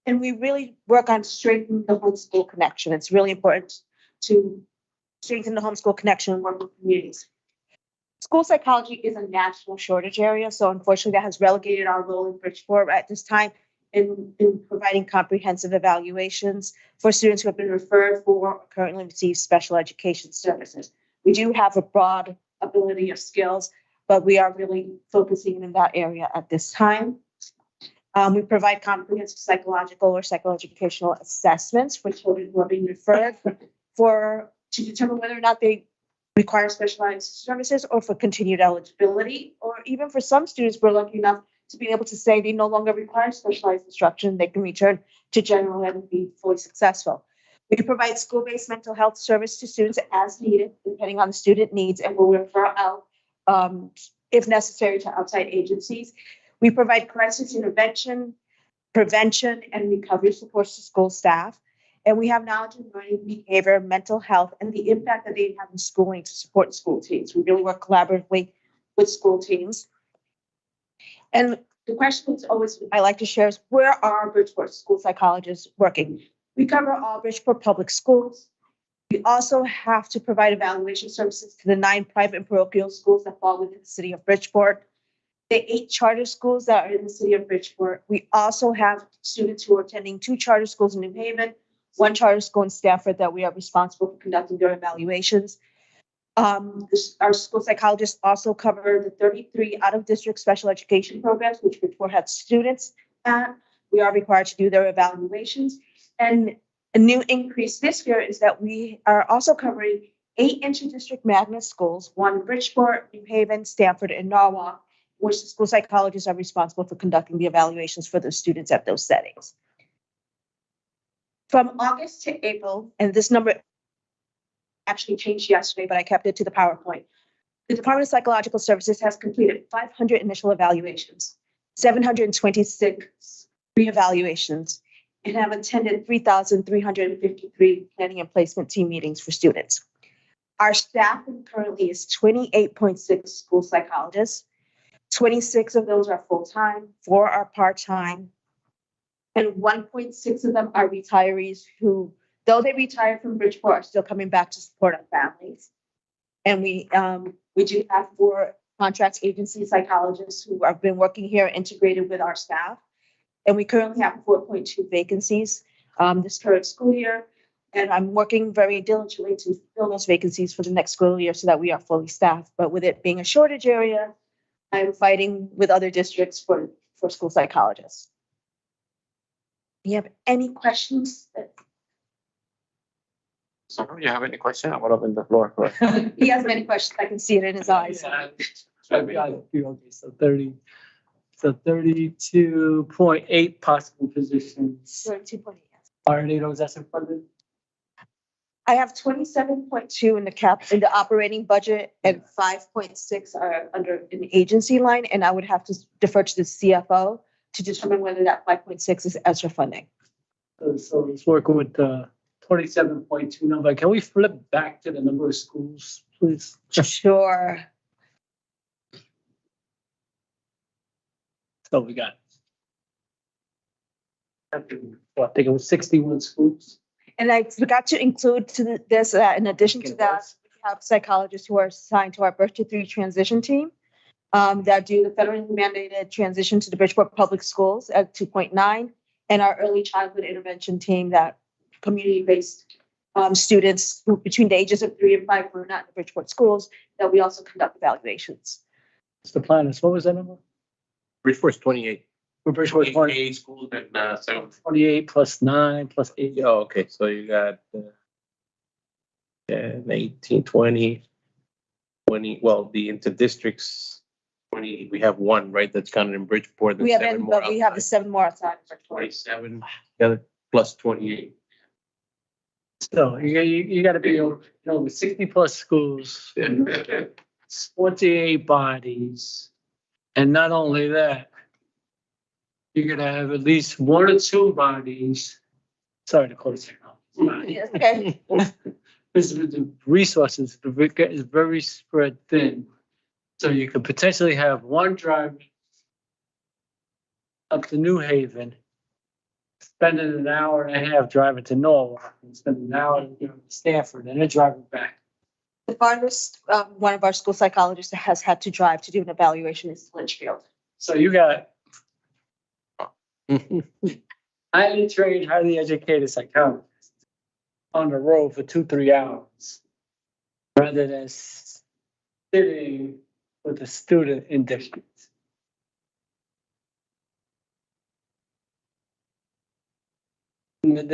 Speaker 6: And we really work on strengthening the homeschool connection. It's really important to strengthen the homeschool connection and work with communities. School psychology is a national shortage area, so unfortunately that has relegated our role in Bridgeport at this time in providing comprehensive evaluations for students who have been referred for or currently receive special education services. We do have a broad ability of skills, but we are really focusing in that area at this time. We provide comprehensive psychological or psychoeducational assessments for children who are being referred to determine whether or not they require specialized services or for continued eligibility, or even for some students, we're lucky enough to be able to say they no longer require specialized instruction, they can return to general ed and be fully successful. We provide school-based mental health service to students as needed, depending on the student needs, and will refer out, if necessary, to outside agencies. We provide crisis intervention, prevention, and recovery supports to school staff. And we have knowledge in learning, behavior, mental health, and the impact that they have in schooling to support school teams. We really work collaboratively with school teams. And the question is always, I like to share, is where are Bridgeport school psychologists working? We cover all Bridgeport public schools. We also have to provide evaluation services to the 9 private and parochial schools that fall within the city of Bridgeport, the 8 charter schools that are in the city of Bridgeport. We also have students who are attending 2 charter schools in New Haven, 1 charter school in Stafford that we are responsible for conducting their evaluations. Our school psychologists also cover the 33 out-of-district special education programs, which Bridgeport had students at. We are required to do their evaluations. And a new increase this year is that we are also covering 8 inter-district magnet schools, 1 in Bridgeport, New Haven, Stamford, and Norwalk. which the school psychologists are responsible for conducting the evaluations for the students at those settings. From August to April, and this number actually changed yesterday, but I kept it to the PowerPoint. The Department of Psychological Services has completed 500 initial evaluations, 726 reevaluations, and have attended 3,353 planning and placement team meetings for students. Our staffing currently is 28.6 school psychologists. 26 of those are full-time, 4 are part-time, and 1.6 of them are retirees who, though they retired from Bridgeport, are still coming back to support our families. And we do have 4 contract agency psychologists who have been working here integrated with our staff. And we currently have 4.2 vacancies this current school year. And I'm working very diligently to fill those vacancies for the next school year so that we are fully staffed. But with it being a shortage area, I'm fighting with other districts for school psychologists. Do you have any questions?
Speaker 1: So, you have any question? I want to open the floor for.
Speaker 6: He has many questions. I can see it in his eyes.
Speaker 2: So 32.8 possible positions.
Speaker 6: 32.8.
Speaker 2: Are any of those ESSER funded?
Speaker 6: I have 27.2 in the operating budget and 5.6 are under an agency line, and I would have to defer to the CFO to determine whether that 5.6 is ESSER funding.
Speaker 2: So let's work with the 27.2 number. Can we flip back to the number of schools, please?
Speaker 6: Sure.
Speaker 2: So we got, I think it was 61 schools.
Speaker 6: And I forgot to include this, in addition to that, we have psychologists who are assigned to our Birth to 3 transition team that do the federally mandated transition to the Bridgeport Public Schools at 2.9, and our early childhood intervention team that community-based students who between the ages of 3 and 5 who are not in the Bridgeport schools, that we also conduct evaluations.
Speaker 2: Mr. Planners, what was that number?
Speaker 5: Bridgeport's 28.
Speaker 2: For Bridgeport,
Speaker 5: 28 schools and 7.
Speaker 2: 28 plus 9 plus 8.
Speaker 5: Oh, okay, so you got 10, 18, 20, 20, well, the interdistricts, 20, we have 1, right, that's counted in Bridgeport.
Speaker 6: We have,
Speaker 5: seven more
Speaker 6: but we have the
Speaker 5: outside.
Speaker 6: 7 more outside.
Speaker 5: 27, the other plus 28.
Speaker 2: So you got to be over 60 plus schools, 48 bodies. And not only that, you're going to have at least 1 or 2 bodies. Sorry to close it out.
Speaker 6: Yes, okay.
Speaker 2: The resources is very spread thin. So you could potentially have 1 driver up to New Haven, spending an hour and a half driving to Norwalk, and spending an hour to Stanford, and then driving back.
Speaker 6: The farthest one of our school psychologists that has had to drive to do an evaluation is Litchfield.
Speaker 2: So you got highly trained, highly educated psychologists on the road for 2-3 hours rather than sitting with a student in district. It's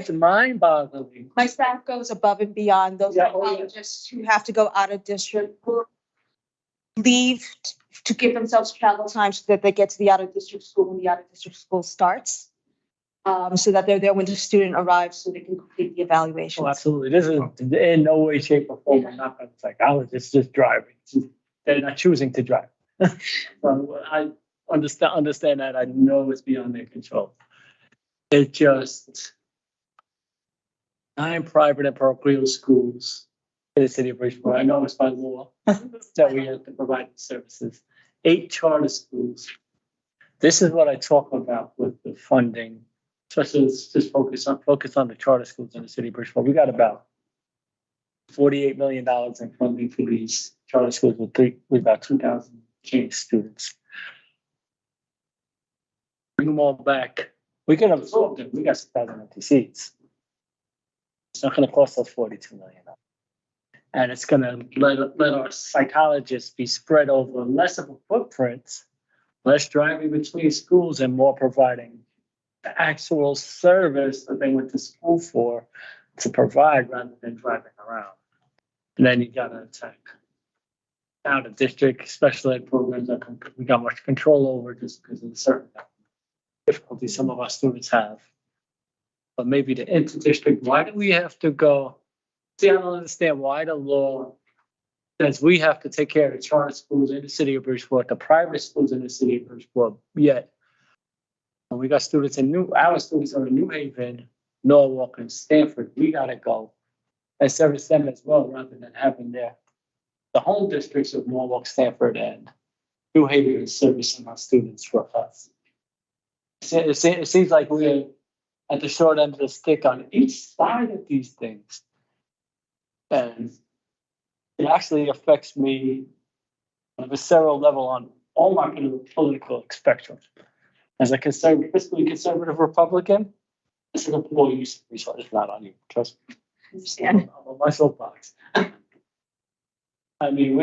Speaker 2: mind-boggling.
Speaker 6: My staff goes above and beyond those
Speaker 2: Yeah.
Speaker 6: psychologists who have to go out of district, who leave to give themselves travel time so that they get to the out of district school when the out of district school starts. So that they're there when the student arrives so they can complete the evaluation.
Speaker 2: Oh, absolutely. This is in no way, shape, or form. I'm not a psychologist, just driving. They're not choosing to drive. So I understand that. I know it's beyond their control. It just 9 private and parochial schools in the city of Bridgeport. I know it's by law that we have to provide these services. 8 charter schools. This is what I talk about with the funding. Especially let's just focus on the charter schools in the city of Bridgeport. We got about $48 million in funding for these charter schools with about 2,000 change students. Bring them all back. We can absorb them. We got 6,000 empty seats. It's not going to cost us $42 million. And it's going to let our psychologists be spread over less of a footprint, less driving between schools and more providing the actual service that they went to school for to provide rather than driving around. And then you got to attack out of district special ed programs that we got much control over just because of the certain difficulties some of our students have. But maybe the inter-district, why do we have to go? See, I don't understand why the law says we have to take care of the charter schools in the city of Bridgeport, the private schools in the city of Bridgeport, yet when we got students our students are in New Haven, Norwalk, and Stanford, we gotta go and service them as well, rather than having the home districts of Norwalk, Stanford, and New Haven servicing our students for us. It seems like we're at the short end of the stick on each side of these things. And it actually affects me on a visceral level on all my political spectrum. As a fiscally conservative Republican, this is a poor use of resources, not on you, trust me.
Speaker 6: I understand.
Speaker 2: I'm on my soapbox. I mean,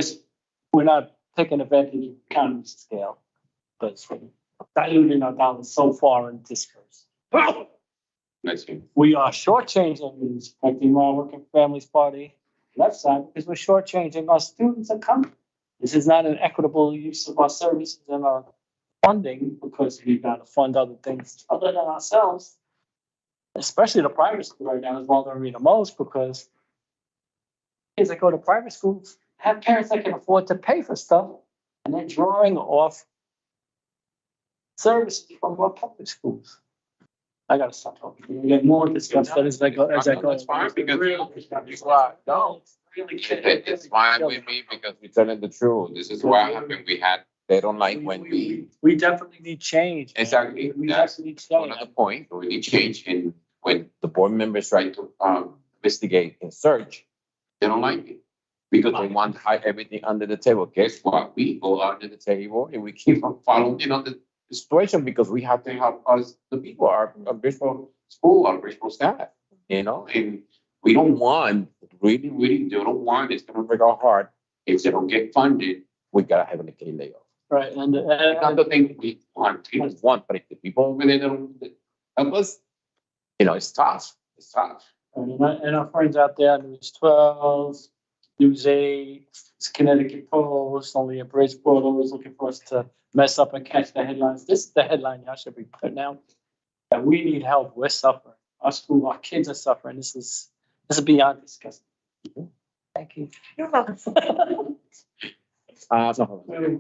Speaker 2: we're not taking advantage of economies of scale, but diluting our dollars so far in discourse.
Speaker 1: Nice.
Speaker 2: We are shortchanging the Spectrum Working Families Party left side because we're shortchanging our students that come. This is not an equitable use of our services and our funding because we've got to fund other things other than ourselves. Especially the private school right now is bothering me the most because kids that go to private schools have parents that can afford to pay for stuff and they're drawing off services from our public schools. I gotta stop talking. We'll get more discussed as I go.
Speaker 1: That's fine, because it's fine with me because we're telling the truth. This is what happened. They don't like when
Speaker 2: We definitely need change. man.
Speaker 1: Exactly.
Speaker 2: We
Speaker 1: That's
Speaker 2: definitely need change.
Speaker 1: another point. We need change, and when the board members try to investigate and search, they don't like it. Because they want to hide everything under the table. Guess what? We go under the table and we keep on following, the situation because we have to help us, the people, our Bridgeport school, our Bridgeport staff, and we don't want, really don't want, it's gonna break our heart if they don't get funded, we gotta have an AK layoff.
Speaker 2: Right, and
Speaker 1: Not the thing we want, but if the people over there don't help us, it's tough,
Speaker 2: and our friends out there, News 12, News 8, Connecticut Post, only a Bridgeport, always looking for us to mess up and catch the headlines. This is the headline y'all should be putting out. That we need help. We're suffering. Our kids are suffering. This is beyond disgusting. Thank you.
Speaker 6: You're welcome.
Speaker 1: No.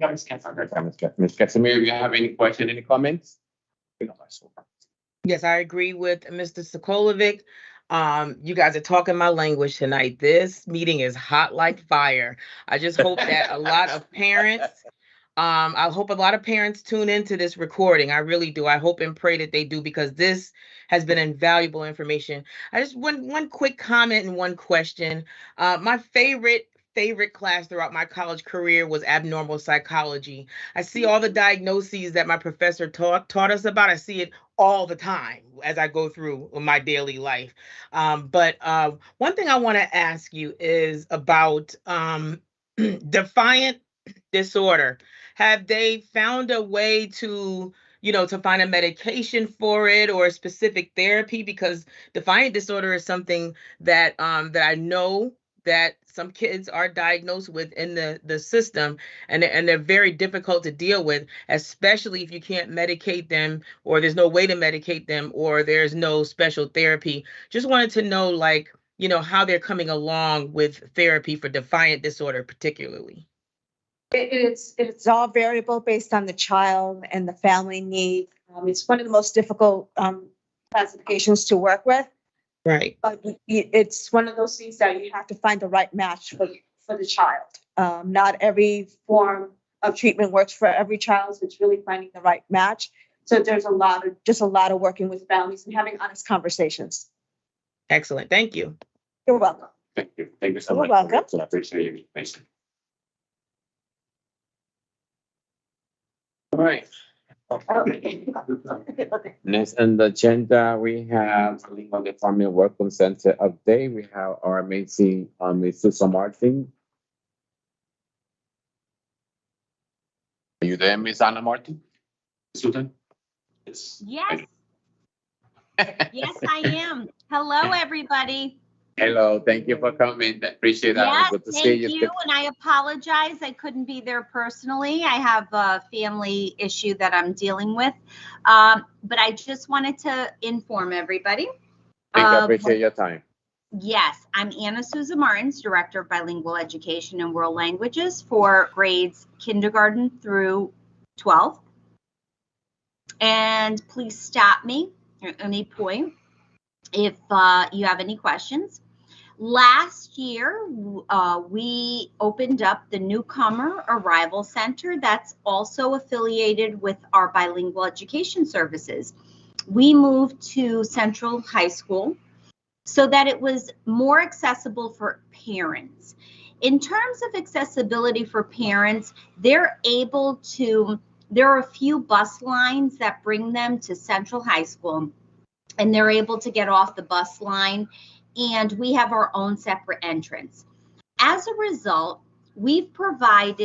Speaker 1: Ms. Casimir, if you have any question, any comments?
Speaker 3: Yes, I agree with Mr. Sokolovic. You guys are talking my language tonight. This meeting is hot like fire. I just hope that a lot of parents, I hope a lot of parents tune into this recording. I really do. I hope and pray that they do because this has been invaluable information. I just one quick comment and one question. My favorite class throughout my college career was abnormal psychology. I see all the diagnoses that my professor taught us about. I see it all the time as I go through my daily life. But one thing I want to ask you is about defiant disorder. Have they found a way to find a medication for it or a specific therapy? Because defiant disorder is something that that I know that some kids are diagnosed with in the system, and they're very difficult to deal with, especially if you can't medicate them or there's no way to medicate them or there's no special therapy. Just wanted to know, how they're coming along with therapy for defiant disorder particularly.
Speaker 6: It's all variable based on the child and the family need. It's one of the most difficult classifications to work with.
Speaker 3: Right.
Speaker 6: But it's one of those things that you have to find the right match for the child. Not every form of treatment works for every child, so it's really finding the right match. So there's a lot of working with families and having honest conversations.
Speaker 3: Excellent. Thank you.
Speaker 6: You're welcome.
Speaker 1: Thank you. Thank you so
Speaker 6: You're
Speaker 1: much.
Speaker 6: welcome.
Speaker 1: I appreciate your information. All right. Next on the agenda, we have Legal Department Welcome Center update. We have our amazing Ms. Susan Martin. Are you there, Ms. Anna Martin? Susan?
Speaker 13: Yes. Yes, I am. Hello, everybody.
Speaker 1: Hello, thank you for coming. Appreciate that.
Speaker 13: Yes,
Speaker 1: Good to see
Speaker 13: thank
Speaker 1: you.
Speaker 13: you, and I apologize. I couldn't be there personally. I have a family issue that I'm dealing with. But I just wanted to inform everybody.
Speaker 1: Thank you. I appreciate your time.
Speaker 13: Yes, I'm Anna Souza Martins, Director of Bilingual Education and World Languages for grades kindergarten through 12th. And please stop me at any point if you have any questions. Last year, we opened up the Newcomer Arrival Center that's also affiliated with our bilingual education services. We moved to Central High School so that it was more accessible for parents. In terms of accessibility for parents, there are a few bus lines that bring them to Central High School, and they're able to get off the bus line, and we have our own separate entrance. As a result, we've tried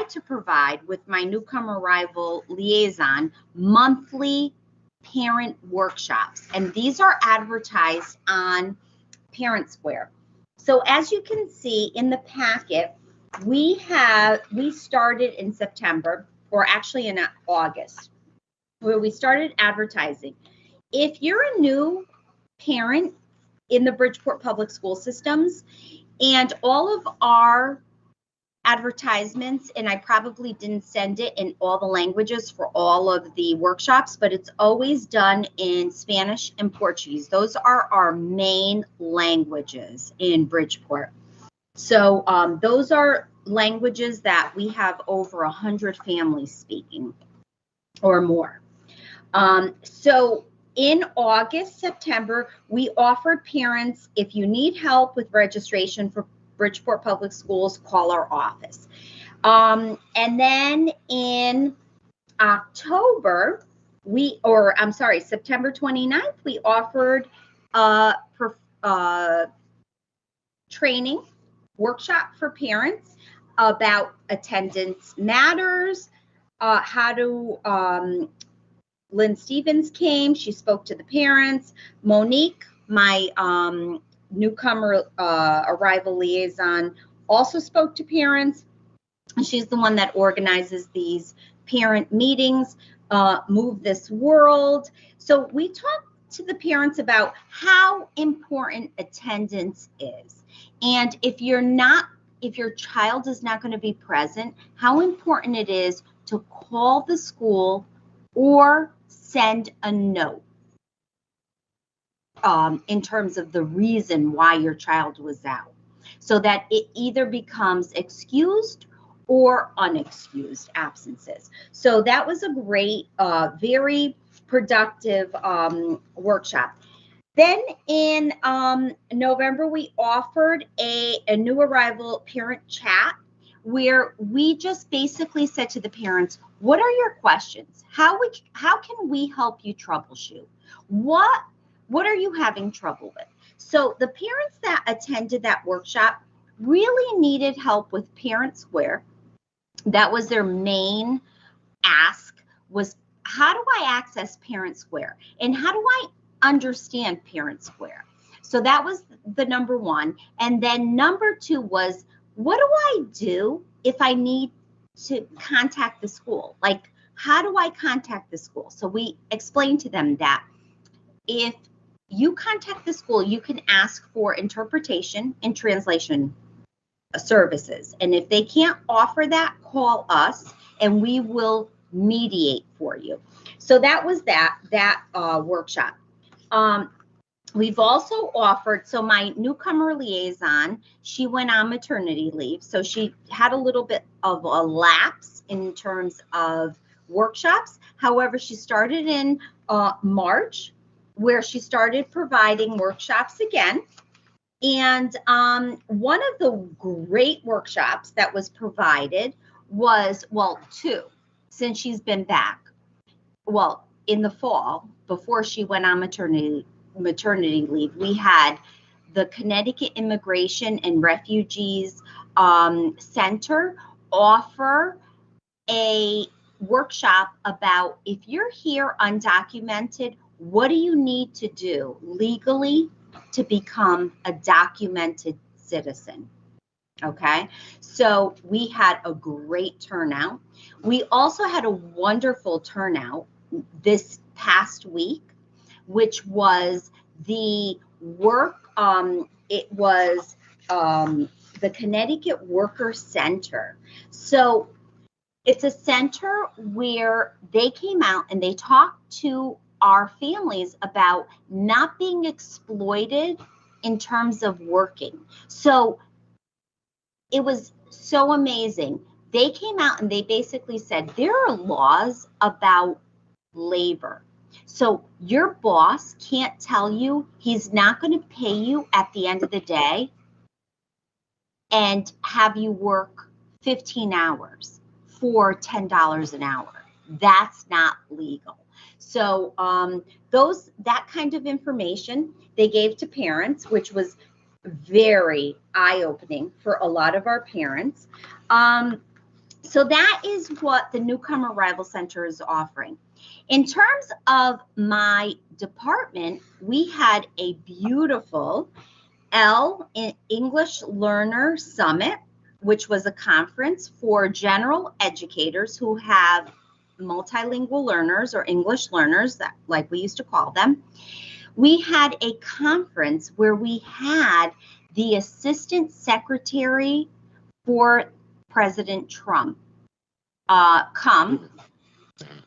Speaker 13: to provide with my Newcomer Arrival Liaison monthly parent workshops, and these are advertised on Parent Square. So as you can see in the packet, we started in September, or actually in August, where we started advertising. If you're a new parent in the Bridgeport Public School systems, and all of our advertisements, and I probably didn't send it in all the languages for all of the workshops, but it's always done in Spanish and Portuguese. Those are our main languages in Bridgeport. So those are languages that we have over 100 families speaking or more. So in August, September, we offered parents, if you need help with registration for Bridgeport Public Schools, call our office. And then in September 29th, we offered training workshop for parents about attendance matters, Lynn Stevens came, she spoke to the parents. Monique, my Newcomer Arrival Liaison, also spoke to parents. She's the one that organizes these parent meetings, Move This World. So we talked to the parents about how important attendance is. And if your child is not going to be present, how important it is to call the school or send a note in terms of the reason why your child was out, so that it either becomes excused or unexcused absences. So that was a great, very productive workshop. Then in November, we offered a new arrival parent chat where we just basically said to the parents, what are your questions? How can we help you troubleshoot? What are you having trouble with? So the parents that attended that workshop really needed help with Parent Square. That was their main ask, was how do I access Parent Square? And how do I understand Parent Square? So that was the number one. And then number two was, what do I do if I need to contact the school? Like, how do I contact the school? So we explained to them that if you contact the school, you can ask for interpretation and translation services. And if they can't offer that, call us and we will mediate for you. So that was that workshop. We've also offered, so my Newcomer Liaison, she went on maternity leave. So she had a little bit of a lapse in terms of workshops. However, she started in March, where she started providing workshops again. And one of the great workshops that was provided was, well, two, since she's been back. Well, in the fall, before she went on maternity leave, we had the Connecticut Immigration and Refugees Center offer a workshop about, if you're here undocumented, what do you need to do legally to become a documented citizen. Okay, so we had a great turnout. We also had a wonderful turnout this past week, which was the work, it was the Connecticut Worker Center. So it's a center where they came out and they talked to our families about not being exploited in terms of working. So it was so amazing. They came out and they basically said there are laws about labor. So your boss can't tell you he's not going to pay you at the end of the day and have you work 15 hours for $10 an hour. That's not legal. So that kind of information they gave to parents, which was very eye-opening for a lot of our parents. So that is what the Newcomer Arrival Center is offering. In terms of my department, we had a beautiful English Learner Summit, which was a conference for general educators who have multilingual learners or English learners, that, like we used to call them. We had a conference where we had the Assistant Secretary for President Trump come,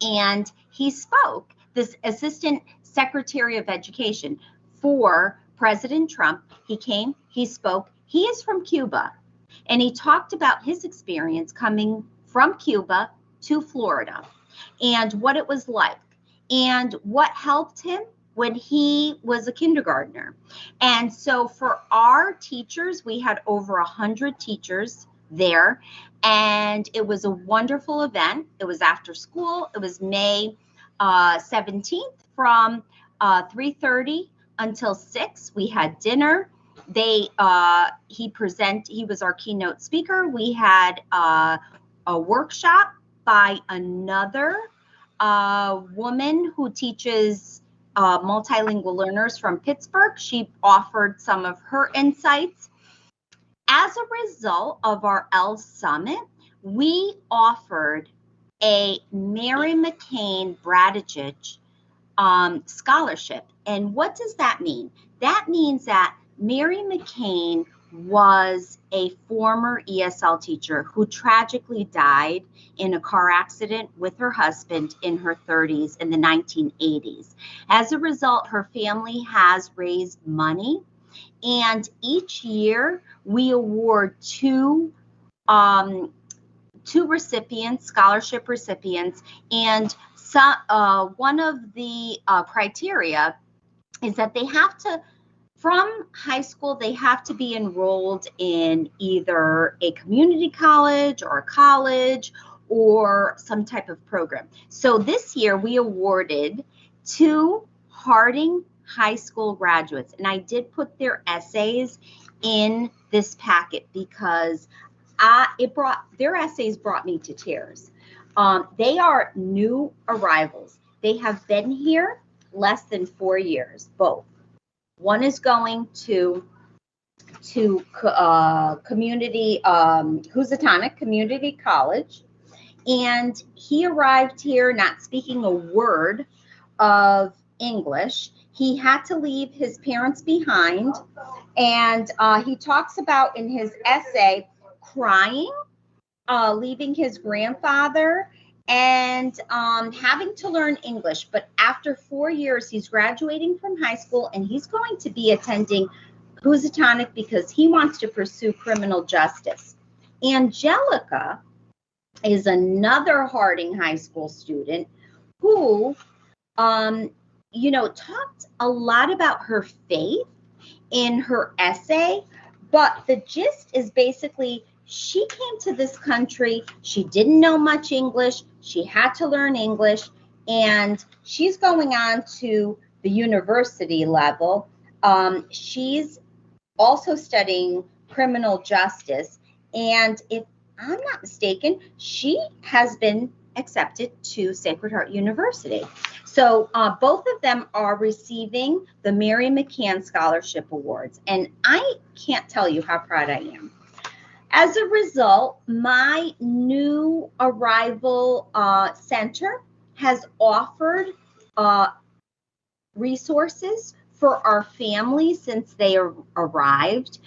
Speaker 13: and he spoke, this Assistant Secretary of Education for President Trump. He came, he spoke. He is from Cuba, and he talked about his experience coming from Cuba to Florida and what it was like and what helped him when he was a kindergartner. And so for our teachers, we had over 100 teachers there, and it was a wonderful event. It was after school. It was May 17th from 3:30 until 6. We had dinner. He was our keynote speaker. We had a workshop by another woman who teaches multilingual learners from Pittsburgh. She offered some of her insights. As a result of our ELS Summit, we offered a Mary McCain Bradicich scholarship. And what does that mean? That means that Mary McCain was a former ESL teacher who tragically died in a car accident with her husband in her 30s in the 1980s. As a result, her family has raised money, and each year we award two recipients, scholarship recipients, and one of the criteria is that they have to, from high school, they have to be enrolled in either a community college or a college or some type of program. So this year we awarded 2 Harding High School graduates, and I did put their essays in this packet because their essays brought me to tears. They are new arrivals. They have been here less than 4 years, both. One is going to community, Housatonic Community College, and he arrived here not speaking a word of English. He had to leave his parents behind, and he talks about in his essay crying, leaving his grandfather, and having to learn English. But after 4 years, he's graduating from high school, and he's going to be attending Housatonic because he wants to pursue criminal justice. Angelica is another Harding High School student who, talked a lot about her faith in her essay, but the gist is basically she came to this country, she didn't know much English, she had to learn English, and she's going on to the university level. She's also studying criminal justice, and if I'm not mistaken, she has been accepted to Sacred Heart University. So So both of them are receiving the Mary McCann Scholarship Awards, and I can't tell you how proud I am. As a result, my new arrival center has offered resources for our families since they arrived.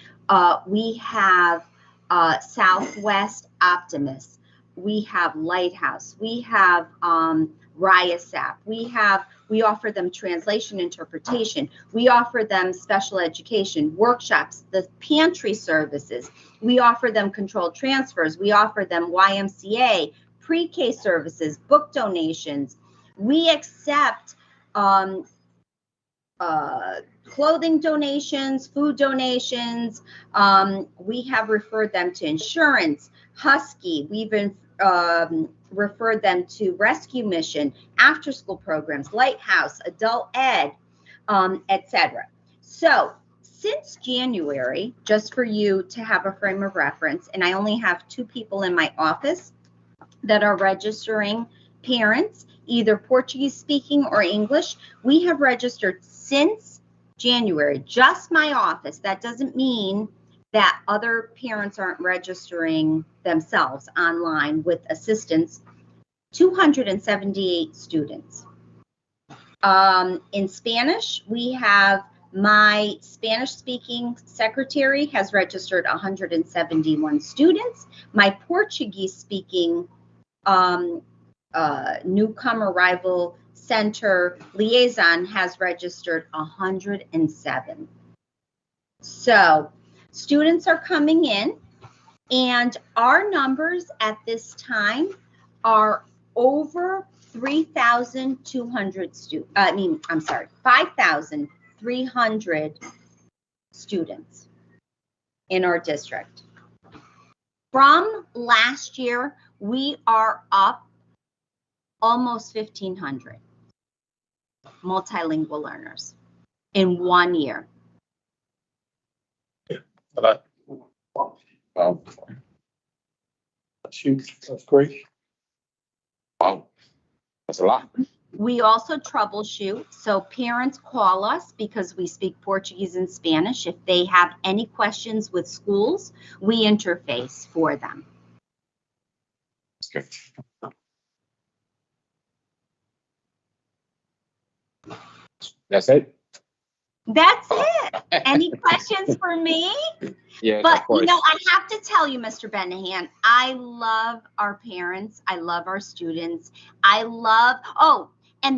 Speaker 13: We have Southwest Optimist, we have Lighthouse, we have RIASAP, we offer them translation interpretation, we offer them special education workshops, the pantry services, we offer them controlled transfers, we offer them YMCA, pre-K services, book donations. We accept clothing donations, food donations. We have referred them to insurance, Husky. We've been referred them to Rescue Mission, after school programs, Lighthouse, Adult Ed, etc. So since January, just for you to have a frame of reference, and I only have 2 people in my office that are registering parents, either Portuguese speaking or English. We have registered since January, just my office. That doesn't mean that other parents aren't registering themselves online with assistance. 278 students. In Spanish, we have my Spanish speaking secretary has registered 171 students. My Portuguese speaking newcomer arrival center liaison has registered 107. So students are coming in, and our numbers at this time are over 3,200 students. 5,300 students in our district. From last year, we are up almost 1,500 multilingual learners in 1 year.
Speaker 1: Wow.
Speaker 5: That's huge. That's great.
Speaker 1: Wow. That's a lot.
Speaker 13: We also troubleshoot. So parents call us because we speak Portuguese and Spanish. If they have any questions with schools, we interface for them.
Speaker 1: That's good. That's it?
Speaker 13: That's it. Any questions for me?
Speaker 1: Yes,
Speaker 13: But
Speaker 1: of course.
Speaker 13: I have to tell you, Mr. Benahan, I love our parents. I love our students. And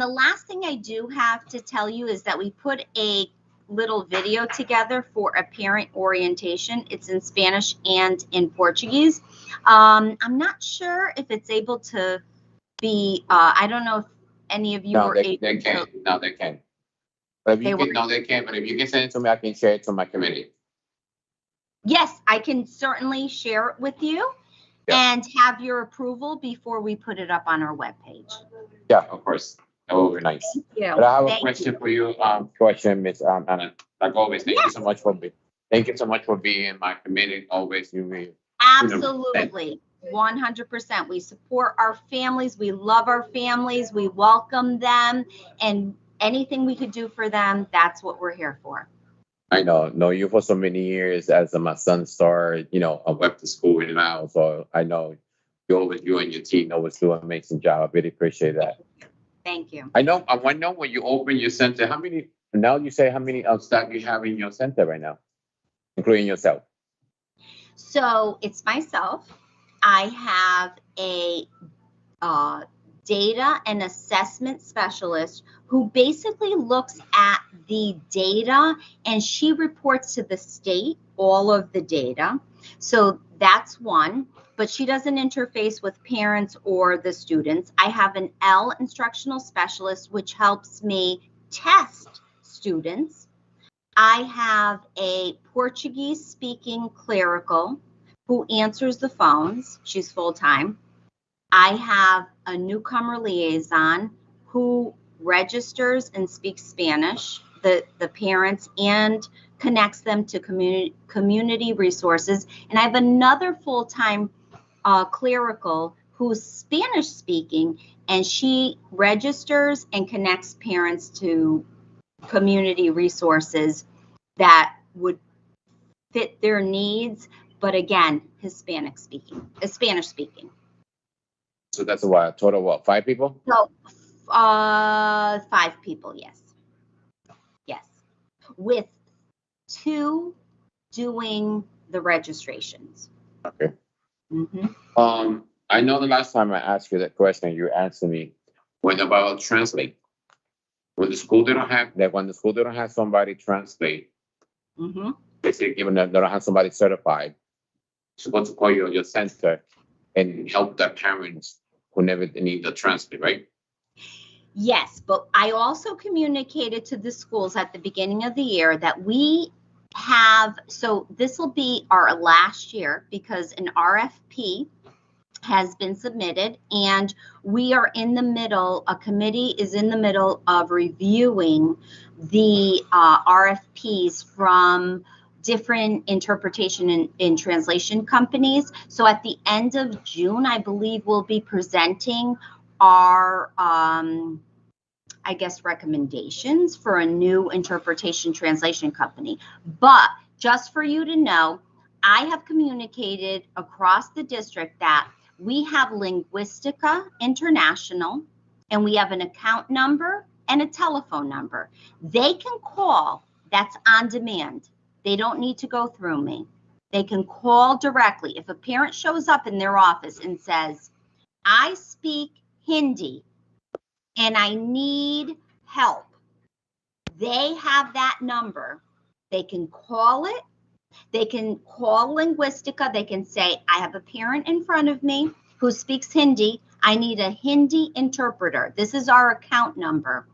Speaker 13: the last thing I do have to tell you is that we put a little video together for a parent orientation. It's in Spanish and in Portuguese. I'm not sure if it's able to be, I don't know if any of you
Speaker 1: No,
Speaker 13: were
Speaker 1: they
Speaker 13: able
Speaker 1: can't.
Speaker 13: to.
Speaker 1: No, they can't. But if
Speaker 13: They
Speaker 1: you can, no, they can't. But if you can send it to me, I can share it to my committee.
Speaker 13: Yes, I can certainly share it with you and have your approval before we put it up on our webpage.
Speaker 1: Yeah, of course. That would be nice.
Speaker 13: Thank you.
Speaker 1: But I have a
Speaker 13: Thank
Speaker 1: question
Speaker 13: you.
Speaker 1: for you. Ms. Anna. Like always, thank you so much for being in my committee. Always,
Speaker 13: Absolutely. 100%. We support our families. We love our families. We welcome them. And anything we could do for them, that's what we're here for.
Speaker 1: I know you for so many years as my son started, I went to school and now, so I know you and your team always do an amazing job. I really appreciate that.
Speaker 13: Thank you.
Speaker 1: I know when you open your center, how many staff you have in your center right now, including yourself?
Speaker 13: So it's myself. I have a data and assessment specialist who basically looks at the data, and she reports to the state all of the data. So that's one, but she doesn't interface with parents or the students. I have an L instructional specialist, which helps me test students. I have a Portuguese speaking clerical who answers the phones. She's full-time. I have a newcomer liaison who registers and speaks Spanish, the parents, and connects them to community resources. And I have another full-time clerical who's Spanish speaking, and she registers and connects parents to community resources that would fit their needs, but again, Spanish speaking.
Speaker 1: So that's what, a total of what, 5 people?
Speaker 13: So, 5 people, yes. Yes. With 2 doing the registrations.
Speaker 1: Okay.
Speaker 13: Mhm.
Speaker 1: I know the last time I asked you that question, you answered me, what about translate? When the school didn't have somebody translate,
Speaker 13: Mhm.
Speaker 1: basically given that they don't have somebody certified, supposed to call your center and help the parents who never need the translate, right?
Speaker 13: Yes, but I also communicated to the schools at the beginning of the year that we have, so this will be our last year because an RFP has been submitted and we are in the middle, a committee is in the middle of reviewing the RFPs from different interpretation and translation companies. So at the end of June, I believe we'll be presenting our, I guess, recommendations for a new interpretation translation company. But just for you to know, I have communicated across the district that we have Linguistica International and we have an account number and a telephone number. They can call, that's on demand. They don't need to go through me. They can call directly. If a parent shows up in their office and says, I speak Hindi and I need help, they have that number. They can call it. They can call Linguistica. They can say, I have a parent in front of me who speaks Hindi. I need a Hindi interpreter. This is our account number.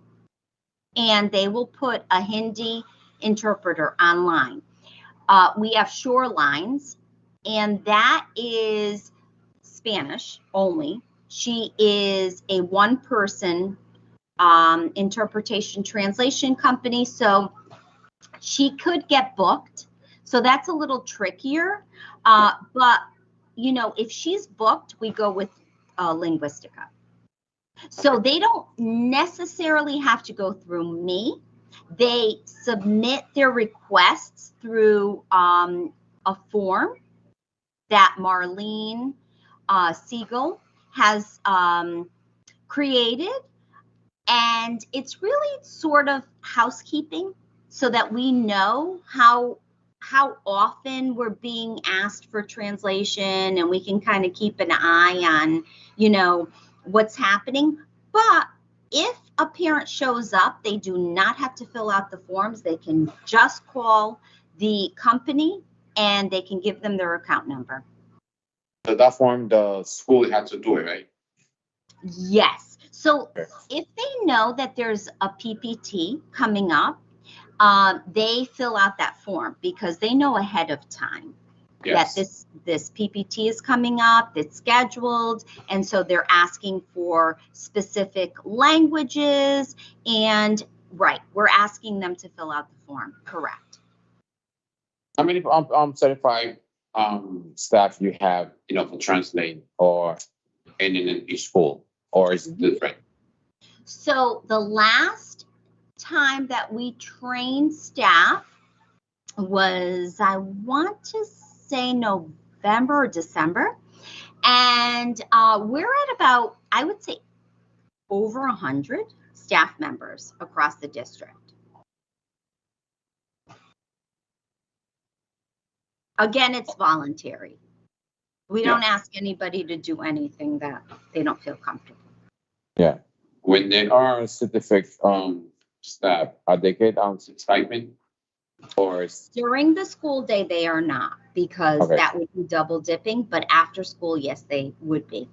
Speaker 13: And they will put a Hindi interpreter online. We have Shorelines, and that is Spanish only. She is a one-person interpretation translation company, so she could get booked. So that's a little trickier. But, you know, if she's booked, we go with Linguistica. So they don't necessarily have to go through me. They submit their requests through a form that Marlene Siegel has created. And it's really sort of housekeeping so that we know how often we're being asked for translation and we can kind of keep an eye on, you know, what's happening. But if a parent shows up, they do not have to fill out the forms. They can just call the company and they can give them their account number.
Speaker 1: So that form, the school had to do it, right?
Speaker 13: Yes. So if they know that there's a PPT coming up, they fill out that form because they know ahead of time that this PPT is coming up, it's scheduled, and so they're asking for specific languages, and we're asking them to fill out the form, correct.
Speaker 1: How many certified staff you have, you know, for translate or in each school, or is it different?
Speaker 13: So the last time that we trained staff was, I want to say November or December. And we're at about, I would say, over 100 staff members across the district. Again, it's voluntary. We don't ask anybody to do anything that they don't feel comfortable.
Speaker 1: Yeah. When they are certificate staff, are they get stipend? Or
Speaker 13: during the school day, they are not, because that would be double dipping, but after school, yes, they would be.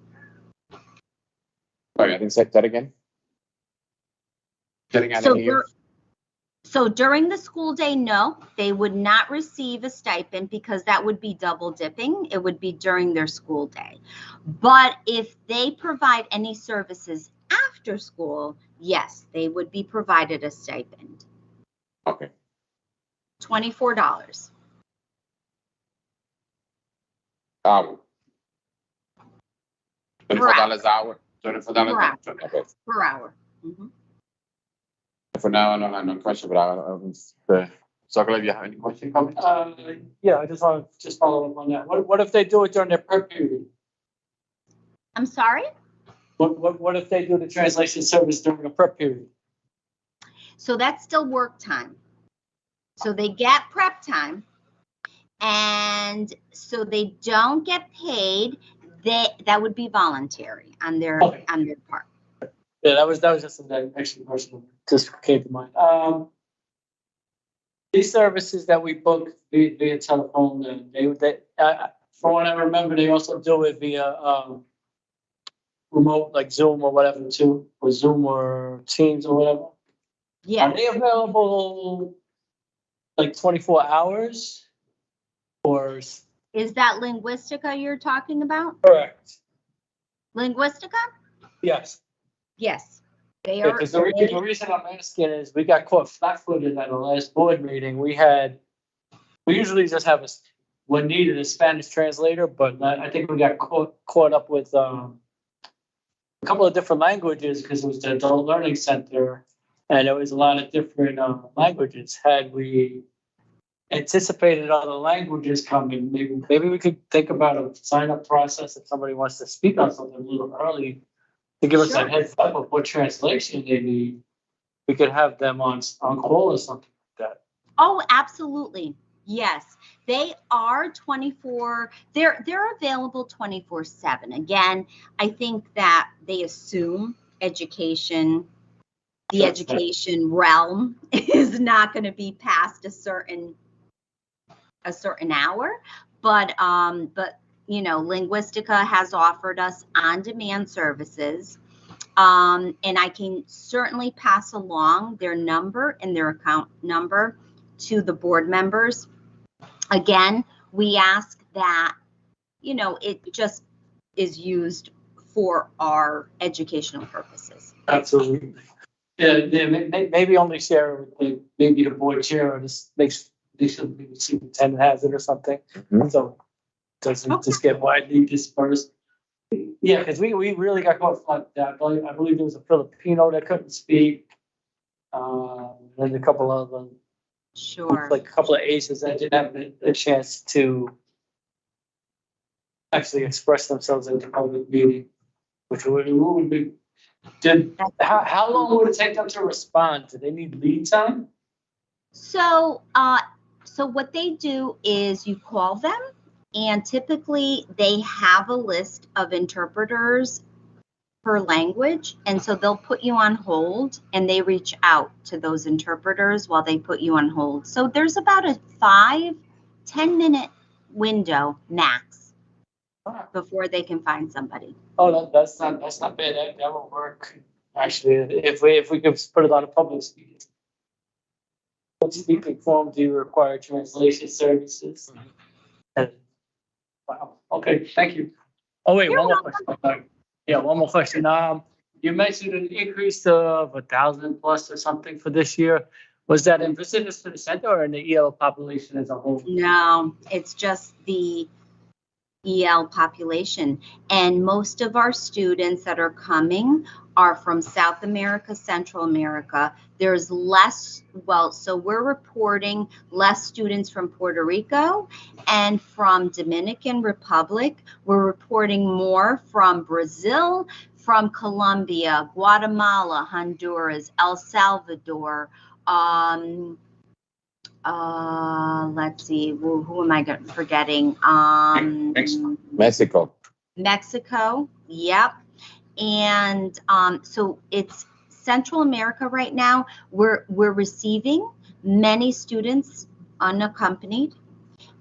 Speaker 1: Sorry, I didn't say that again.
Speaker 13: So during the school day, no, they would not receive a stipend because that would be double dipping. It would be during their school day. But if they provide any services after school, yes, they would be provided a stipend.
Speaker 1: Okay.
Speaker 13: $24.
Speaker 1: $24 hour, $24.
Speaker 13: Per
Speaker 1: Okay.
Speaker 13: per hour. Mhm.
Speaker 1: For now, I don't have no question, but Circle, if you have any question, comments?
Speaker 2: Yeah, I just want to just follow up on that. What if they do it during their prep period?
Speaker 13: I'm sorry?
Speaker 2: What if they do the translation service during a prep period?
Speaker 13: So that's still work time. So they get prep time. And so they don't get paid. That would be voluntary on their
Speaker 2: Okay.
Speaker 13: part.
Speaker 2: Yeah, that was just an extra question just came to mind. These services that we book via telephone, and they from what I remember, they also do it via remote, like Zoom or whatever too, or Zoom or Teams or whatever.
Speaker 13: Yeah.
Speaker 2: Are they available like 24 hours? Or
Speaker 13: Is that Linguistica you're talking about?
Speaker 2: correct?
Speaker 13: Linguistica?
Speaker 2: Yes.
Speaker 13: Yes. They are.
Speaker 2: Because the reason I'm asking is we got caught flat-footed at the last board meeting. We usually just have when needed a Spanish translator, but I think we got caught up with a couple of different languages because it was the adult learning center, and there was a lot of different languages. Had we anticipated other languages coming, maybe we could think about a sign-up process if somebody wants to speak on something a little early to give us a heads up of what translation they need. We could have them on call or something like that.
Speaker 13: Oh, absolutely. Yes, they are 24. They're available 24/7. Again, I think that they assume the education realm is not going to be past a certain hour, but you know, Linguistica has offered us on-demand services, and I can certainly pass along their number and their account number to the board members. Again, we ask that, you know, it just is used for our educational purposes.
Speaker 2: Absolutely. Yeah, maybe only share it with maybe the board chair, or just makes the superintendent has it or something.
Speaker 1: Mhm.
Speaker 2: So doesn't just get widely dispersed. Yeah, because we really got caught like that. I believe there was a Filipino that couldn't speak. And a couple of them.
Speaker 13: Sure.
Speaker 2: Like a couple of Asians that didn't have a chance to actually express themselves in the public meeting, which would be. How long would it take them to respond? Do they need lead time?
Speaker 13: So what they do is you call them, and typically they have a list of interpreters per language, and so they'll put you on hold and they reach out to those interpreters while they put you on hold. So there's about a 5-10 minute window max before they can find somebody.
Speaker 2: Oh, that's not bad. That will work. Actually, if we could put it on a public speaking. What speaking form do you require translation services? Wow. Okay, thank you. Oh wait, one more question. Yeah, one more question. You mentioned an increase of 1,000 plus or something for this year. Was that in visitors to the center or in the EL population as a whole?
Speaker 13: No, it's just the EL population. And most of our students that are coming are from South America, Central America. There's less, so we're reporting less students from Puerto Rico and from Dominican Republic. We're reporting more from Brazil, from Colombia, Guatemala, Honduras, El Salvador. Let's see, who am I forgetting? Mexico, yep. And so it's Central America right now. We're receiving many students unaccompanied,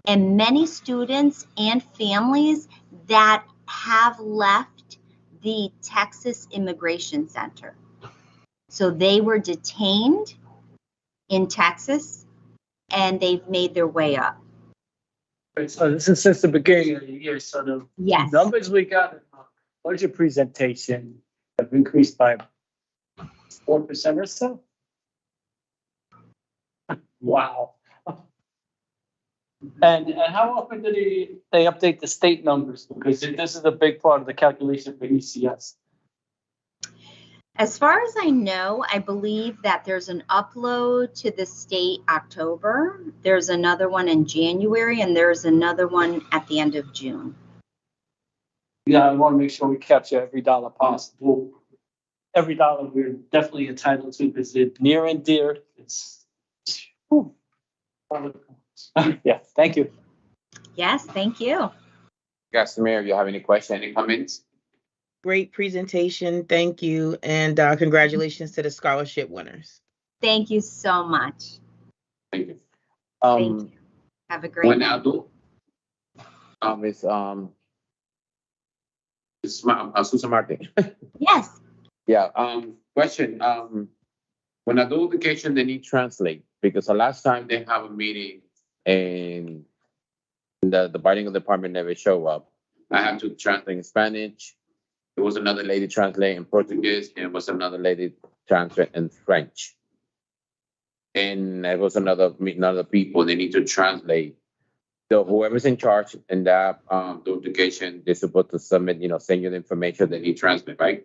Speaker 13: and many students and families that have left the Texas Immigration Center. So they were detained in Texas, and they've made their way up.
Speaker 2: So this is since the beginning of the year. So the numbers we got in the budget presentation have increased by 4% or so. Wow. And how often do they update the state numbers? Because this is a big part of the calculation for ECS.
Speaker 13: As far as I know, I believe that there's an upload to the state October. There's another one in January, and there's another one at the end of June.
Speaker 2: Yeah, I want to make sure we capture every dollar possible. Every dollar we're definitely entitled to because it's near and dear. It's. Whew. Yeah, thank you.
Speaker 13: Yes, thank you.
Speaker 1: Yes, Mayor, if you have any questions, any comments?
Speaker 3: Great presentation. Thank you. And congratulations to the scholarship winners.
Speaker 13: Thank you so much.
Speaker 1: Thank you.
Speaker 13: Thank you. Have a great
Speaker 1: When
Speaker 13: night.
Speaker 1: adult, it's Susan Martin.
Speaker 13: Yes.
Speaker 1: Yeah, question, when adult education, they need translate, because the last time they have a meeting and the bilingual department never show up. I have to translate in Spanish. There was another lady translating in Portuguese, and was another lady translating in French. And there was another people, they need to translate. So whoever's in charge in that the education, they're supposed to submit, send you the information that you translate, right?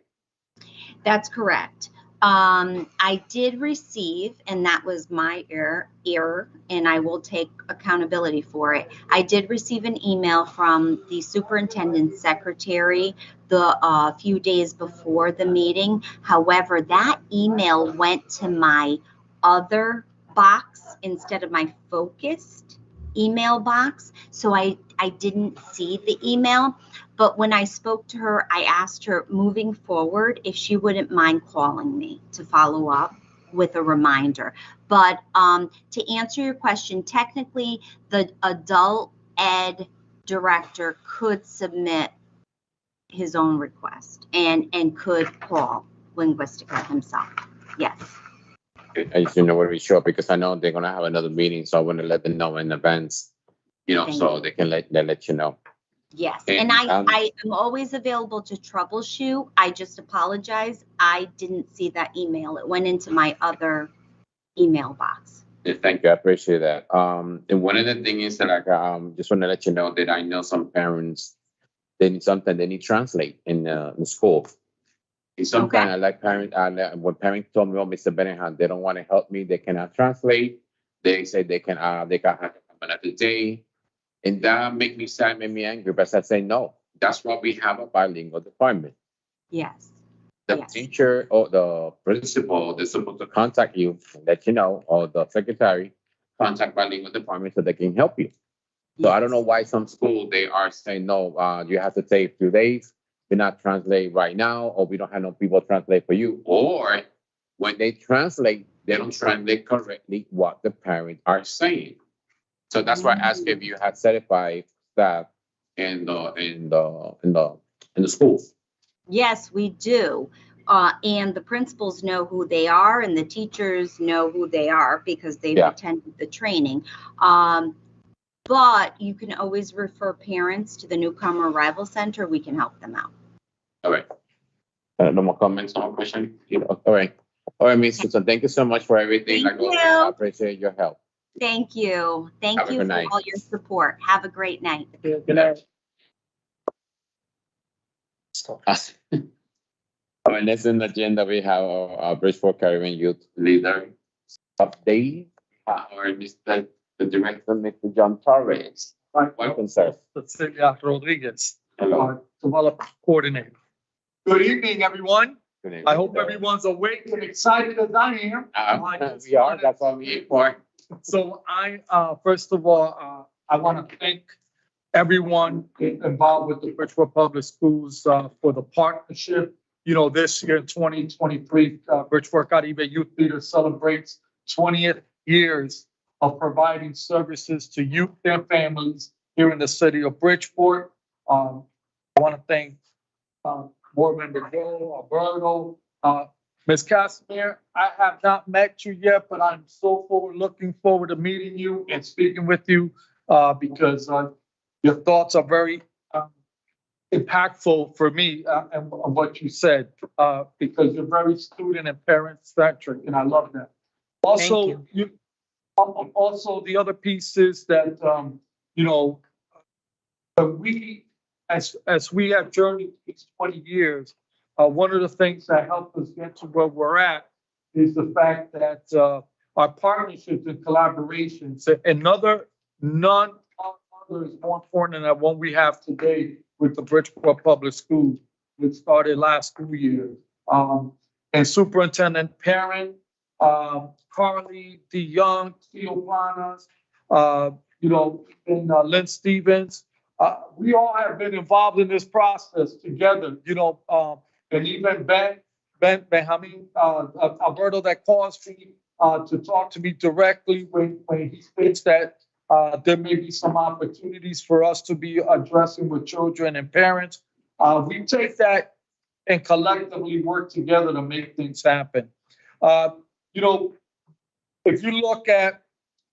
Speaker 13: That's correct. I did receive, and that was my error, and I will take accountability for it. I did receive an email from the superintendent's secretary the few days before the meeting. However, that email went to my other box instead of my focused email box. So I didn't see the email. But when I spoke to her, I asked her moving forward if she wouldn't mind calling me to follow up with a reminder. But to answer your question, technically, the adult ed director could submit his own request and could call Linguistica himself. Yes.
Speaker 1: I just didn't know where we show up, because I know they're gonna have another meeting, so I want to let them know in advance, so they can let you know.
Speaker 13: Yes,
Speaker 1: And,
Speaker 13: and I am always available to troubleshoot. I just apologize. I didn't see that email. It went into my other email box.
Speaker 1: Yeah, thank you, I appreciate that. And one of the things is that just want to let you know that I know some parents, they need translate in the school. And sometimes I like parents, when parents told me, oh, Mr. Benningham, they don't want to help me, they cannot translate. They say they can have another day. And that make me sad, make me angry, but I say, no, that's why we have a bilingual department.
Speaker 13: Yes.
Speaker 1: The teacher or the principal, they're supposed to contact you and let you know, or the secretary, contact bilingual department so they can help you. So I don't know why some schools, they are saying, no, you have to take 2 days. We're not translate right now, or we don't have no people translate for you. Or when they translate, they don't translate correctly what the parents are saying. So that's why I asked if you had certified staff in the schools.
Speaker 13: Yes, we do. And the principals know who they are, and the teachers know who they are because they've attended the training. But you can always refer parents to the Newcomer Arrival Center. We can help them out.
Speaker 1: All right. No more comments, no more questions? All right. All right, Ms. Susan, thank you so much for everything.
Speaker 13: Thank you.
Speaker 1: I appreciate your help.
Speaker 13: Thank you. Thank
Speaker 1: Have a
Speaker 13: you
Speaker 1: good
Speaker 13: for
Speaker 1: night.
Speaker 13: all your support. Have a great night.
Speaker 2: Good night.
Speaker 1: All right, next on the agenda, we have our Bridgeport Caribbean Youth Leader update. The director, Mr. John Torres. Welcome, sir.
Speaker 14: Cecilia Rodriguez,
Speaker 1: Hello.
Speaker 14: development coordinator. Good evening, everyone.
Speaker 1: Good evening,
Speaker 14: I hope
Speaker 1: sir.
Speaker 14: everyone's awake and excited as I am.
Speaker 1: We are, that's what I'm here for.
Speaker 14: So first of all, I want to thank everyone involved with the Bridgeport Public Schools for the partnership. This year, 2023, Bridgeport Caribe Youth Leader celebrates 20th years of providing services to youth and families here in the city of Bridgeport. I want to thank Board Member Joe, Alberto, Ms. Casimir. I have not met you yet, but I'm looking forward to meeting you and speaking with you because your thoughts are very impactful for me and what you said because you're very student and parent centric, and I love that. Also, Also, the other piece is that, you know, we, as we have journeyed these 20 years, one of the things that helped us get to where we're at is the fact that our partnerships and collaborations, none other is more important than the one we have today with the Bridgeport Public Schools, which started last school year. And Superintendent Parent, Carly DeYoung, Theo Planas, you know, and Lynn Stevens. We all have been involved in this process together, you know, and even Benjamin Alberto that calls me to talk to me directly when he thinks that there may be some opportunities for us to be addressing with children and parents. We take that and collectively work together to make things happen. You know, if you look at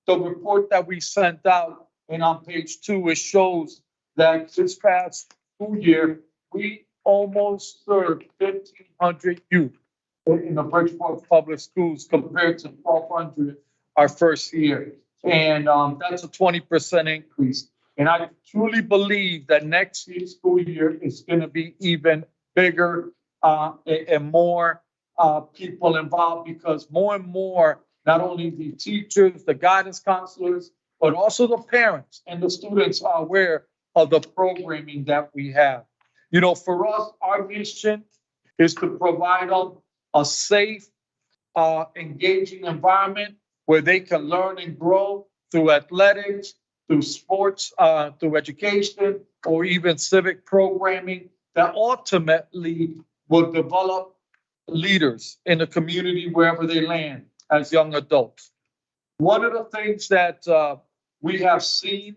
Speaker 14: the report that we sent out, and on page 2, it shows that this past school year, we almost served 1,500 youth in the Bridgeport Public Schools compared to 1,200 our first year. And that's a 20% increase. And I truly believe that next year's school year is going to be even bigger and more people involved, because more and more, not only the teachers, the guidance counselors, but also the parents and the students are aware of the programming that we have. You know, for us, our mission is to provide them a safe, engaging environment where they can learn and grow through athletics, through sports, through education, or even civic programming that ultimately will develop leaders in the community wherever they land as young adults. One of the things that we have seen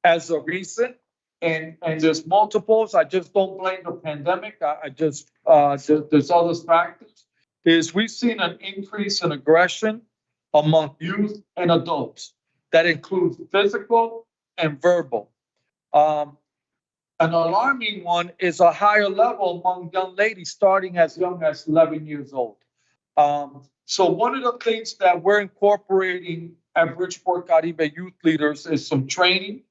Speaker 14: as a recent, and there's multiples, I just don't blame the pandemic, there's other factors, is we've seen an increase in aggression among youth and adults. That includes physical and verbal. An alarming one is a higher level among young ladies starting as young as 11 years old. So one of the things that we're incorporating at Bridgeport Caribe Youth Leaders is some training.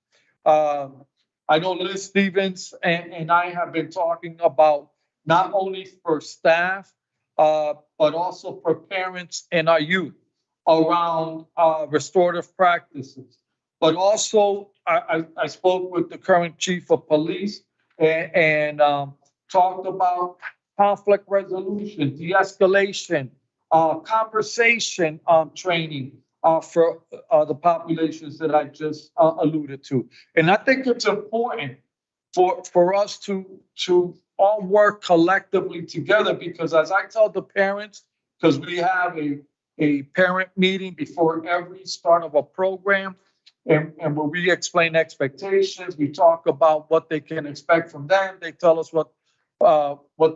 Speaker 14: I know Liz Stevens and I have been talking about not only for staff, but also for parents and our youth around restorative practices. But also, I spoke with the current chief of police and talked about conflict resolution, de-escalation, conversation training for the populations that I just alluded to. And I think it's important for us to all work collectively together, because as I tell the parents, because we have a parent meeting before every start of a program, and where we explain expectations, we talk about what they can expect from them. They tell us what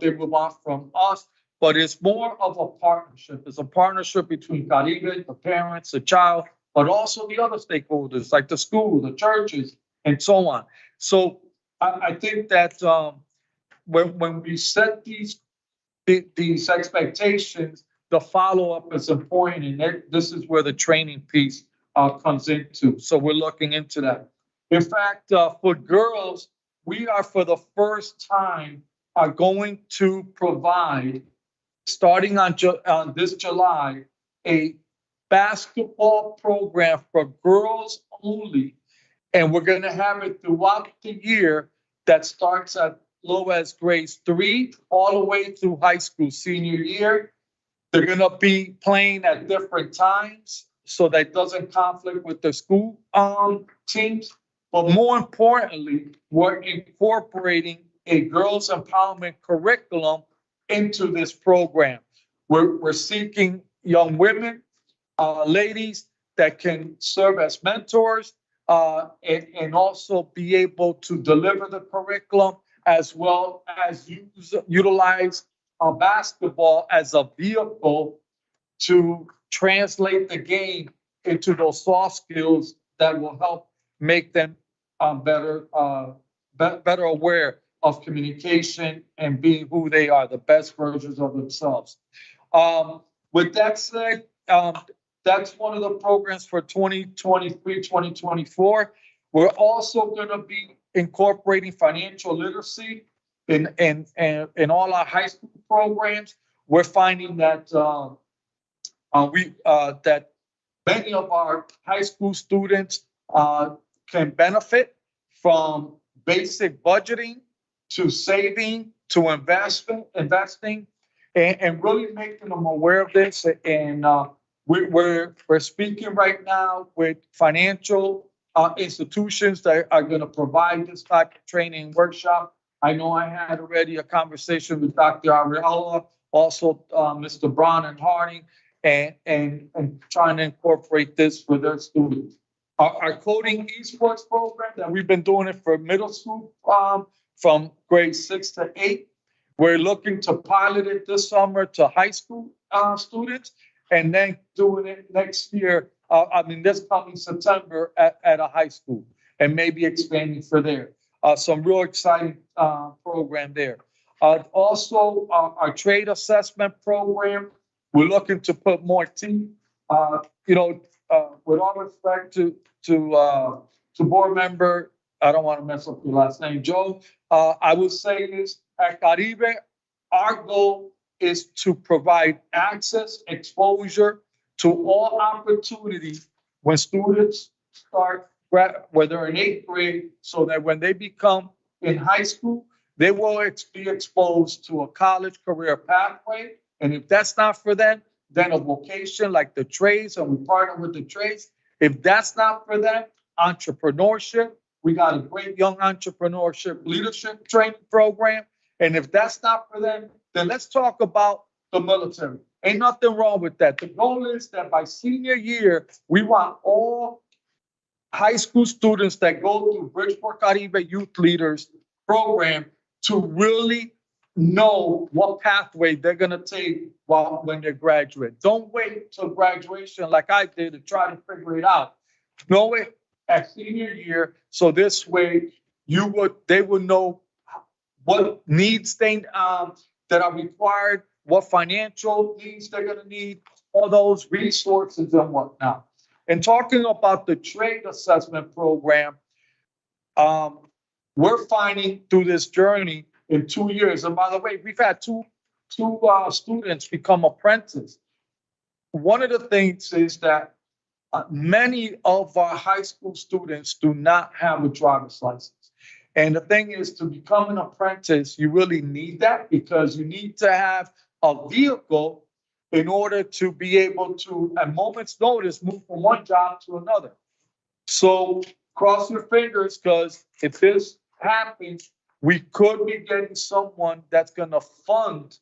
Speaker 14: they would want from us, but it's more of a partnership. It's a partnership between Caribe, the parents, the child, but also the other stakeholders like the school, the churches, and so on. So I think that when we set these expectations, the follow-up is important, and this is where the training piece comes into. So we're looking into that. In fact, for girls, we are for the first time are going to provide, starting on this July, a basketball program for girls only. And we're going to have it throughout the year that starts at low as grades 3 all the way through high school senior year. They're going to be playing at different times so that doesn't conflict with the school teams. But more importantly, we're incorporating a girls empowerment curriculum into this program. We're seeking young women, ladies that can serve as mentors and also be able to deliver the curriculum, as well as utilize basketball as a vehicle to translate the game into those soft skills that will help make them better aware of communication and being who they are, the best versions of themselves. With that said, That's one of the programs for 2023, 2024. We're also gonna be incorporating financial literacy in all our high school programs. We're finding that, that many of our high school students, can benefit from basic budgeting to saving, to investing, and really making them aware of this. And, we're speaking right now with financial institutions that are going to provide this type of training workshop. I know I had already a conversation with Dr. Ariella, also Mr. Brown and Harding, and trying to incorporate this for their students. Our coding esports program that we've been doing it for middle school from grade 6 to 8. We're looking to pilot it this summer to high school students, and then doing it next year, this coming September at a high school, and maybe expanding for there. Some real exciting program there. Also, our trade assessment program, we're looking to put more teeth. With all respect to board member, I don't want to mess up your last name, Joe. I would say this, at Caribe, our goal is to provide access, exposure to all opportunities when students start, whether in 8th grade, so that when they become in high school, they will be exposed to a college career pathway. And if that's not for them, then a vocation like the trades, and we partner with the trades. If that's not for them, entrepreneurship. We got a great young entrepreneurship leadership training program. And if that's not for them, then let's talk about the military. Ain't nothing wrong with that. The goal is that by senior year, we want all high school students that go through Bridgeport Caribe Youth Leaders program to really know what pathway they're going to take when they graduate. Don't wait till graduation like I did to try to figure it out. Know it at senior year, so this way they would know what needs that are required, what financial needs they're going to need, all those resources and whatnot. And talking about the trade assessment program, we're finding through this journey in 2 years, and by the way, we've had two students become apprentices. One of the things is that many of our high school students do not have a driver's license. And the thing is, to become an apprentice, you really need that, because you need to have a vehicle in order to be able to, at moment's notice, move from one job to another. So cross your fingers, because if this happens, we could be getting someone that's going to fund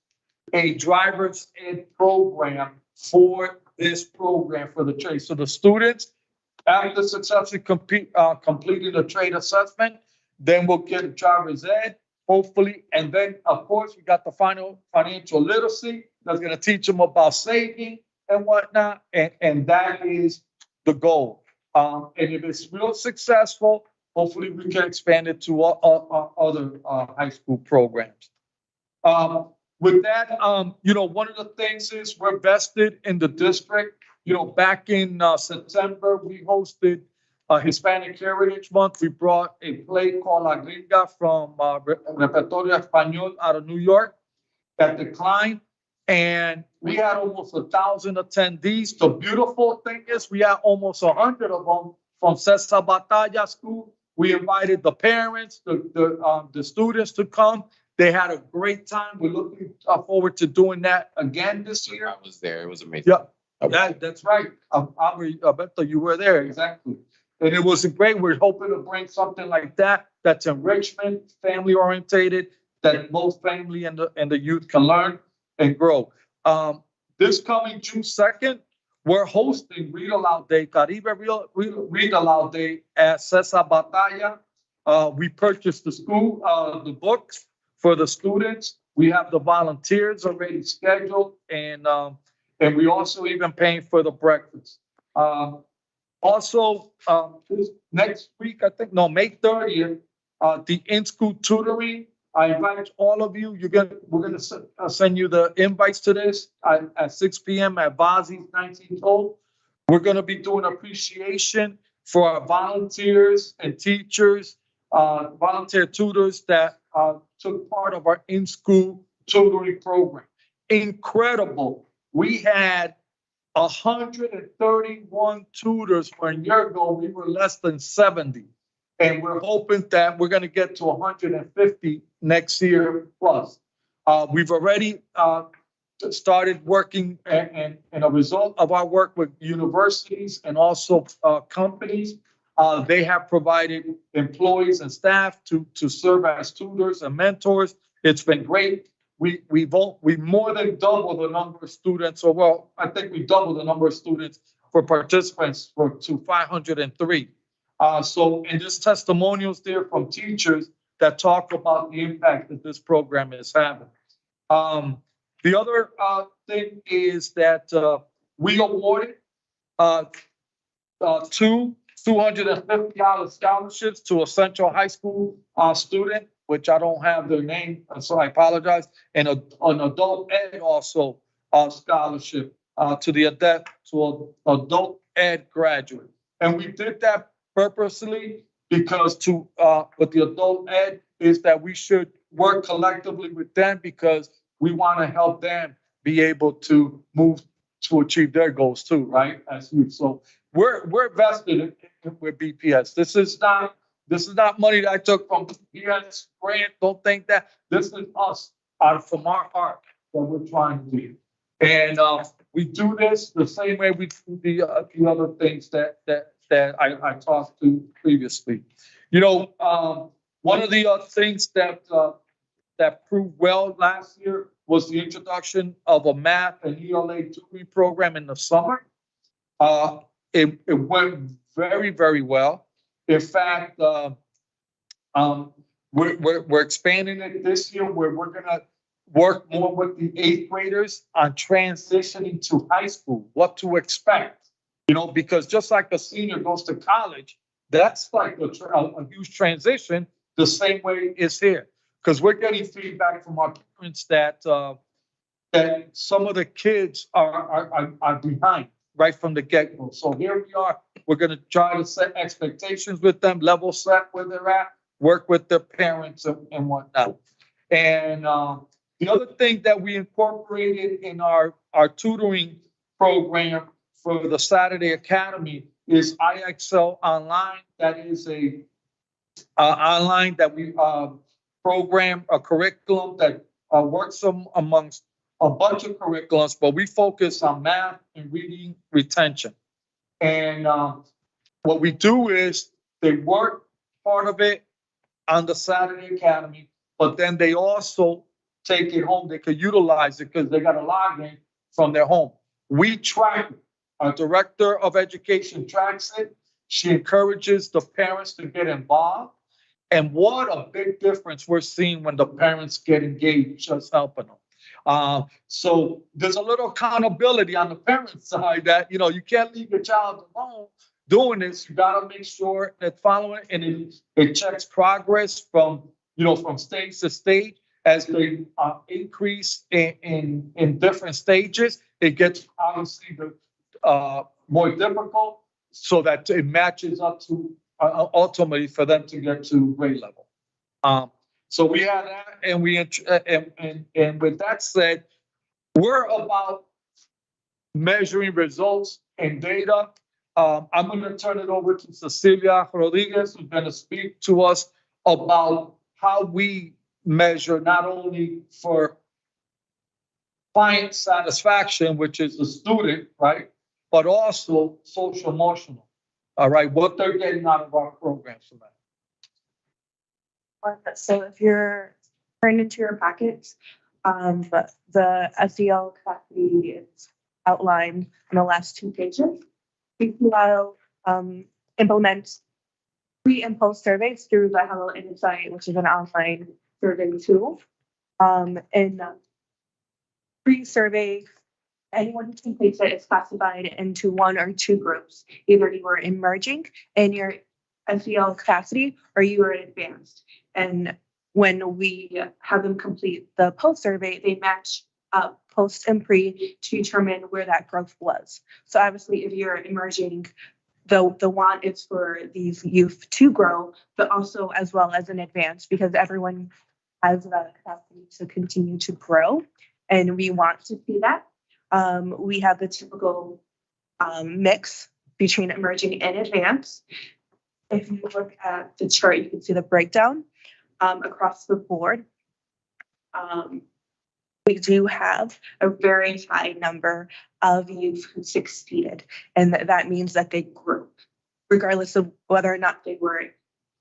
Speaker 14: a driver's ed program for this program for the trade. So the students, after successfully completing the trade assessment, then we'll get a driver's ed, hopefully. And then, of course, we got the financial literacy that's going to teach them about saving and whatnot. And that is the goal. And if it's real successful, hopefully we can expand it to other high school programs. With that, one of the things is we're vested in the district. Back in September, we hosted Hispanic Heritage Month. We brought a play called La Gringa from Repertorio Español out of New York that declined. And we had almost 1,000 attendees. The beautiful thing is we had almost 100 of them from Cesar Batalla School. We invited the parents, the students to come. They had a great time. We're looking forward to doing that again this year.
Speaker 1: I was there. It was amazing.
Speaker 14: Yeah, that's right. I bet that you were there. Exactly. And it was great. We're hoping to bring something like that, that's enrichment, family orientated, that both family and the youth can learn and grow. This coming June 2nd, we're hosting Read Aloud Day, Caribe Read Aloud Day at Cesar Batalla. We purchased the books for the students. We have the volunteers already scheduled, and we also even paying for the breakfast. Also, this next week, May 30th, the in-school tutoring. I invite all of you. We're gonna send you the invites to this at 6 p.m. at Vazi's 19th hole. We're gonna be doing appreciation for our volunteers and teachers, volunteer tutors that took part of our in-school tutoring program. Incredible. We had 131 tutors when a year ago, we were less than 70. And we're hoping that we're gonna get to 150 next year plus. We've already started working and a result of our work with universities and also companies. They have provided employees and staff to serve as tutors and mentors. It's been great. We more than doubled the number of students, or well, I think we doubled the number of students for participants to 503. And there's testimonials there from teachers that talk about the impact that this program is having. The other thing is that we awarded two $250 scholarships to a Central High School student, which I don't have their name, so I apologize, and an adult ed also scholarship to the adult ed graduate. And we did that purposely because with the adult ed is that we should work collectively with them because we want to help them be able to move to achieve their goals too, right? As youth. So we're vested with BPS. This is not money that I took from BPS grant. Don't think that. This is us from our heart that we're trying to do. And we do this the same way we do the other things that I talked to previously. You know, one of the things that proved well last year was the introduction of a math and ELA tutoring program in the summer. It went very, very well. In fact, we're expanding it this year where we're gonna work more with the 8th graders on transitioning to high school, what to expect. You know, because just like a senior goes to college, that's like a huge transition the same way it's here. Because we're getting feedback from our parents that some of the kids are behind right from the get-go. So here we are. We're going to try to set expectations with them, level set where they're at, work with their parents and whatnot. And the other thing that we incorporated in our tutoring program for the Saturday Academy is IXL Online. That is a online that we program, a curriculum that works amongst a bunch of curriculums, but we focus on math and reading retention. And what we do is they work part of it on the Saturday Academy, but then they also take it home. They could utilize it because they got a login from their home. We track it. Our director of education tracks it. She encourages the parents to get involved. And what a big difference we're seeing when the parents get engaged, just helping them. So there's a little accountability on the parent side that, you know, you can't leave your child alone doing this. You got to make sure that following and it checks progress from stage to stage as they increase in different stages. It gets obviously more difficult so that it matches up to ultimately for them to get to grade level. So we had that, and with that said, we're about measuring results and data. I'm going to turn it over to Cecilia Rodriguez, who's going to speak to us about how we measure not only for client satisfaction, which is the student, right, but also social emotional. All right, what they're getting out of our programs for that.
Speaker 15: So if you're turned into your packets, the SEL capacity is outlined in the last 2 pages. We will implement pre and post surveys through the Hello Insight, which is an online survey tool. In pre-survey, anyone who completes it is classified into 1 or 2 groups. Either you are emerging in your SEL capacity or you are advanced. And when we have them complete the post survey, they match up post and pre to determine where that growth was. So obviously, if you're emerging, the want is for these youth to grow, but also as well as in advance, because everyone has the capacity to continue to grow, and we want to see that. We have the typical mix between emerging and advanced. If you look at the chart, you can see the breakdown across the board. We do have a very high number of youth who succeeded, and that means that they grew, regardless of whether or not they were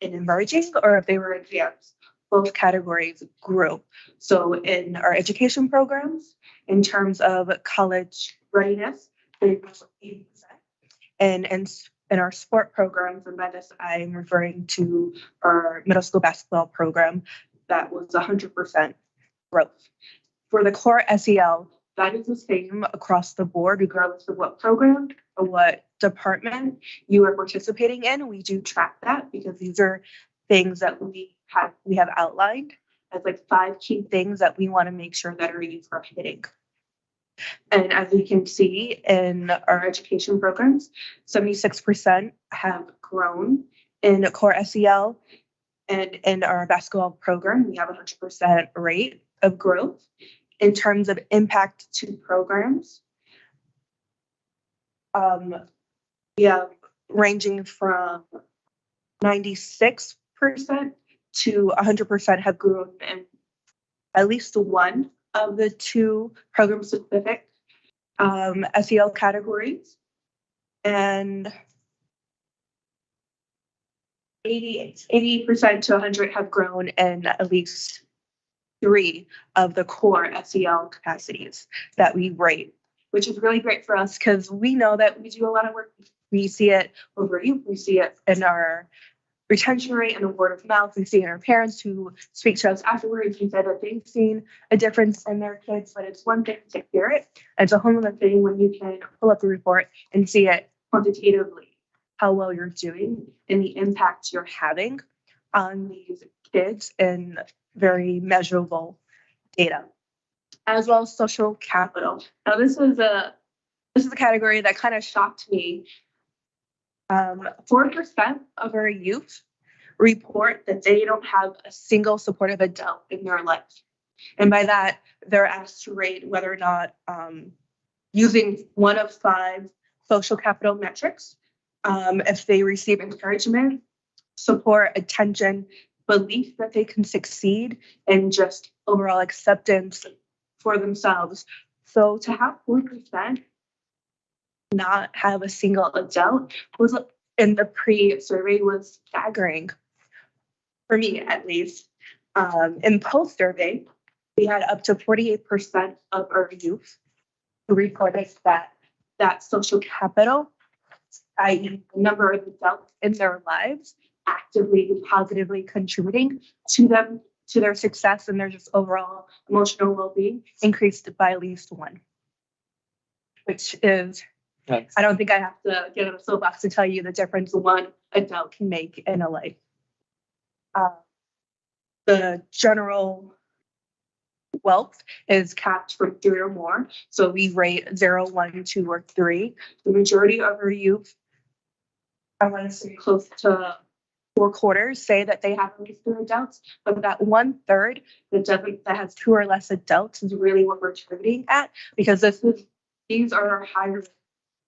Speaker 15: in emerging or if they were advanced. Both categories grew. So in our education programs, in terms of college readiness, they grew 80%. And in our sport programs, and by this I'm referring to our middle school basketball program, that was 100% growth. For the core SEL, that is the same across the board, regardless of what program or what department you are participating in. We do track that because these are things that we have outlined as like 5 key things that we want to make sure that our youth are hitting. And as we can see in our education programs, 76% have grown in core SEL, and in our basketball program, we have a 100% rate of growth. In terms of impact to programs, we have ranging from 96% to 100% have grown in at least one of the 2 program-specific SEL categories, and 80% to 100 have grown in at least 3 of the core SEL capacities that we rate, which is really great for us because we know that we do a lot of work. We see it over youth, we see it in our retention rate and the word of mouth. We see in our parents who speak to us afterwards who said that they've seen a difference in their kids, but it's one thing to hear it. And it's a whole other thing when you can pull up the report and see it quantitatively, how well you're doing and the impact you're having on these kids in very measurable data, as well as social capital. Now, this is a category that kind of shocked me. 4% of our youth report that they don't have a single supportive adult in their life. And by that, they're asked to rate whether or not using one of 5 social capital metrics, if they receive encouragement, support, attention, belief that they can succeed, and just overall acceptance for themselves. So to have 4% not have a single adult was in the pre-survey was staggering for me, at least. In post-survey, we had up to 48% of our youth who reported that social capital, i.e. the number of adults in their lives actively and positively contributing to them, to their success and their just overall emotional well-being, increased by at least 1, which is, I don't think I have to get on a soapbox to tell you the difference one adult can make in a life. The general wealth is capped for 3 or more. So we rate 0, 1, 2, or 3. The majority of our youth, I want to say close to 4/4, say that they have at least 3 adults, but that 1/3 that has 2 or less adults is really what we're targeting at, because these are our higher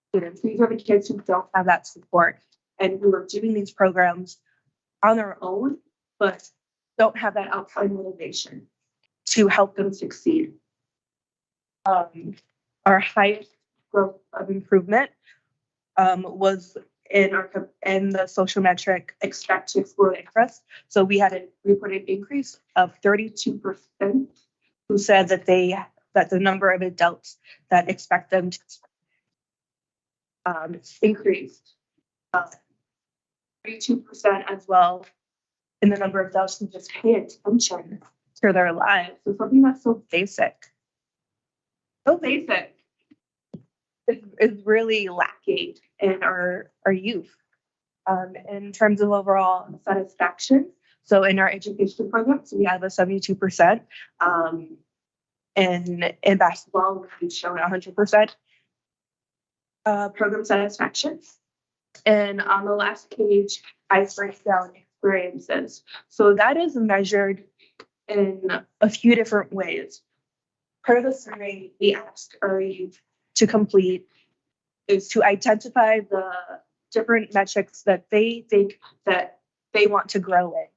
Speaker 15: students. These are the kids who don't have that support and who are doing these programs on their own, but don't have that outside motivation to help them succeed. Our highest growth of improvement was in the social metric expect to explore interest. So we had a reported increase of 32% who said that the number of adults that expect them to increased. 32% as well in the number of adults who just pay attention to their lives. So something that's so basic is really lacking in our youth. In terms of overall satisfaction, so in our education programs, we have a 72%. in basketball, we've shown 100% program satisfaction. And on the last page, I break down experiences. So that is measured in a few different ways. Part of the survey we asked our youth to complete is to identify the different metrics that they think that they want to grow in.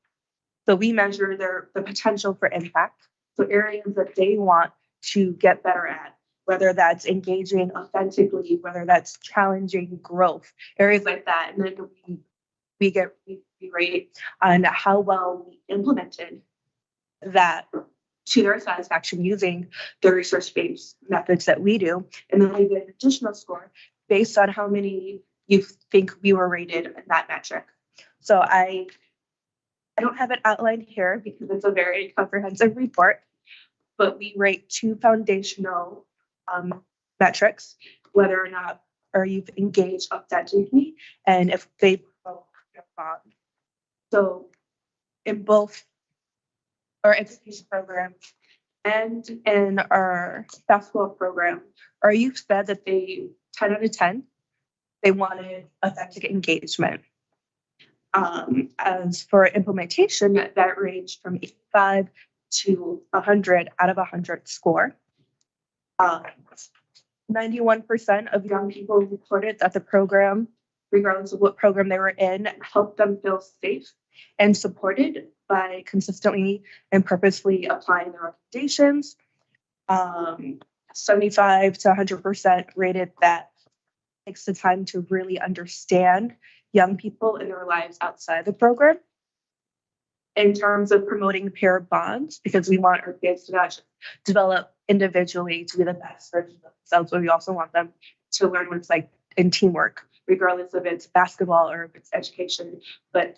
Speaker 15: So we measure the potential for impact. So areas that they want to get better at, whether that's engaging authentically, whether that's challenging growth, areas like that. And then we rate on how well we implemented that to their satisfaction using the research-based methods that we do. And then we get an additional score based on how many you think we were rated in that metric. So I don't have it outlined here because it's a very comprehensive report, but we rate 2 foundational metrics, whether or not are you've engaged authentically and if they promote your bond. So in both our education program and in our basketball program, our youth said that they 10 out of 10, they wanted authentic engagement. As for implementation, that ranged from 85 to 100 out of 100 score. 91% of young people reported that the program, regardless of what program they were in, helped them feel safe and supported by consistently and purposefully applying their recommendations. 75 to 100% rated that takes the time to really understand young people in their lives outside the program. In terms of promoting pair bonds, because we want our kids to not just develop individually to be the best version of themselves, but we also want them to learn what it's like in teamwork, regardless if it's basketball or if it's education. But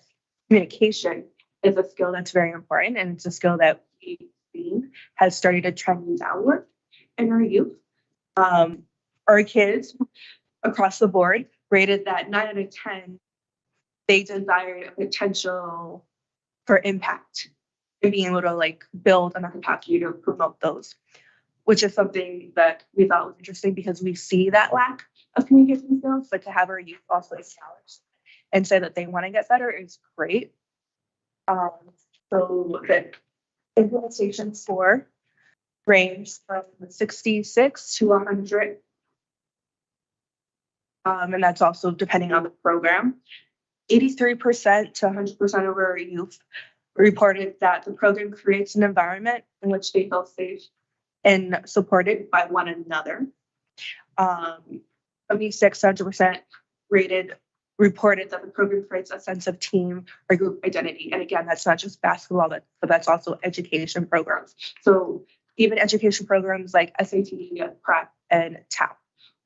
Speaker 15: communication is a skill that's very important, and it's a skill that we've seen has started to trend downward in our youth. Our kids across the board rated that 9 out of 10, they desired a potential for impact and being able to like build on that capacity to promote those, which is something that we thought was interesting because we see that lack of communication skills, but to have our youth also acknowledge and say that they want to get better is great. So the implementation score ranged from 66 to 100. And that's also depending on the program. 83% to 100% of our youth reported that the program creates an environment in which they feel safe and supported by one another. 76 to 100% reported that the program creates a sense of team or group identity. And again, that's not just basketball, but that's also education programs. So even education programs like SAT, PrEP, and TAP,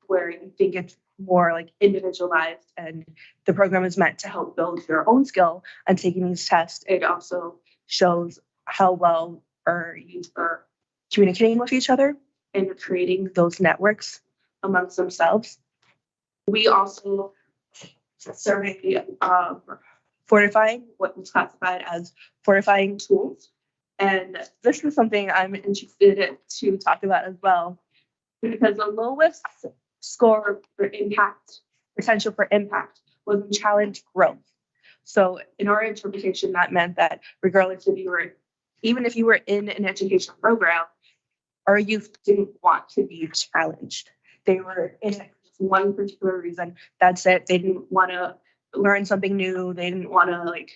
Speaker 15: where you think it's more like individualized and the program is meant to help build your own skill and taking these tests. It also shows how well our youth are communicating with each other and creating those networks amongst themselves. We also surveyed fortifying, what was classified as fortifying tools. And this is something I'm interested to talk about as well, because the lowest score for impact, potential for impact, was in challenge growth. So in our interpretation, that meant that regardless if you were, even if you were in an education program, our youth didn't want to be challenged. They were in it for one particular reason. That's it. They didn't want to learn something new. They didn't want to like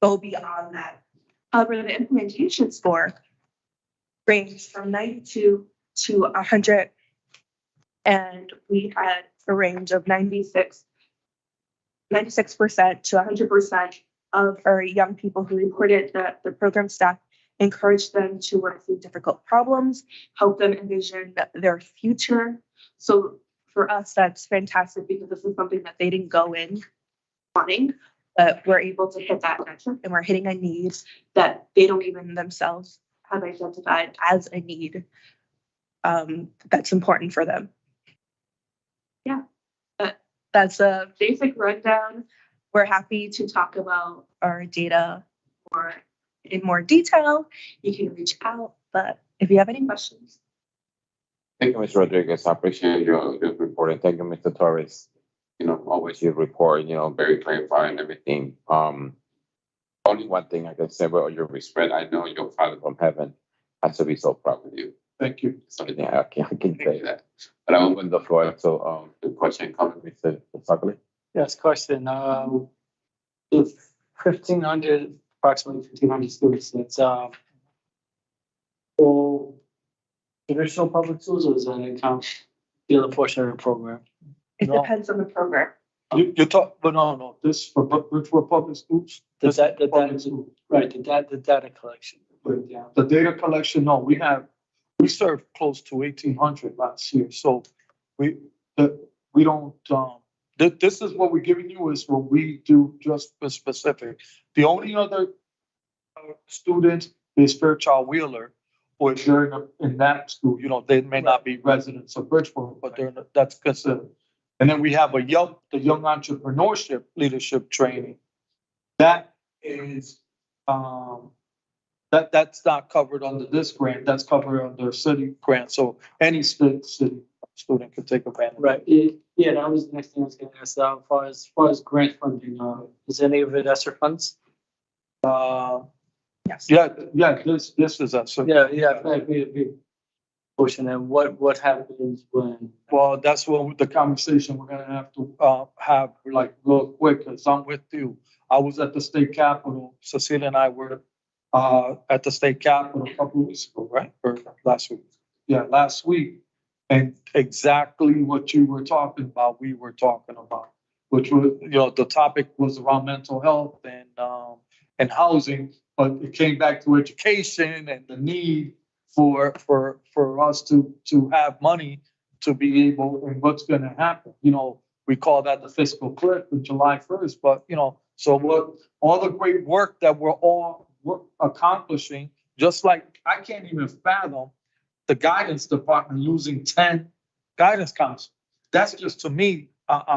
Speaker 15: go beyond that. However, the implementation score ranged from 92 to 100. And we had a range of 96% to 100% of our young people who reported that the program staff encouraged them to work through difficult problems, help them envision their future. So for us, that's fantastic because this is something that they didn't go in wanting, but we're able to hit that metric and we're hitting a need that they don't even themselves have identified as a need that's important for them. Yeah, that's a basic rundown. We're happy to talk about our data in more detail. You can reach out, but if you have any questions.
Speaker 1: Thank you, Ms. Rodriguez. I appreciate your report, and thank you, Mr. Torres. You know, always your report, you know, very clarifying and everything. Only one thing I can say about your respect, I know your Father from heaven has to be so proud of you.
Speaker 14: Thank you.
Speaker 1: So yeah, I can say that. But I open the floor to the question coming, Mr. Suckley.
Speaker 2: Yes, question. The 1,500, approximately 1,500 students, that's, all traditional public schools, or is that account the other portion of the program?
Speaker 15: It
Speaker 14: No.
Speaker 15: depends on the program.
Speaker 14: You talk, but no, this for public schools.
Speaker 2: The
Speaker 14: This
Speaker 2: data,
Speaker 14: public school.
Speaker 2: right, the data collection.
Speaker 14: Yeah, the data collection, no, we served close to 1,800 last year, so we don't, this is what we're giving you is what we do just for specific. The only other student is Fairchild Wheeler, or if they're in that school, you know, they may not be residents of Bridgeport, but that's considered. And then we have the young entrepreneurship leadership training. That is, that's not covered under this grant, that's covered under city grant, so any city student can take advantage.
Speaker 2: Right, yeah, that was the next thing I was gonna ask, as far as grant funding, is any of it ESSER funds?
Speaker 15: Yes.
Speaker 14: Yeah, this is a.
Speaker 2: Yeah, that'd be a big portion, and what happens when?
Speaker 14: Well, that's what the conversation we're gonna have to, have like real quick, cause I'm with you. I was at the state capitol, Cecilia and I were, at the state capitol a couple of weeks ago, right? Or last week? Yeah, last week. And exactly what you were talking about, we were talking about, which was, you know, the topic was around mental health and housing, but it came back to education and the need for us to have money to be able, and what's gonna happen, you know, we call that the fiscal cliff on July 1st, but you know, so what, all the great work that we're accomplishing, just like I can't even fathom the guidance department losing 10 guidance counselors. That's just to me,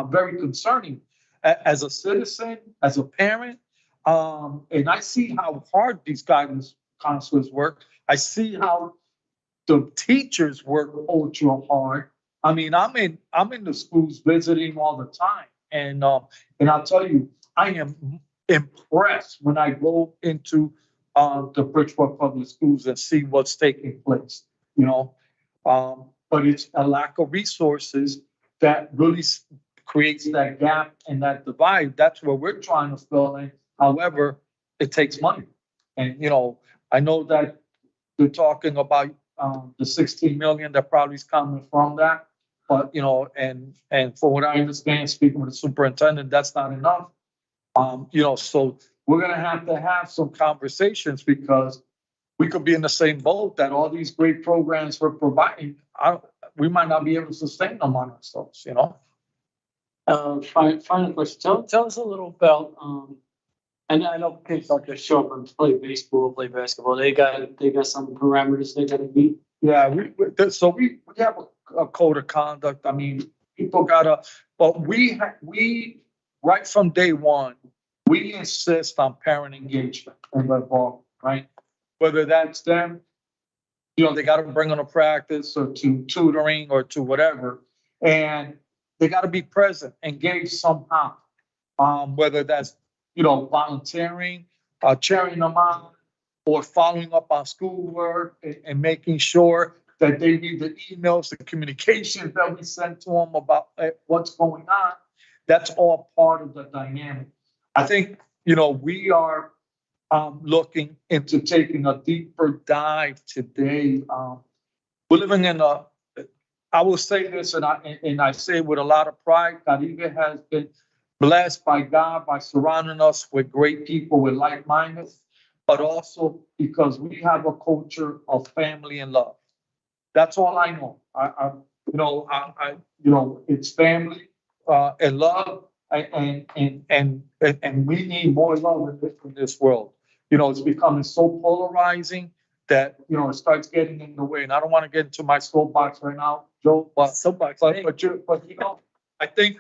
Speaker 14: very concerning as a citizen, as a parent. And I see how hard these guidance counselors work. I see how the teachers work ultra hard. I mean, I'm in the schools visiting all the time. And I'll tell you, I am impressed when I go into the Bridgeport Public Schools and see what's taking place, you know. But it's a lack of resources that really creates that gap and that divide. That's where we're trying to fill in. However, it takes money. And, you know, I know that they're talking about the 16 million that probably is coming from that. But, you know, and for what I understand, speaking with the superintendent, that's not enough. You know, so we're going to have some conversations because we could be in the same boat that all these great programs we're providing, we might not be able to sustain them on ourselves, you know?
Speaker 2: Final question, tell us a little about, and I know kids don't just show up and play baseball, play basketball, they got some parameters they gotta meet.
Speaker 14: Yeah, we have a code of conduct. I mean, people gotta, but we right from day one, we insist on parent engagement and involvement, right? Whether that's them, you know, they got to bring them to practice or to tutoring or to whatever, and they got to be present, engaged somehow. Whether that's, you know, volunteering, cheering them on, or following up on schoolwork and making sure that they read the emails, the communications that we send to them about what's going on. That's all part of the dynamic. I think, you know, we are looking into taking a deeper dive today. We're living in I will say this, and I say it with a lot of pride, Caribe has been blessed by God by surrounding us with great people, with like-minded, but also because we have a culture of family and love. That's all I know. You know, it's family and love, and we need more love in this world. You know, it's becoming so polarizing that, you know, it starts getting in the way. And I don't want to get into my soapbox right now, Joe, but you know, I think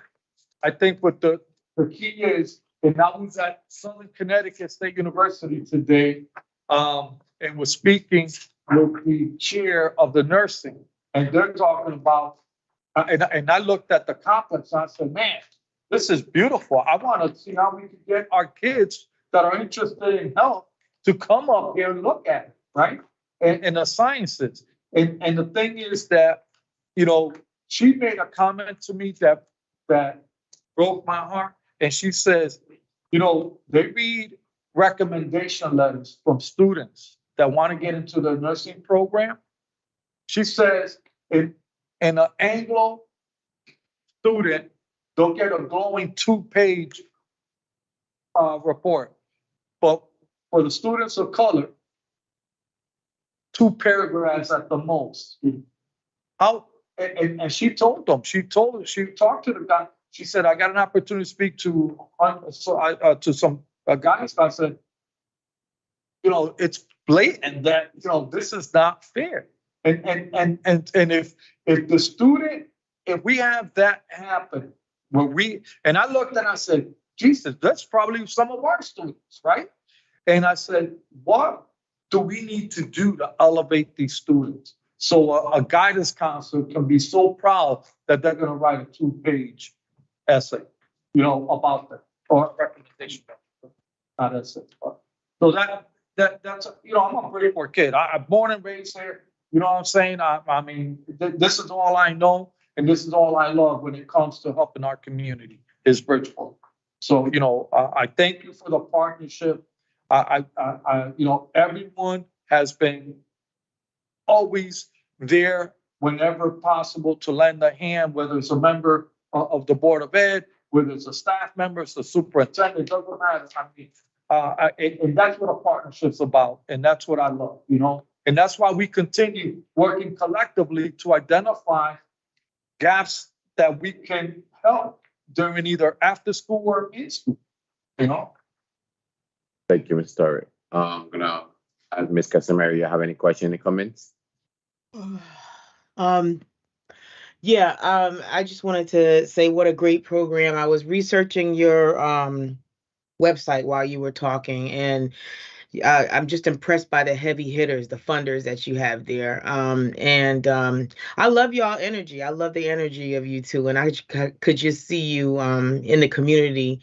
Speaker 14: what the key is, and I was at Southern Connecticut State University today, and was speaking with the chair of the nursing, and they're talking about, and I looked at the complex, and I said, man, this is beautiful. I want to see how we can get our kids that are interested in health to come up here and look at it, right? And the sciences. And the thing is that, you know, she made a comment to me that broke my heart. And she says, you know, they read recommendation letters from students that want to get into the nursing program. She says, in an Anglo student, they'll get a glowing 2-page report. But for the students of color, 2 paragraphs at the most. How, and she told them, she talked to the guy. She said, I got an opportunity to speak to some guys. I said, you know, it's blatant that, you know, this is not fair. And if the student, if we have that happen, and I looked and I said, Jesus, that's probably some of our students, right? And I said, what do we need to do to elevate these students? So a guidance counselor can be so proud that they're going to write a 2-page essay, you know, about that, or recommendation, not essay. So that's, you know, I'm a Bridgeport kid. I'm born and raised here. You know what I'm saying? I mean, this is all I know, and this is all I love when it comes to helping our community is Bridgeport. So, you know, I thank you for the partnership. I you know, everyone has been always there whenever possible to lend a hand, whether it's a member of the Board of Ed, whether it's a staff member, it's a superintendent, it doesn't matter. I mean, and that's what a partnership's about, and that's what I love, you know? And that's why we continue working collectively to identify gaps that we can help during either after school or in school, you know?
Speaker 1: Thank you, Mr. Torre. I'm gonna ask Ms. Casimiro, you have any questions, any comments?
Speaker 3: I just wanted to say what a great program. I was researching your website while you were talking, and I'm just impressed by the heavy hitters, the funders that you have there. I love y'all energy. I love the energy of you two, and I could just see you in the community.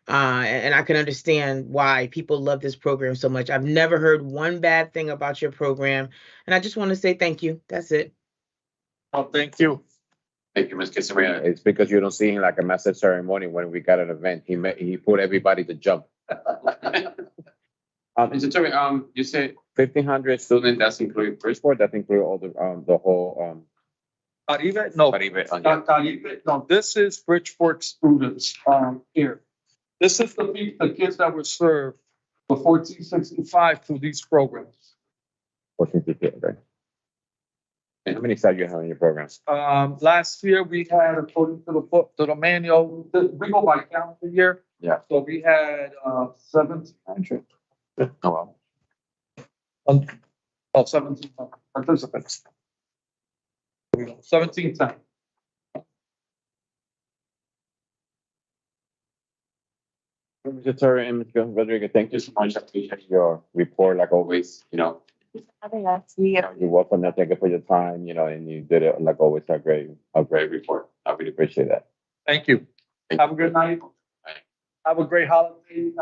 Speaker 3: And I can understand why people love this program so much. I've never heard one bad thing about your program, and I just want to say thank you. That's it.
Speaker 14: Oh, thank you.
Speaker 1: Thank you, Ms. Casimiro. It's because you don't see him like a massive ceremony when we got an event. He put everybody to jump. Mr. Torre, you said 1,500 students. That's including Bridgeport. That include all the whole
Speaker 14: Caribe? No.
Speaker 1: Caribe.
Speaker 14: Caribe. No, this is Bridgeport students here. This is the kids that were served for 1465 through these programs.
Speaker 1: 1468, right? And how many staff you have in your programs?
Speaker 14: Last year we had, according to the manual, we go by calendar year.
Speaker 1: Yeah.
Speaker 14: So we had 1,700.
Speaker 1: Oh, wow.
Speaker 14: 17 participants. 1710.
Speaker 1: Mr. Torre and Mr. Rodriguez, thank you so much. I appreciate your report, like always, you know. You're welcome. Thank you for your time, you know, and you did it like always, a great report. I really appreciate that.
Speaker 14: Thank you. Have a good night. Have a great holiday.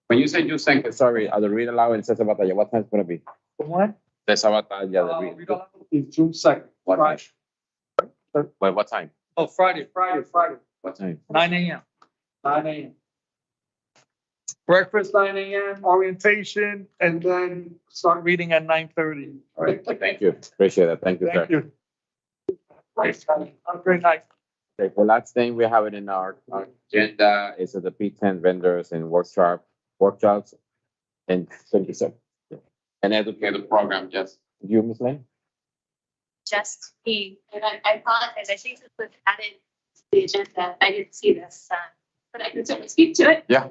Speaker 1: When you say you sang, sorry, the read aloud and says about what time it's gonna be?
Speaker 14: What?
Speaker 1: There's about the read.
Speaker 14: Read aloud is June 2nd.
Speaker 1: What time?
Speaker 14: Friday.
Speaker 1: Wait, what time?
Speaker 14: Oh, Friday.
Speaker 1: What time?
Speaker 14: 9 a.m. 9 a.m. Breakfast 9 a.m. orientation, and then start reading at 9:30.
Speaker 1: All right. Thank you. Appreciate it. Thank you, sir.
Speaker 14: Thank you. Have a great night.
Speaker 1: Okay, the last thing we have it in our agenda is the P10 vendors and workshops. And thank you, sir. And educator program, just you, Ms. Lane?
Speaker 10: Just me, and I apologize. I think this was added to the agenda. I didn't see this, but I can certainly speak to it.
Speaker 1: Yeah.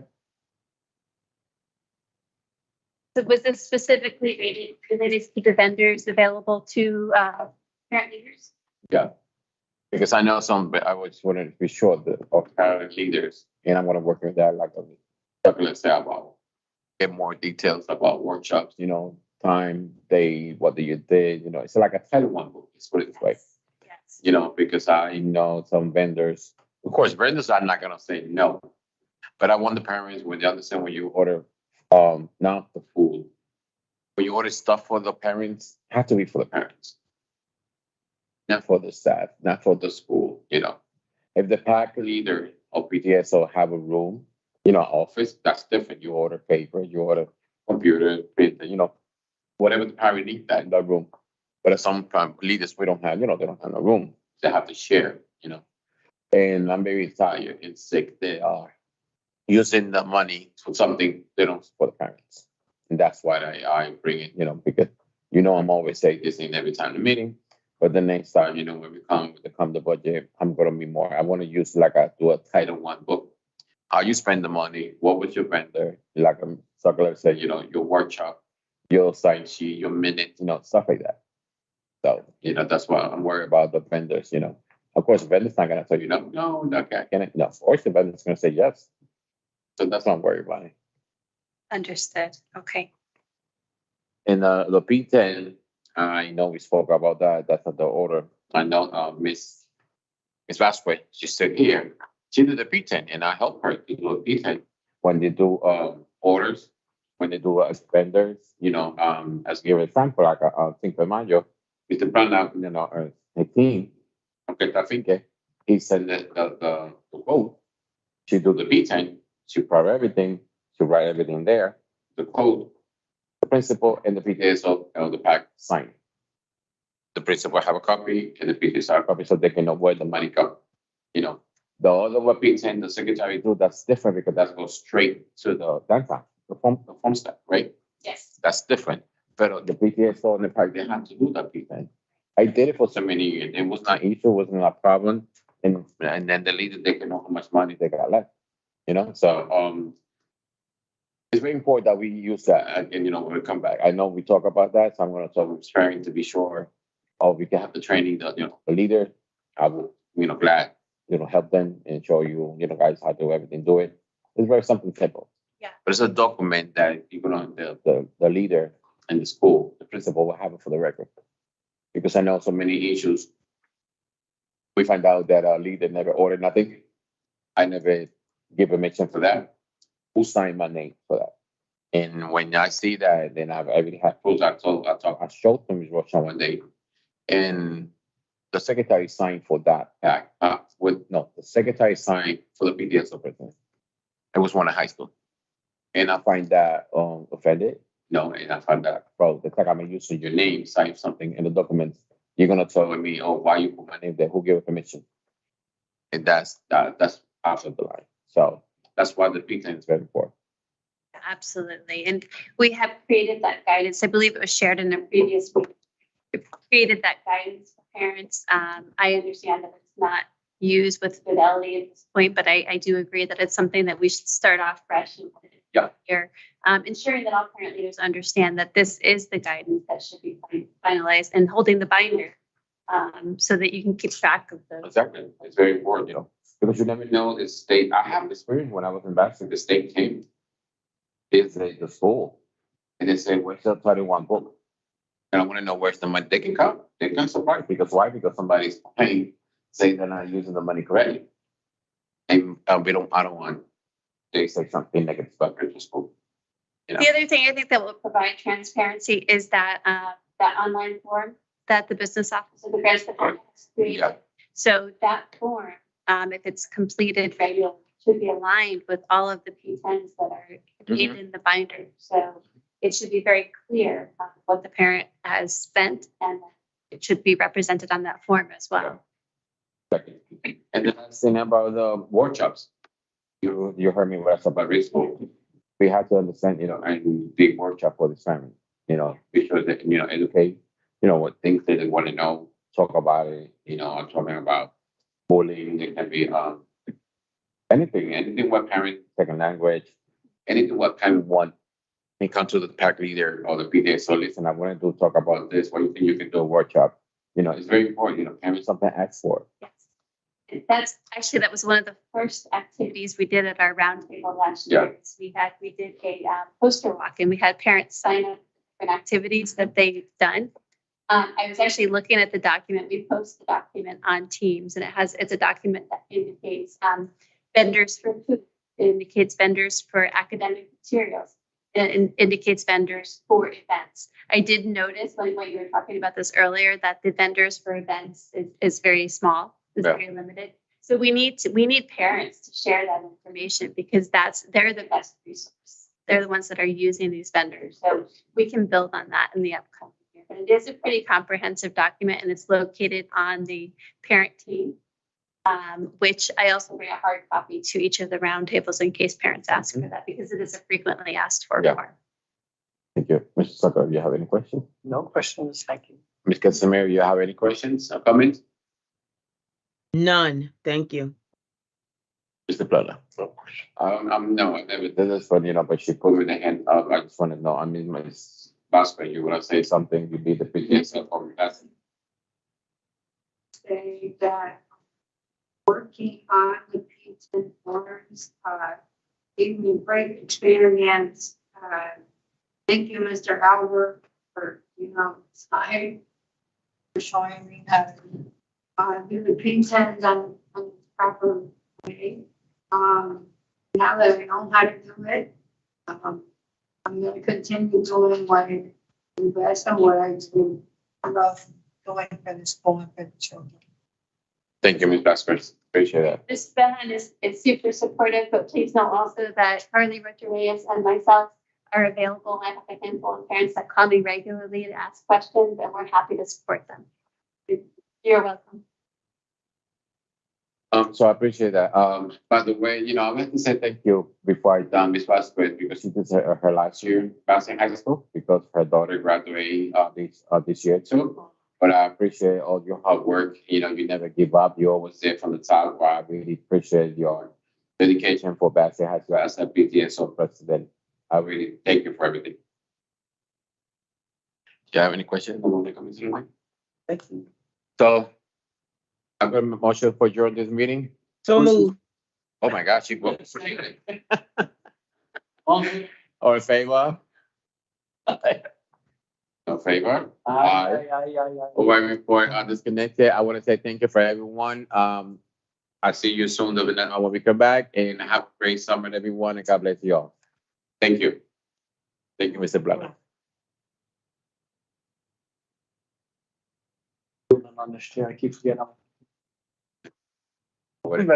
Speaker 10: So was this specifically related to the vendors available to parent leaders?
Speaker 1: Yeah. Because I know I was wanted to be sure of parent leaders, and I'm gonna work with that like a chocolate say about. get more details about workshops, time, day, what do you did, it's like a Title I book, let's put it this way.
Speaker 6: Yes.
Speaker 1: Because I know some vendors, of course, vendors are not gonna say no. But I want the parents, when they understand when you order, not the food, when you order stuff for the parents, it has to be for the parents. Not for the staff, not for the school, If the pack leader of PTSO have a room, office, that's different. You order paper, you order computer, printer, whatever the parent needs that in that room. But at some leaders, we don't have, they don't have no room. They have to share, And I'm very tired and sick. They are using the money for something they don't support the parents. And that's why I bring it, because, I'm always saying this in every time the meeting. But the next time, when we come the budget, I'm going to be more. I want to use do a Title I book. How you spend the money, what was your vendor, like Circular said, your workshop, your sign sheet, your minutes, stuff like that. So, that's why I'm worried about the vendors, Of course, the vendor's not going to tell you, no, okay, can it? No, of course, the vendor's going to say yes. So that's what I'm worried about.
Speaker 10: Understood. Okay.
Speaker 1: And the P10, I know we spoke about that. That's the order. I know Miss Vasquez, she's still here. She did the P10, and I helped her to do a P10 when they do orders, when they do vendors. As give an example, like Cinco de Mayo, Mr. Brandon, the team, okay, I think he sent the code. She do the P10. She prepare everything. She write everything there. The code, the principal, and the PTSO the pack sign. The principal have a copy, and the PTSO have a copy, so they can know where the money go. The other what P10 the secretary do, that's different because that goes straight to the downtown, the form staff, right?
Speaker 10: Yes.
Speaker 1: That's different. But the PTSO and the pack, they have to do that P10. I did it for so many years. It was not issue, wasn't a problem, and then the leader they can know how much money they got left. So it's very important that we use that. And when we come back, I know we talk about that, so I'm going to talk with Sharon to be sure. We can have the training. The leader, I will, glad help them and show you, guys how to do everything. Do it. It's very something simple.
Speaker 10: Yeah.
Speaker 1: But it's a document that the leader and the school, the principal will have it for the record. Because I know so many issues. We find out that our leader never ordered nothing. I never give permission for that. Who signed my name for that? And when I see that, then I already have proof. I showed them Ms. Rochon one day, and the secretary signed for that pack. The secretary signed for the PTSO president. It was one in high school, and I find that offended. No, and I find that, bro, the like I'm using your name, sign something in the documents. You're gonna tell me, why you put my name there? Who gave permission? And that's after the line. So that's why the P10 is very important.
Speaker 10: Absolutely. And we have created that guidance. I believe it was shared in a previous week. We've created that guidance for parents. I understand that it's not used with fidelity at this point, but I do agree that it's something that we should start off fresh and here, ensuring that all parent leaders understand that this is the guidance that should be finalized and holding the binder so that you can keep track of those.
Speaker 1: Exactly. It's very important, because you never know the state. I have experience when I was in Boston. The state came, the school, and they say, "Where's the Title I book?" And I want to know where's the money. They can come. They can surprise because why? Because somebody's paying, saying they're not using the money correctly, and I don't want. They say something negative about the school.
Speaker 10: The other thing I think that will provide transparency is that that online form that the business office of the grants department has created.
Speaker 1: Yeah.
Speaker 10: So that form, if it's completed regularly, should be aligned with all of the P10s that are contained in the binder. So it should be very clear what the parent has spent, and it should be represented on that form as well.
Speaker 1: And the last thing about the workshops, you heard me when I said about preschool. We have to understand, and big workshop for this family, be sure that, educate, what things that they want to know, talk about it, I'm talking about bullying. It can be anything what parent, second language, anything what parent want. And come to the pack leader or the PTA. So listen, I want to talk about this. What you think you can do a workshop? It's very important. Parents something ask for.
Speaker 10: Yes. That was one of the first activities we did at our roundtable last year. We did a poster walk and we had parents sign up for activities that they've done. I was actually looking at the document. We post the document on Teams and it's a document that indicates vendors for food. It indicates vendors for academic materials. It indicates vendors for events. I did notice when you were talking about this earlier that the vendors for events is very small, very limited. So we need parents to share that information because they're the best resource. They're the ones that are using these vendors. So we can build on that in the upcoming year. But it is a pretty comprehensive document and it's located on the parent team. Which I also bring a hard copy to each of the roundtables in case parents ask for that because it is a frequently asked for form.
Speaker 1: Thank you. Mr. Zucker, do you have any questions?
Speaker 2: No questions, thank you.
Speaker 1: Ms. Casimiro, you have any questions or comments?
Speaker 3: None, thank you.
Speaker 1: Mr. Plana? No question. No, this is funny, but she put me the hand up. I just want to know, Ms. Vasquez, you want to say something? You need the PTSL for us.
Speaker 4: Say that working on the Peterson forms gave me great experience. Thank you, Mr. Albert, for time for showing me how to do the P10s on the proper way. Now that I know how to do it, I'm going to continue doing my best and what I do. I love going for the school and for the children.
Speaker 1: Thank you, Ms. Vasquez. Appreciate that.
Speaker 10: Ms. Behan is super supportive, but please know also that Carly Reyes and myself are available. I have a handful of parents that call me regularly to ask questions, and we're happy to support them. You're welcome.
Speaker 1: So I appreciate that. By the way, I want to say thank you before I done Ms. Vasquez because she did her last year passing high school because her daughter graduated this year too. But I appreciate all your hard work. You never give up. You're always there from the top. I really appreciate your dedication for Bassett High School as a PTSO president. I really thank you for everything. Do you have any questions?
Speaker 2: Thank you.
Speaker 1: So I'm going to motion for adjourn this meeting.
Speaker 3: So moved.
Speaker 1: Oh my gosh, you voted for it. All in favor? No favor? Aye. Over report disconnected. I want to say thank you for everyone. I'll see you soon when we come back and have a great summer, everyone, and God bless you all. Thank you. Thank you, Mr. Blanco.
Speaker 2: On this chair, I keep forgetting.